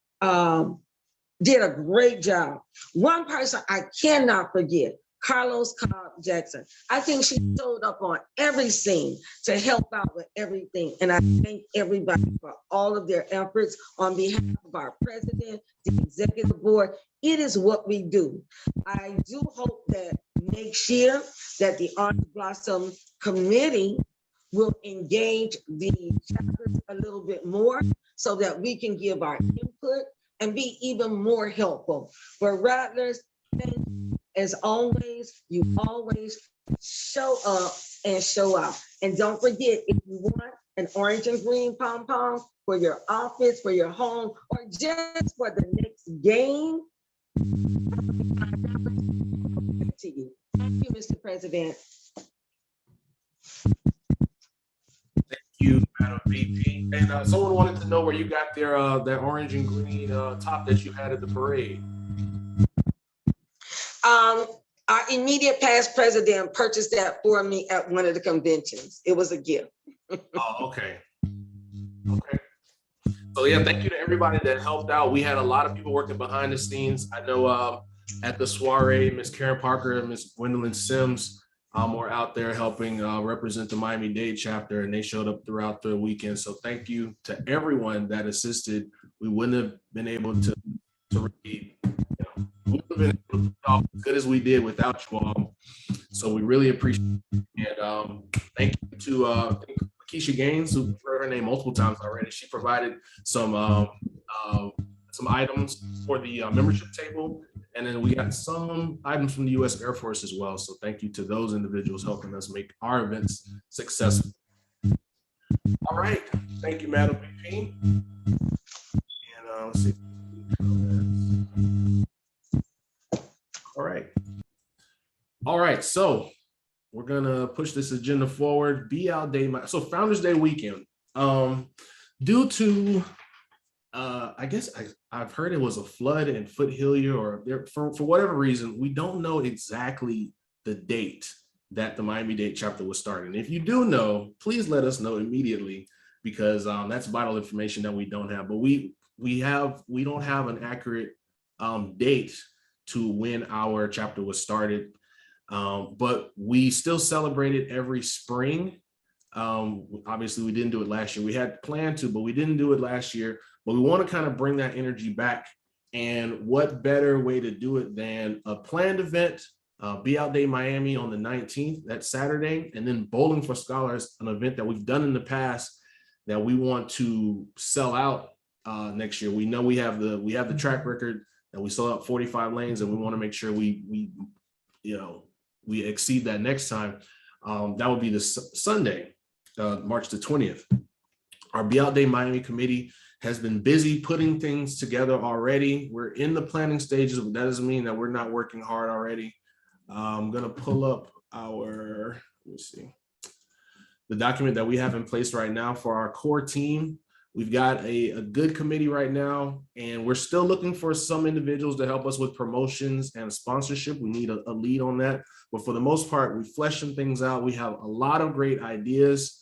did a great job. One person I cannot forget, Carlos Cobb Jackson. I think she showed up on every scene to help out with everything. And I thank everybody for all of their efforts on behalf of our president, the executive board. It is what we do. I do hope that next year that the Orange Blossom Committee will engage the chapters a little bit more so that we can give our input and be even more helpful. But Rattlers, as always, you always show up and show out. And don't forget, if you want an orange and green pom-pom for your office, for your home, or just for the next game, to you. Thank you, Mr. President. Thank you, Madam VP. And someone wanted to know where you got their that orange and green top that you had at the parade. Our immediate past president purchased that for me at one of the conventions. It was a gift. Oh, okay. Okay. So yeah, thank you to everybody that helped out. We had a lot of people working behind the scenes. I know at the soiree, Miss Karen Parker and Miss Gwendolyn Sims were out there helping represent the Miami-Dade chapter, and they showed up throughout the weekend. So thank you to everyone that assisted. We wouldn't have been able to really, we would have been able to do as good as we did without you all. So we really appreciate it. And thank you to Keisha Gaines, who heard her name multiple times already. She provided some items for the membership table, and then we got some items from the U.S. Air Force as well. So thank you to those individuals helping us make our events successful. All right, thank you, Madam VP. And let's see. All right, so we're gonna push this agenda forward. Be Out Day, so Founders Day weekend. Due to, I guess I've heard it was a flood in Foot Hillier, or there, for whatever reason, we don't know exactly the date that the Miami-Dade chapter was starting. If you do know, please let us know immediately, because that's vital information that we don't have. But we don't have an accurate date to when our chapter was started. But we still celebrate it every spring. Obviously, we didn't do it last year. We had planned to, but we didn't do it last year. But we want to kind of bring that energy back. And what better way to do it than a planned event, Be Out Day Miami on the 19th, that Saturday, and then Bowling for Scholars, an event that we've done in the past that we want to sell out next year. We know we have the track record that we sold out 45 lanes, and we want to make sure we exceed that next time. That would be the Sunday, March the 20th. Our Be Out Day Miami committee has been busy putting things together already. We're in the planning stages, but that doesn't mean that we're not working hard already. I'm gonna pull up the document that we have in place right now for our core team. We've got a good committee right now, and we're still looking for some individuals to help us with promotions and sponsorship. We need a lead on that. But for the most part, we're fleshing things out. We have a lot of great ideas.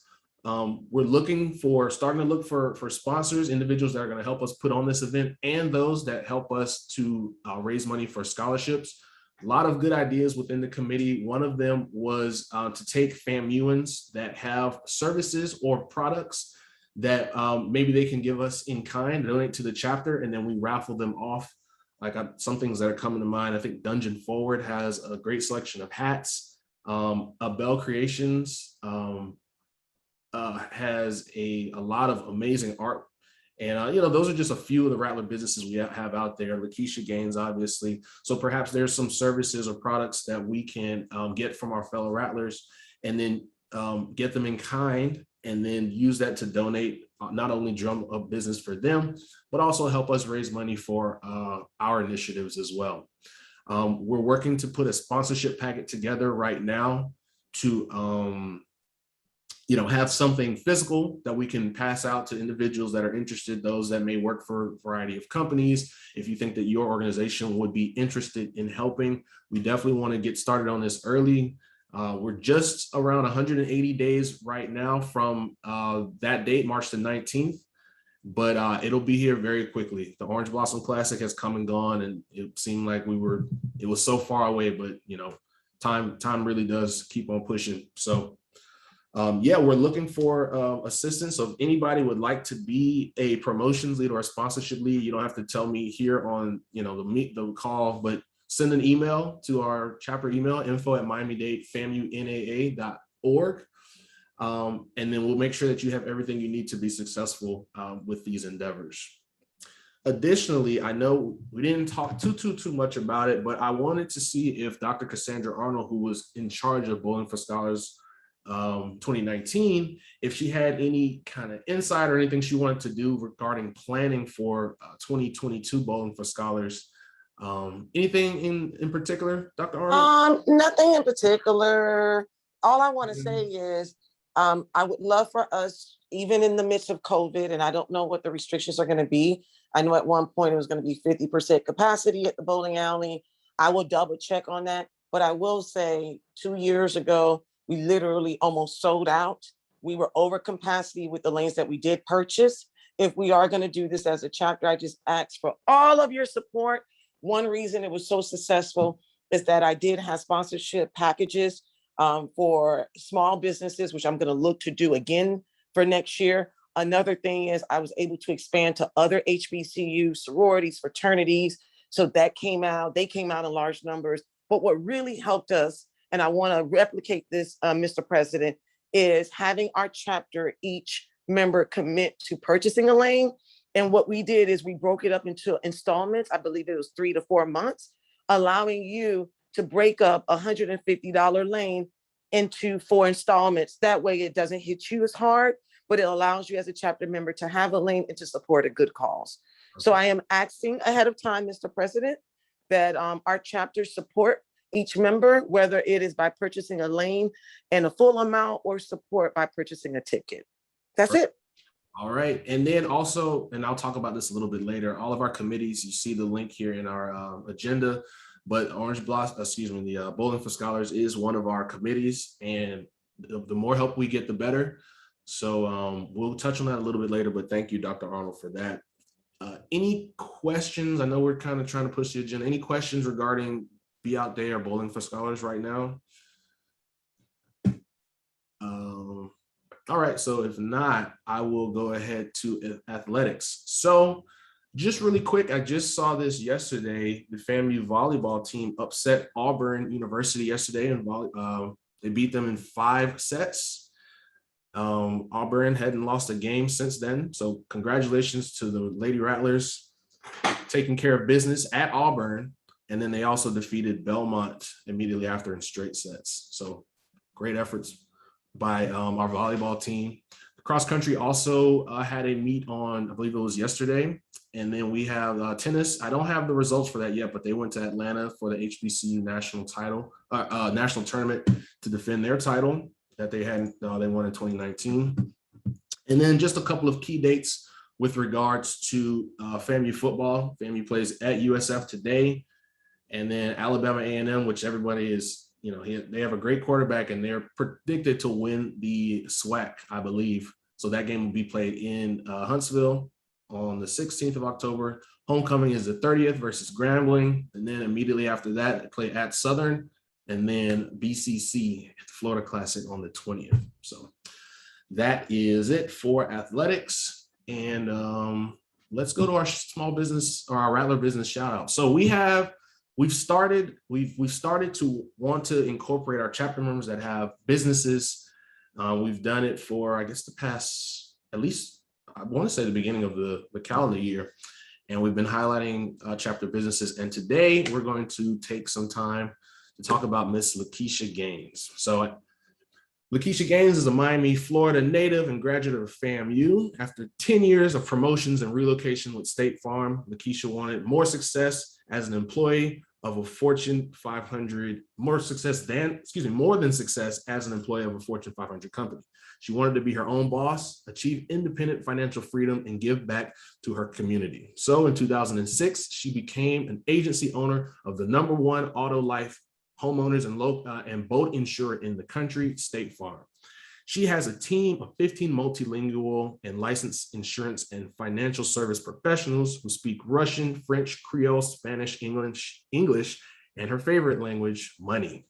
We're starting to look for sponsors, individuals that are going to help us put on this event, and those that help us to raise money for scholarships. A lot of good ideas within the committee. One of them was to take FAMUans that have services or products that maybe they can give us in kind, donate to the chapter, and then we raffle them off. Like some things that are coming to mind. I think Dungeon Forward has a great selection of hats. Bell Creations has a lot of amazing art. And, those are just a few of the Rattler businesses we have out there. Lakeisha Gaines, obviously. So perhaps there's some services or products that we can get from our fellow Rattlers. and then get them in kind, and then use that to donate, not only drum up business for them, but also help us raise money for our initiatives as well. We're working to put a sponsorship packet together right now to have something physical that we can pass out to individuals that are interested, those that may work for a variety of companies. If you think that your organization would be interested in helping, we definitely want to get started on this early. We're just around 180 days right now from that date, March the 19th, but it'll be here very quickly. The Orange Blossom Classic has come and gone, and it seemed like it was so far away, but time really does keep on pushing. So yeah, we're looking for assistance. So if anybody would like to be a promotions lead or a sponsorship lead, you don't have to tell me here on the call, but send an email to our chapter email, info@Miami-Dade FAMUNAA.org. And then we'll make sure that you have everything you need to be successful with these endeavors. Additionally, I know we didn't talk too much about it, but I wanted to see if Dr. Cassandra Arnold, who was in charge of Bowling for Scholars 2019, if she had any kind of insight or anything she wanted to do regarding planning for 2022 Bowling for Scholars. Anything in particular, Dr. Arnold? Nothing in particular. All I want to say is I would love for us, even in the midst of COVID, and I don't know what the restrictions are going to be. I know at one point it was going to be 50% capacity at the bowling alley. I will double check on that. But I will say 2 years ago, we literally almost sold out. We were over capacity with the lanes that we did purchase. If we are going to do this as a chapter, I just ask for all of your support. One reason it was so successful is that I did have sponsorship packages for small businesses, which I'm going to look to do again for next year. Another thing is I was able to expand to other HBCU sororities, fraternities. So they came out in large numbers. But what really helped us, and I want to replicate this, Mr. President, is having our chapter, each member commit to purchasing a lane. And what we did is we broke it up into installments. I believe it was 3 to 4 months, allowing you to break up a $150 lane into 4 installments. That way it doesn't hit you as hard, but it allows you as a chapter member to have a lane and to support a good cause. So I am asking ahead of time, Mr. President, that our chapter support each member, whether it is by purchasing a lane and a full amount or support by purchasing a ticket. That's it. All right. And then also, and I'll talk about this a little bit later, all of our committees, you see the link here in our agenda, but the Bowling for Scholars is one of our committees, and the more help we get, the better. So we'll touch on that a little bit later, but thank you, Dr. Arnold, for that. Any questions? I know we're kind of trying to push the agenda. Any questions regarding Be Out Day or Bowling for Scholars right now? All right, so if not, I will go ahead to athletics. So just really quick, I just saw this yesterday. The FAMU volleyball team upset Auburn University yesterday, and they beat them in 5 sets. Auburn hadn't lost a game since then, so congratulations to the Lady Rattlers taking care of business at Auburn. And then they also defeated Belmont immediately after in straight sets. So great efforts by our volleyball team. The cross country also had a meet on, I believe it was yesterday. And then we have tennis. I don't have the results for that yet, but they went to Atlanta for the HBCU national tournament to defend their title that they won in 2019. And then just a couple of key dates with regards to FAMU football. FAMU plays at USF today. And then Alabama A&M, which everybody is, they have a great quarterback and they're predicted to win the SWAC, I believe. So that game will be played in Huntsville on the 16th of October. Homecoming is the 30th versus Grambling. And then immediately after that, they play at Southern, and then BCC at the Florida Classic on the 20th. So that is it for athletics. And let's go to our small business or our Rattler business shout out. So we've started to want to incorporate our chapter members that have businesses. We've done it for, I guess, the past, at least, I want to say the beginning of the calendar year. And we've been highlighting chapter businesses. And today we're going to take some time to talk about Miss Lakeisha Gaines. So Lakeisha Gaines is a Miami, Florida native and graduate of FAMU. After 10 years of promotions and relocation with State Farm, Lakeisha wanted more success as an employee of a Fortune 500, more than success as an employee of a Fortune 500 company. She wanted to be her own boss, achieve independent financial freedom, and give back to her community. So in 2006, she became an agency owner of the #1 auto life homeowners and boat insurer in the country, State Farm. She has a team of 15 multilingual and licensed insurance and financial service professionals who speak Russian, French, Creole, Spanish, English, and her favorite language, money.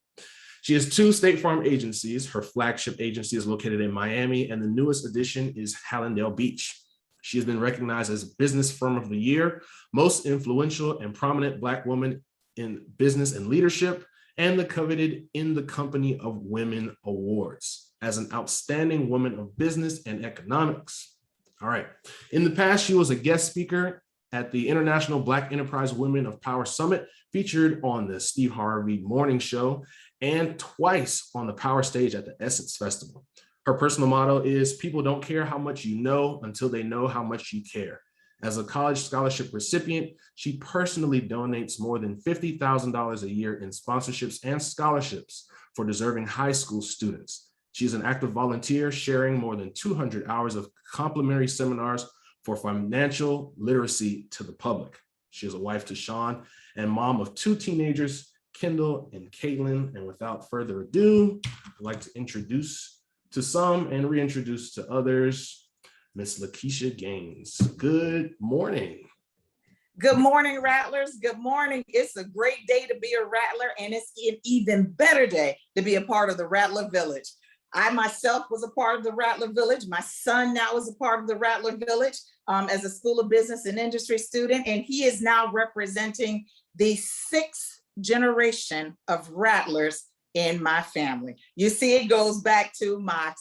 She has 2 State Farm agencies. Her flagship agency is located in Miami, and the newest addition is Hallandale Beach. She has been recognized as Business Firm of the Year, Most Influential and Prominent Black Woman in Business and Leadership, and the coveted In the Company of Women Awards as an outstanding woman of business and economics. All right. In the past, she was a guest speaker at the International Black Enterprise Women of Power Summit, featured on the Steve Harvey Morning Show, and twice on the Power Stage at the Essence Festival. Her personal motto is, people don't care how much you know until they know how much you care. As a college scholarship recipient, she personally donates more than $50,000 a year in sponsorships and scholarships for deserving high school students. She's an active volunteer, sharing more than 200 hours of complimentary seminars for financial literacy to the public. She is a wife to Sean and mom of 2 teenagers, Kendall and Caitlin. And without further ado, I'd like to introduce to some and reintroduce to others, Miss Lakeisha Gaines. Good morning. Good morning, Rattlers. Good morning. It's a great day to be a Rattler, and it's an even better day to be a part of the Rattler Village. I myself was a part of the Rattler Village. My son now is a part of the Rattler Village as a School of Business and Industry student, and he is now representing the 6th generation of Rattlers in my family. You see, it goes back to my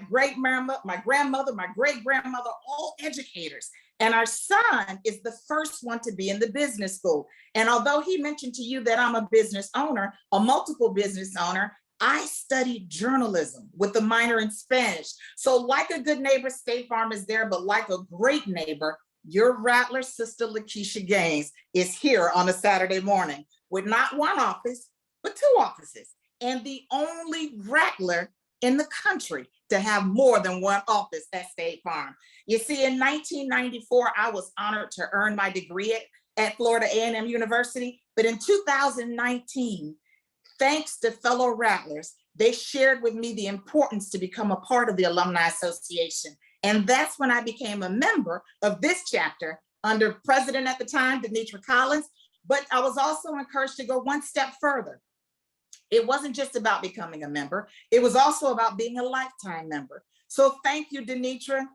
great-grandmother, my grandmother, my great-grandmother, all educators. And our son is the first one to be in the business school. And although he mentioned to you that I'm a business owner, a multiple business owner, I studied journalism with a minor in Spanish. So like a good neighbor, State Farm is there, but like a great neighbor, your Rattler sister, Lakeisha Gaines, is here on a Saturday morning with not 1 office, but 2 offices, and the only Rattler in the country to have more than 1 office at State Farm. You see, in 1994, I was honored to earn my degree at Florida A&M University, but in 2019, thanks to fellow Rattlers, they shared with me the importance to become a part of the Alumni Association. And that's when I became a member of this chapter under president at the time, Denitra Collins, but I was also encouraged to go 1 step further. It wasn't just about becoming a member. It was also about being a lifetime member. So thank you, Denitra.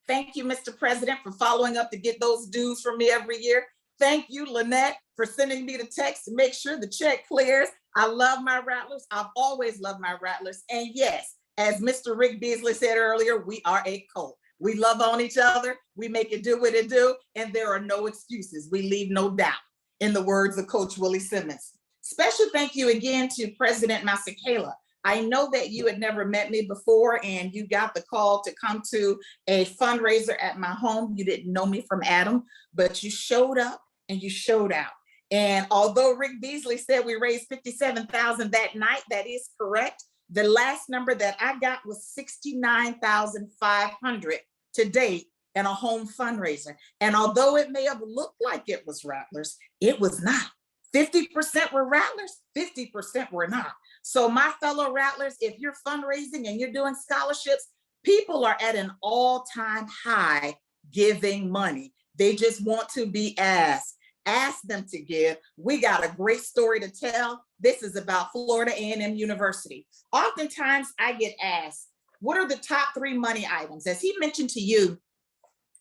Thank you, Mr. President, for following up to get those dues from me every year. Thank you, Lynette, for sending me the text to make sure the check clears. I love my Rattlers. I've always loved my Rattlers. And yes, as Mr. Rick Beasley said earlier, we are a cult. We love on each other. We make it do what it do. And there are no excuses. We leave no doubt, in the words of Coach Willie Simmons. Special thank you again to President Masekela. I know that you had never met me before and you got the call to come to a fundraiser at my home. You didn't know me from Adam, but you showed up and you showed out. And although Rick Beasley said we raised $57,000 that night, that is correct. The last number that I got was $69,500 to date in a home fundraiser. And although it may have looked like it was Rattlers, it was not. 50% were Rattlers, 50% were not. So my fellow Rattlers, if you're fundraising and you're doing scholarships, people are at an all-time high giving money. They just want to be asked. Ask them to give. We got a great story to tell. This is about Florida A&M University. Oftentimes I get asked, what are the top 3 money items? As he mentioned to you,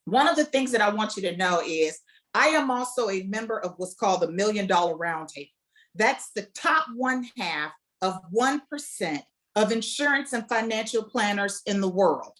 one of the things that I want you to know is I am also a member of what's called the $1 Million Roundtable. That's the top 1/2 of 1% of insurance and financial planners in the world.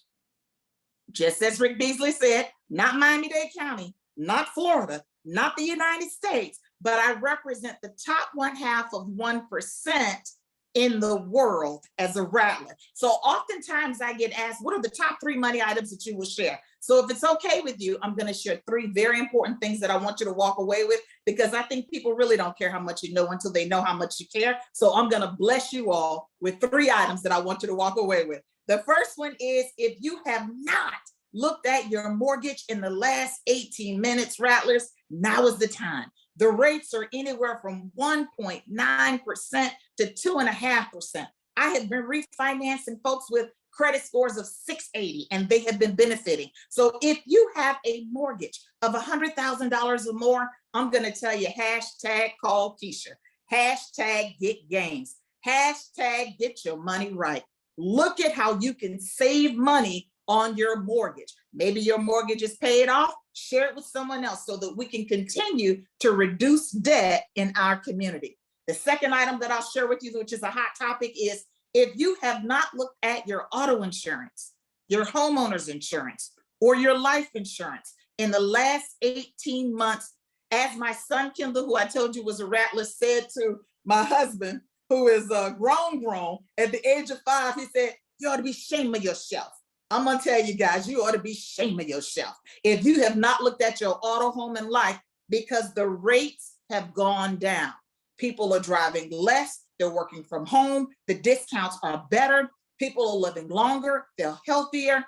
Just as Rick Beasley said, not Miami-Dade County, not Florida, not the United States, but I represent the top 1/2 of 1% in the world as a rattler. So oftentimes I get asked, what are the top 3 money items that you will share? So if it's okay with you, I'm going to share 3 very important things that I want you to walk away with, because I think people really don't care how much you know until they know how much you care. So I'm going to bless you all with 3 items that I want you to walk away with. The first one is, if you have not looked at your mortgage in the last 18 minutes, rattlers, now is the time. The rates are anywhere from 1.9% to 2.5%. I have been refinancing folks with credit scores of 680, and they have been benefiting. So if you have a mortgage of $100,000 or more, I'm going to tell you, hashtag call Keisha, hashtag get gains, hashtag get your money right. Look at how you can save money on your mortgage. Maybe your mortgage is paid off, share it with someone else so that we can continue to reduce debt in our community. The second item that I'll share with you, which is a hot topic, is if you have not looked at your auto insurance, your homeowner's insurance, or your life insurance in the last 18 months, as my son Kendall, who I told you was a rattler, said to my husband, who is grown, at the age of 5, he said, you ought to be ashamed of yourself. I'm gonna tell you guys, you ought to be ashamed of yourself if you have not looked at your auto, home, and life, because the rates have gone down. People are driving less, they're working from home, the discounts are better, people are living longer, they're healthier.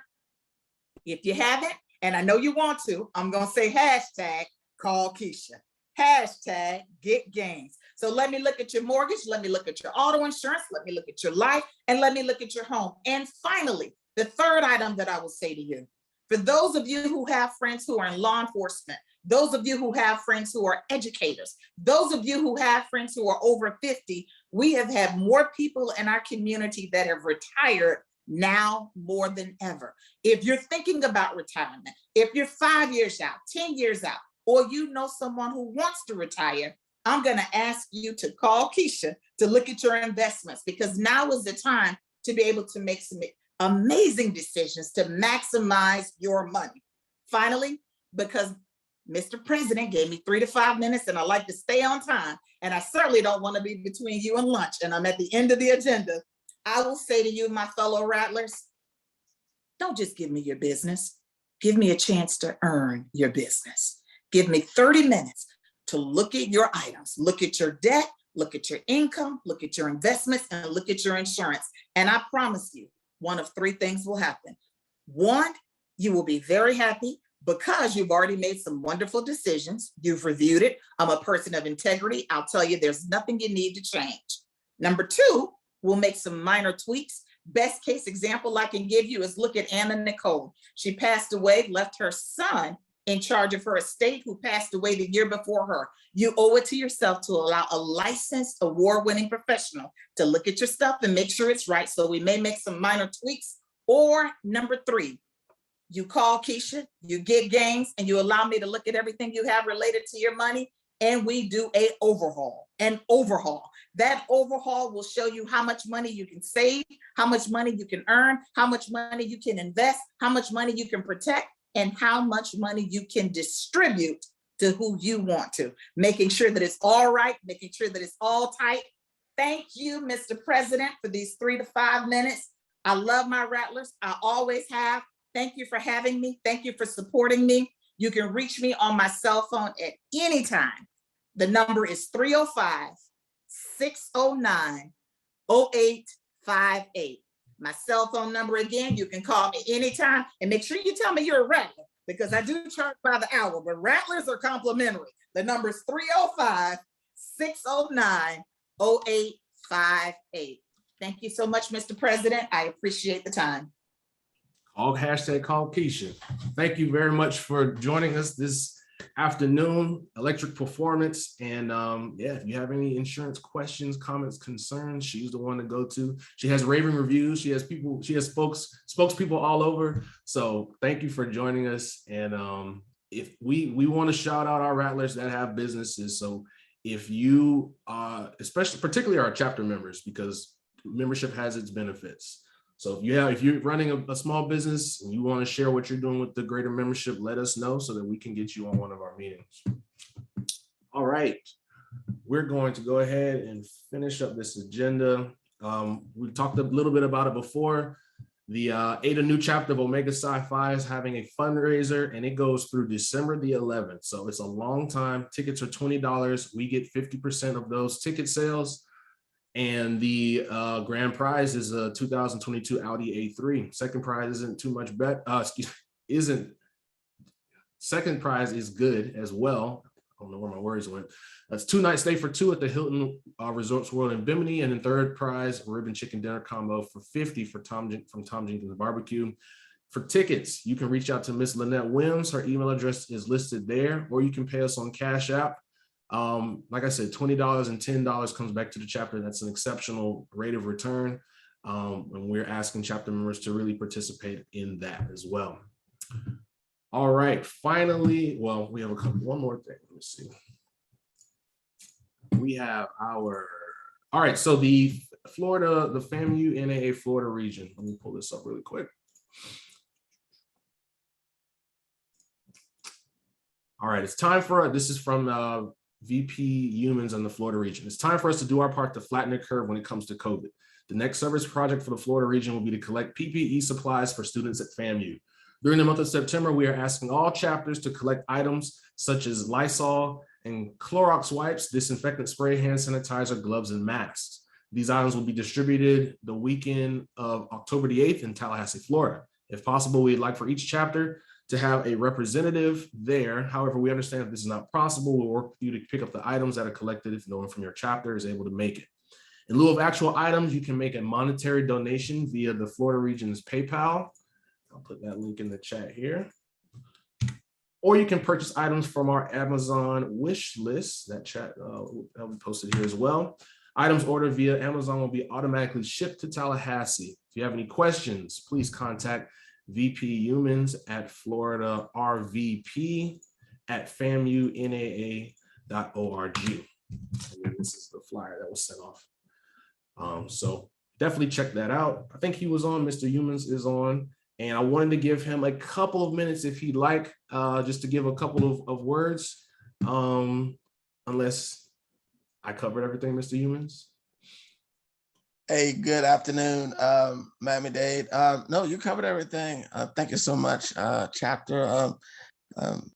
If you haven't, and I know you want to, I'm gonna say hashtag call Keisha, hashtag get gains. So let me look at your mortgage, let me look at your auto insurance, let me look at your life, and let me look at your home. And finally, the third item that I will say to you, for those of you who have friends who are in law enforcement, those of you who have friends who are educators, those of you who have friends who are over 50, we have had more people in our community that have retired now more than ever. If you're thinking about retirement, if you're 5 years out, 10 years out, or you know someone who wants to retire, I'm going to ask you to call Keisha to look at your investments, because now is the time to be able to make some amazing decisions to maximize your money. Finally, because Mr. President gave me 3 to 5 minutes and I like to stay on time, and I certainly don't want to be between you and lunch, and I'm at the end of the agenda, I will say to you, my fellow rattlers, don't just give me your business. Give me a chance to earn your business. Give me 30 minutes to look at your items, look at your debt, look at your income, look at your investments, and look at your insurance. And I promise you, one of 3 things will happen. 1, you will be very happy because you've already made some wonderful decisions. You've reviewed it. I'm a person of integrity. I'll tell you, there's nothing you need to change. Number 2, we'll make some minor tweaks. Best case example I can give you is look at Anna Nicole. She passed away, left her son in charge of her estate, who passed away the year before her. You owe it to yourself to allow a licensed, award-winning professional to look at your stuff and make sure it's right. So we may make some minor tweaks. Or number 3, you call Keisha, you get gains, and you allow me to look at everything you have related to your money, and we do an overhaul. That overhaul will show you how much money you can save, how much money you can earn, how much money you can invest, how much money you can protect, and how much money you can distribute to who you want to, making sure that it's all right, making sure that it's all tight. Thank you, Mr. President, for these 3 to 5 minutes. I love my rattlers. I always have. Thank you for having me. Thank you for supporting me. You can reach me on my cell phone at any time. The number is 305-609-0858. My cell phone number again, you can call me anytime, and make sure you tell me you're a rattler, because I do charge by the hour, but rattlers are complimentary. The number is 305-609-0858. Thank you so much, Mr. President. I appreciate the time. Hashtag call Keisha. Thank you very much for joining us this afternoon, Electric Performance. And yeah, if you have any insurance questions, comments, concerns, she's the one to go to. She has raving reviews. She has spokespeople all over. So thank you for joining us. And if we want to shout out our rattlers that have businesses. So if you particularly our chapter members, because membership has its benefits. So if you're running a small business and you want to share what you're doing with the greater membership, let us know so that we can get you on one of our meetings. All right, we're going to go ahead and finish up this agenda. We talked a little bit about it before. The Ada new chapter of Omega Sci-Fi is having a fundraiser, and it goes through December the 11th. So it's a long time. Tickets are $20. We get 50% of those ticket sales. And the grand prize is a 2022 Audi A3. Second prize isn't too much second prize is good as well. I don't know where my words went. That's 2-night stay for 2 at the Hilton Resorts World in Bimini. And then third prize, ribbon chicken dinner combo for $50 from Tom Jenkins Barbecue. For tickets, you can reach out to Miss Lynette Wims. Her email address is listed there, or you can pay us on Cash App. Like I said, $20 and $10 comes back to the chapter. That's an exceptional rate of return. And we're asking chapter members to really participate in that as well. All right, finally, well, we have one more thing. Let me see. We have all right, so the FAMU NAA Florida region. Let me pull this up really quick. All right, it's time for, this is from VP Humans in the Florida region. It's time for us to do our part to flatten the curve when it comes to COVID. The next service project for the Florida region will be to collect PPE supplies for students at FAMU. During the month of September, we are asking all chapters to collect items such as Lysol and Clorox wipes, disinfectant spray, hand sanitizer, gloves, and masks. These items will be distributed the weekend of October the 8th in Tallahassee, Florida. If possible, we'd like for each chapter to have a representative there. However, we understand if this is not possible, we'll work with you to pick up the items that are collected if no one from your chapter is able to make it. In lieu of actual items, you can make a monetary donation via the Florida region's PayPal. I'll put that link in the chat here. Or you can purchase items from our Amazon wish list. That chat will be posted here as well. Items ordered via Amazon will be automatically shipped to Tallahassee. If you have any questions, please contact VP Humans at Florida RVP at FAMUNAA.org. And this is the flyer that was sent off. So definitely check that out. I think he was on, Mr. Humans is on. And I wanted to give him a couple of minutes if he'd like, just to give a couple of words, unless I covered everything, Mr. Humans. Hey, good afternoon, Miami-Dade. No, you covered everything. Thank you so much, chapter.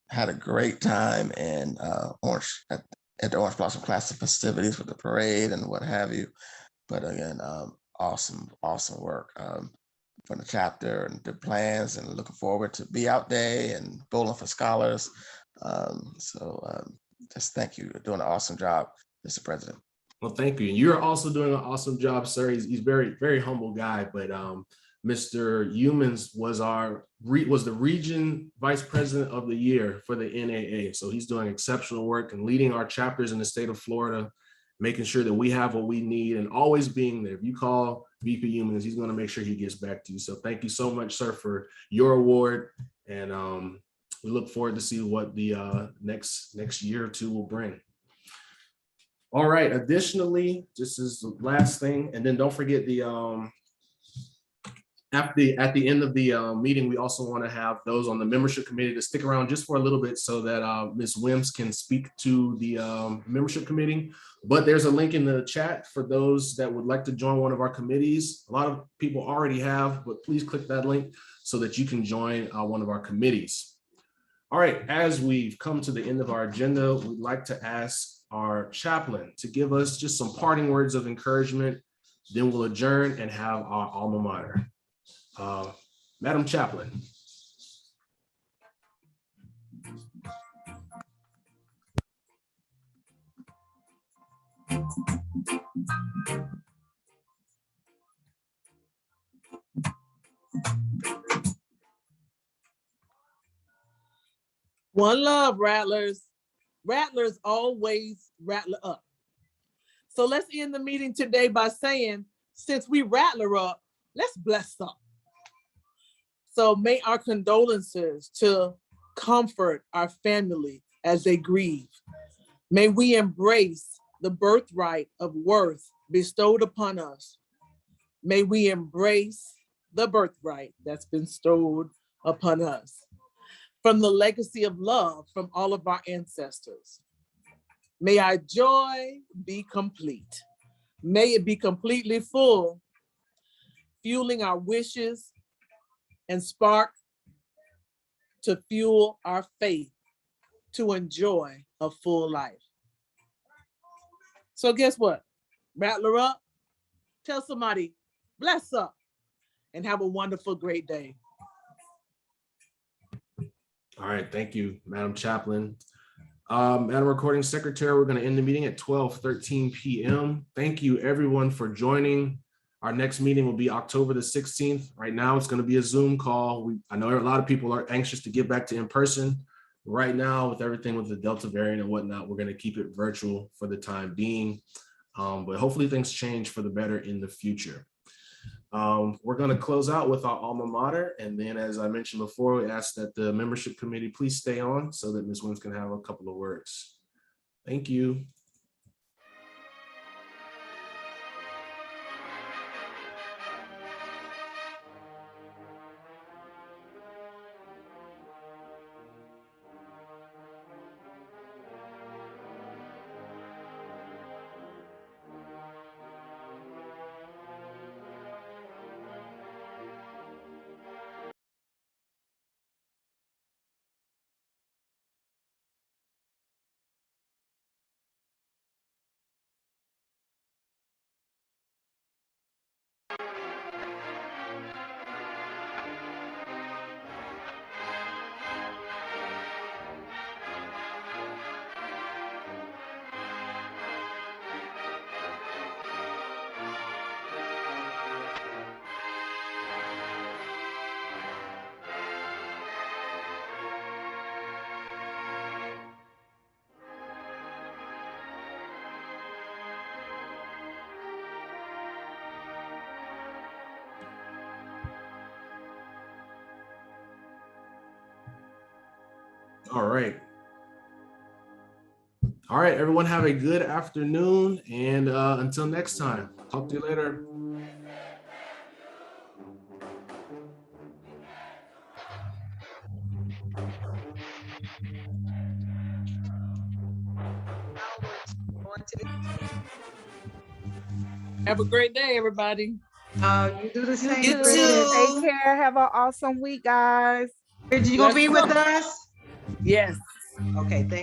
Had a great time in Orange at the Orange Blossom Classic festivities with the parade and what have you. But again, awesome work from the chapter and the plans, and looking forward to Be Out Day and Bowling for Scholars. Just thank you for doing an awesome job, Mr. President. Well, thank you. And you're also doing an awesome job, sir. He's very, very humble guy, but Mr. Humans was the region vice president of the year for the NAA. So he's doing exceptional work and leading our chapters in the state of Florida, making sure that we have what we need and always being there. If you call VP Humans, he's going to make sure he gets back to you. So thank you so much, sir, for your award. And we look forward to see what the next year or two will bring. All right. Additionally, this is the last thing. And then don't forget at the end of the meeting, we also want to have those on the membership committee to stick around just for a little bit so that Ms. Wims can speak to the membership committee. But there's a link in the chat for those that would like to join one of our committees. A lot of people already have, but please click that link so that you can join one of our committees. All right, as we've come to the end of our agenda, we'd like to ask our chaplain to give us just some parting words of encouragement. Then we'll adjourn and have our alma mater. Madam Chaplain. One love, Rattlers. Rattlers always rattler up. So let's end the meeting today by saying, since we rattler up, let's bless up. So may our condolences to comfort our family as they grieve. May we embrace the birthright of worth bestowed upon us. May we embrace the birthright that's been bestowed upon us from the legacy of love from all of our ancestors. May our joy be complete. May it be completely full, fueling our wishes and spark to fuel our faith to enjoy a full life. So guess what? Rattler up, tell somebody, bless up, and have a wonderful, great day. All right, thank you, Madam Chaplain. Madam Recording Secretary, we're going to end the meeting at 12:13 p.m. Thank you, everyone, for joining. Our next meeting will be October the 16th. Right now, it's going to be a Zoom call. I know a lot of people are anxious to get back to in person. Right now, with everything with the Delta variant and whatnot, we're going to keep it virtual for the time being. But hopefully things change for the better in the future. We're going to close out with our alma mater. And then, as I mentioned before, we ask that the membership committee please stay on so that Ms. Wins can have a couple of words. Thank you. All right. All right, everyone have a good afternoon. And until next time, talk to you later. Have a great day, everybody. You do the same. You too. Take care. Have an awesome week, guys. You gonna be with us? Yes. Okay, thank